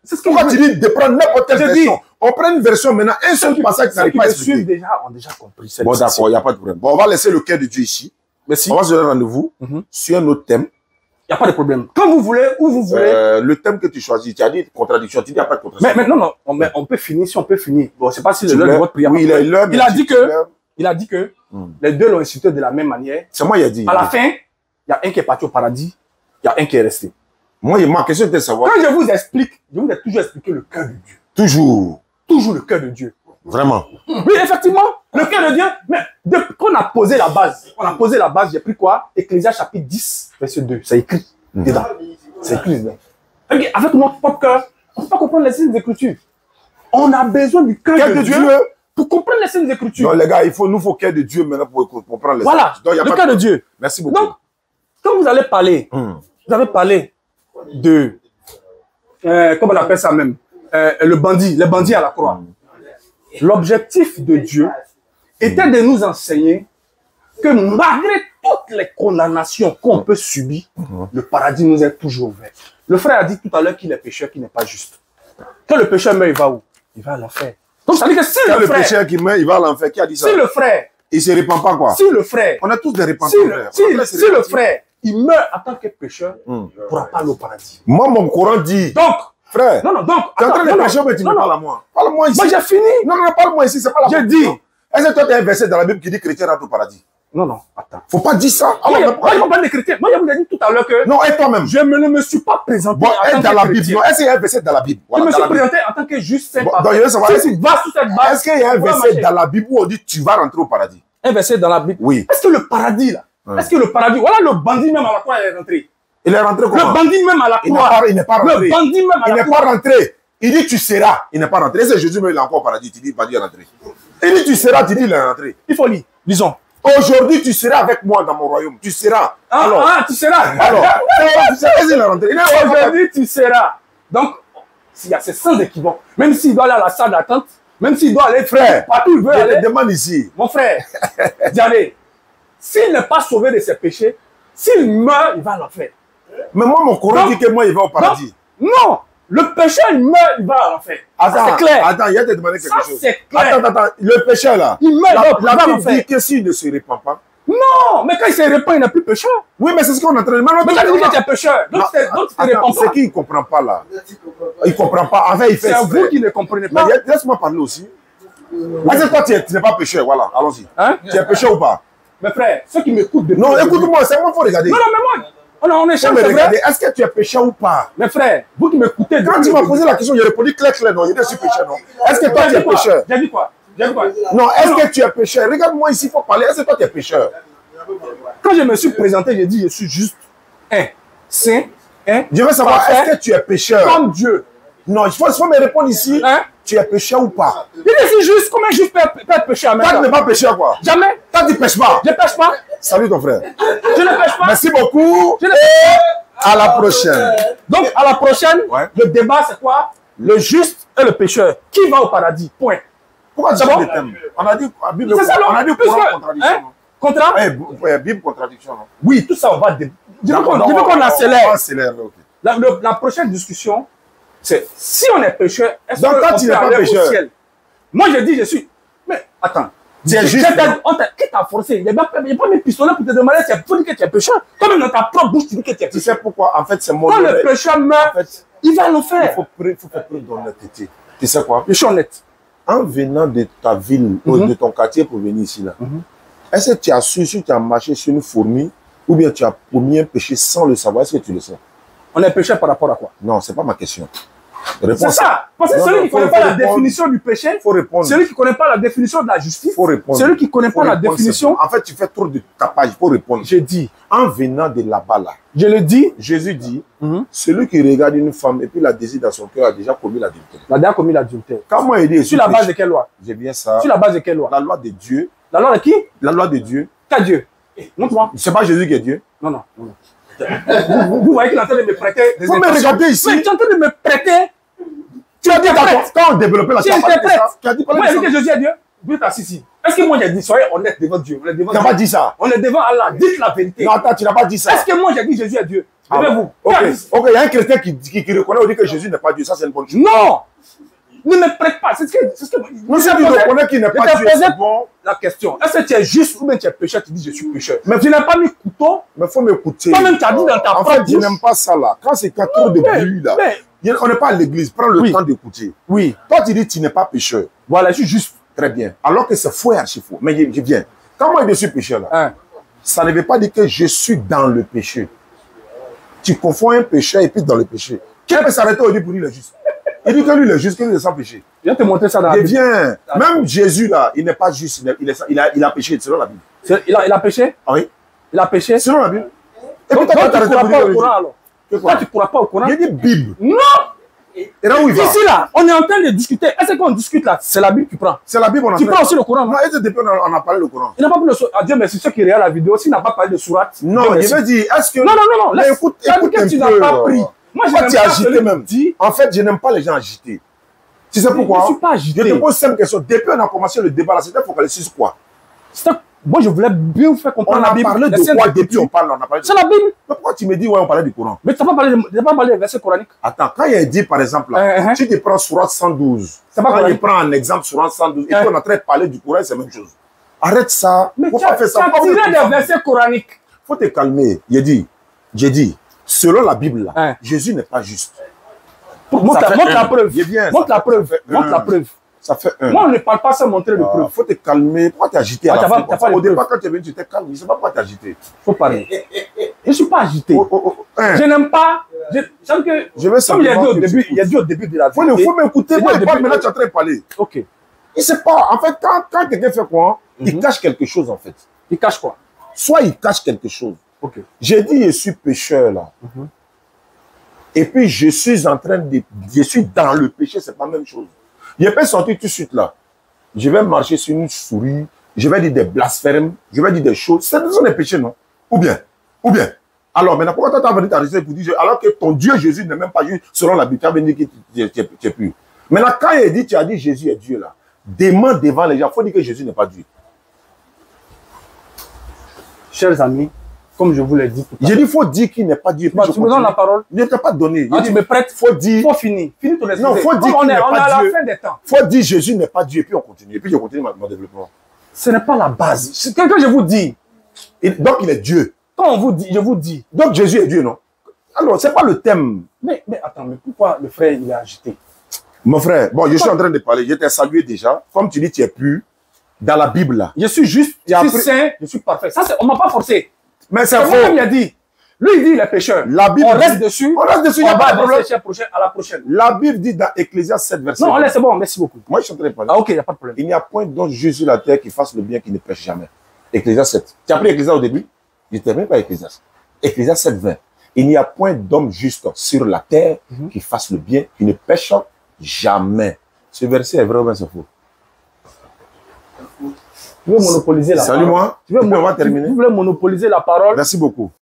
c'est ce que Pourquoi je tu dis de prendre n'importe quelle Je dis- version? On prend une version maintenant, un seul passage qui ceux n'arrive qui pas à me suivent expliquer. déjà ont déjà compris. Bon, d'accord, il n'y a pas de problème. Bon, on va laisser le cœur de Dieu ici. Merci. On va se donner rendez-vous sur un autre thème. Il n'y a pas de problème. Quand vous voulez, où vous voulez. Le thème que tu choisis, tu as dit contradiction, tu dis il n'y a pas de contradiction. Mais non, on peut finir si on peut finir. Bon, c'est pas si le Tu l'heure de l'as- votre prière. Oui, il a l'heure. Il a dit que, les deux l'ont insulté de la même manière. C'est moi qui ai dit. À la fin, il y a un qui est parti au paradis, il y a un qui est resté. Moi, ma question était de savoir. Quand je vous explique, je vous ai toujours expliqué le cœur de Dieu. Toujours. Toujours le cœur de Dieu. Vraiment. Oui, effectivement, le cœur de Dieu. Mais depuis qu'on a posé la base, j'ai pris quoi? Ecclésiaste chapitre 10, verset 2. C'est écrit dedans. C'est écrit dedans. Ok, avec notre propre cœur, on ne peut pas comprendre les signes des Écritures. On a besoin du cœur de Dieu pour comprendre les signes des Écritures. Non, les gars, il nous faut cœur de Dieu maintenant pour comprendre les Voilà, Donc, il y a le pas cœur de Dieu. Merci beaucoup. Donc, quand vous allez parler, vous avez parlé de, comment on appelle ça même, le bandit, les bandits à la croix. L'objectif de Dieu était de nous enseigner que malgré toutes les condamnations qu'on peut subir, le paradis nous est toujours ouvert. Le frère a dit tout à l'heure qu'il est pécheur, qu'il n'est pas juste. Quand le pécheur meurt, il va où? Il va à l'enfer. Donc ça veut dire que si Quand le le frère, pécheur qui meurt, il va à l'enfer. Qui a dit ça? si le frère, Il ne se répand pas, quoi. si le frère, On a tous des répandants. si le frère, il meurt en tant que pécheur, il ne pourra pas aller au paradis. Moi, mon Coran dit. Donc, Frère, non, donc, tu es en train de attends, prêcher, mais tu me non, parles à moi. Parle-moi ici. moi j'ai fini. Non, parle-moi ici, c'est pas la J'ai conclusion. dit. Est-ce que toi, tu as un verset dans la Bible qui dit chrétien rentre au paradis? Non, attends. Faut pas dire ça. Moi, Alors, je ne parle des chrétiens. Moi, je vous ai dit tout à l'heure que non, et toi-même. je ne me suis pas présenté Bon, en tant dans que la Bible. chrétien. Non, est-ce qu'il y a un verset dans la Bible? Je Voilà, me dans suis la Bible. présenté en tant que juste saint Bon, parfait. donc, je veux savoir, Si tu vas sur cette base, est-ce qu'il y a un tu vas verset marcher. dans la Bible où on dit tu vas rentrer au paradis? Un verset dans la Bible. Oui. Est-ce que le paradis, là, est-ce que le paradis, voilà le bandit même à la croix, il est rentré. Il est rentré Le comment? bandit même à la Il n'est croix. pas, il n'est pas rentré. Le bandit même à Il la n'est croix. pas rentré. Il dit tu seras. Il n'est pas rentré. C'est Jésus, mais il est encore au paradis. Tu dis pas il est rentré. Il dit tu seras, tu dis il est rentré. Il faut lire. Lisons. Aujourd'hui, tu seras avec moi dans mon royaume. Tu seras. Tu seras. Alors, tu sais qu'il est rentré. Il est rentré. Aujourd'hui, tu seras. Donc, c'est sans équivoque. Même s'il doit aller à la salle d'attente, même s'il doit aller, Frère, partout où il veut je aller. te demande ici. Mon frère, Diané, s'il n'est pas sauvé de ses péchés, s'il meurt, il va à l'enfer. Mais moi, mon Coran dit que moi, il va au paradis. Non, le pécheur, il meurt, il va à l'enfer. Attends, C'est clair. Attends, il y a te demander quelque Ça, chose. c'est clair. Attends, le pécheur là. Il meurt, il va La à Bible l'enfer. dit que s'il ne se répand pas. Non, mais quand il se répand, il n'est plus pécheur. Oui, mais c'est ce qu'on est en train de dire. Mais quand tu dis que tu es pécheur, donc tu ne te réponds C'est pas. qui ne comprend pas là? Il ne comprend pas. Enfin, il fait C'est exprès. vous qui ne comprenez Mais pas. laisse-moi parler aussi. Est-ce que toi, tu n'es pas pécheur? Voilà, allons-y. Hein? Tu es pécheur ou pas? Mes frères, ceux qui m'écoutent depuis Non, le début- écoute-moi, c'est moi qu'il faut regarder. Non, mais moi, on Faut échange, me c'est regarder. vrai. Est-ce que tu es pécheur ou pas? Mes frères, vous qui m'écoutez Quand depuis tu le m'as début- posé la question, j'ai répondu clair, non. Il dit, je suis pécheur, non. Est-ce que toi, tu J'ai es dit quoi? pécheur? J'ai dit quoi? J'ai dit quoi? Non, est-ce que tu es pécheur? Regarde-moi ici, il faut parler. Est-ce que toi, tu es pécheur? Quand je me suis présenté, j'ai dit je suis juste saint, Je veux savoir, parfait, est-ce que tu es pécheur? comme Dieu. Non, il faut me répondre ici. Hein? Tu es pécheur ou pas? Il dit c'est juste, comment juste peut être péché en même Toi, tu temps? n'es pas pécheur, quoi. Jamais. Toi, tu ne pêches pas. Je ne pêche pas. Salut ton frère. Je ne pêche pas. Merci beaucoup. Je ne pêche À la prochaine. pas. Donc, à la prochaine, Ouais. le débat, c'est quoi? Le juste et le pécheur. Qui va au paradis? Point. Pourquoi tu C'est changes bon? de thème? On a dit Bible, C'est ça, non? on a dit Puisque- Coran contradiction. hein? Contrat? Non? Bible contradiction. Non? Oui, tout ça, on va... Je veux qu'on On accélère. accélère, ok. La prochaine discussion, c'est si on est pécheur, est-ce Donc, toi, qu'on tu peut n'es pas aller pécheur. au ciel? Moi, je dis, je suis... Mais attends. Tu es juste, non? Qui t'a forcé? Il n'y a pas mes pistolets pour te demander si tu dis que tu es pécheur. Toi-même, dans ta propre bouche, tu dis que tu es Tu pécheur. sais pourquoi? En fait, c'est mon Quand le honneur. pécheur En meurt, fait, il va à il l'enfer. faut faire preuve d'honnêteté. Tu sais quoi? Je suis honnête. En venant de ta ville, ou de ton quartier pour venir ici, là, est-ce que tu as su si tu as marché sur une fourmi ou bien tu as commis un péché sans le savoir? Est-ce que tu le sais? On est pécheur par rapport à quoi? Non, ce n'est pas ma question. C'est ça. Parce que celui qui ne connaît pas la définition du péché, celui qui ne connaît pas la définition de la justice, celui qui ne connaît pas la définition... En fait, tu fais trop de tapage pour répondre. J'ai dit. En venant de là-bas, là, je le dis. Jésus dit, celui qui regarde une femme et puis la désire dans son cœur a déjà commis l'adultère. Il a déjà commis l'adultère. Comment il dit? Sur la base de quelle loi? J'ai bien ça. Sur la base de quelle loi? La loi de Dieu. La loi de qui? La loi de Dieu. Quel Dieu? Montre-moi. C'est pas Jésus qui est Dieu. Non, non. Vous voyez qu'il est en train de me prêter des Vous me regardez ici. Mais tu es en train de me prêter. Tu as dit quand on développait la tu interprètes. tu as dit Moi, j'ai dit que Jésus est Dieu. Dieu t'a ici. Est-ce que moi j'ai dit, soyez honnête devant Dieu? Tu n'as pas dit ça. On est devant Allah. Dites la vérité. Non, attends, tu n'as pas dit ça. Est-ce que moi j'ai dit Jésus est Dieu? Vous. Ok, il y a un chrétien qui reconnaît ou dit que Jésus n'est pas Dieu. Ça, c'est une bonne chose. Non! Ne me prête pas. C'est ce que nous, si tu reconnais qu'il n'est pas Dieu, c'est bon. La question, est-ce que tu es juste ou bien tu es pécheur? Tu dis je suis pécheur. Mais tu n'as pas mis couteau. Mais il faut m'écouter. Toi-même, tu as dit dans ta En fait, je n'aime pas ça là. Quand c'est trop de bruit là. On n'est pas à l'église. Prends le temps d'écouter. Oui. Toi, tu dis tu n'es pas pécheur. Voilà, je suis juste. Très bien. Alors que c'est faux et archi faux. Mais je viens. Quand moi je suis pécheur là, ça ne veut pas dire que je suis dans le péché. Tu confonds un pécheur et puis dans le péché. Qui peut s'arrêter au dit pour lui le juste? Il dit que lui le juste, que lui est sans péché. Je vais te montrer ça dans la Bible. Viens. Même Jésus là, il n'est pas juste. Il a péché selon la Bible. Il a péché? Ah oui. Il a péché? Selon la Bible. Et donc, tu ne pourras pas au Coran alors. Toi, tu ne pourras pas au Coran. Il dit Bible. Non! Et là où il va? Ici là, on est en train de discuter. Est-ce qu'on discute là? C'est la Bible qui prend. C'est la Bible, on a Tu prends aussi le Coran. Non, et depuis on a parlé le Coran. Il n'a pas pris le Coran. Dieu merci, ceux qui regardent la vidéo, s'il n'a pas parlé de sourate. Non, il veut dire, est-ce que. Non. Mais écoute un peu. Tu n'as pas pris. Moi, je t'ai agité même. En fait, je n'aime pas les gens agités. Tu sais pourquoi? Je ne suis pas agité. Je te pose simple question. Depuis on a commencé le débat là, c'était focalisé sur quoi? Moi, je voulais bien vous faire comprendre la Bible. On a parlé de quoi depuis on parle? C'est la Bible. Mais pourquoi tu me dis, ouais, on parlait du Coran? Mais tu n'as pas parlé des versets coraniques. Attends, quand il a dit, par exemple, là, tu te prends Sourate 112. Quand il prend un exemple Sourate 112, et puis on a traité de parler du Coran, c'est la même chose. Arrête ça. Mais faut pas faire ça. Tu as tiré des versets coraniques. Faut te calmer. J'ai dit, selon la Bible, là, Jésus n'est pas juste. Montre la preuve. Montre la preuve. Montre la preuve. Ça fait un. Moi, on ne parle pas sans montrer de preuve. Faut te calmer. Pourquoi t'es agité à la fin? Au départ, quand tu es venu, tu t'es calme. Je ne sais pas pourquoi t'es agité. Faut parler. Je ne suis pas agité. Je n'aime pas. Je veux comme il a dit au début de la vidéo. Il faut m'écouter. Moi, maintenant, tu es en train de parler. Ok. Il ne sait pas. En fait, quand quelqu'un fait quoi, il cache quelque chose, en fait. Il cache quoi? Soit il cache quelque chose. Ok. J'ai dit, je suis pécheur, là. Et puis, je suis en train de. Je suis dans le péché, c'est pas la même chose. Je peux sortir tout de suite là. Je vais marcher sur une souris. Je vais dire des blasphèmes. Je vais dire des choses. Ce sont des péchés, non? Ou bien. Alors, maintenant, pourquoi tu as venu t'arrêter pour dire, alors que ton Dieu Jésus n'est même pas juste selon la Bible, tu as venu dire que tu es pur. Maintenant, quand il dit, tu as dit Jésus est Dieu là, demande devant les gens, il faut dire que Jésus n'est pas Dieu. Chers amis, comme je vous l'ai dit tout à l'heure. J'ai dit, il faut dire qu'il n'est pas Dieu. Tu me donnes la parole. Je ne t'ai pas donné. Tu me prêtes. Faut dire. Faut finir. Finis ton exposé. Non, faut dire qu'il n'est pas Dieu. On est à la fin des temps. Faut dire Jésus n'est pas Dieu. Et puis on continue. Et puis je continue mon développement. Ce n'est pas la base. C'est quelqu'un, je vous dis. Donc il est Dieu. Quand on vous dit, je vous dis. Donc Jésus est Dieu, non? Alors, ce n'est pas le thème. Mais attends, mais pourquoi le frère, il est agité? Mon frère, bon, je suis en train de parler. Je t'ai salué déjà. Comme tu dis, tu es pur. Dans la Bible, là. Je suis juste, je suis saint, je suis parfait. Ça, on ne m'a pas forcé. Mais c'est faux. Il a dit. Lui, il dit il est pécheur. La Bible on reste dessus. On reste dessus. On va réfléchir à la prochaine. La Bible dit dans Ecclésiaste 7, verset. Non, c'est bon, merci beaucoup. Moi, je suis en train de parler. Ah, ok, il n'y a pas de problème. Il n'y a point d'homme juste sur la terre qui fasse le bien, qui ne pêche jamais. Ecclésiaste 7. Tu as pris Ecclésiaste au début? Je ne termine pas Ecclésiaste. Ecclésiaste 7, 20. Il n'y a point d'homme juste sur la terre qui fasse le bien, qui ne pêche jamais. Ce verset est vrai ou bien c'est faux? Tu veux monopoliser la parole. Salut moi. On va terminer. Tu veux monopoliser la parole. Merci beaucoup.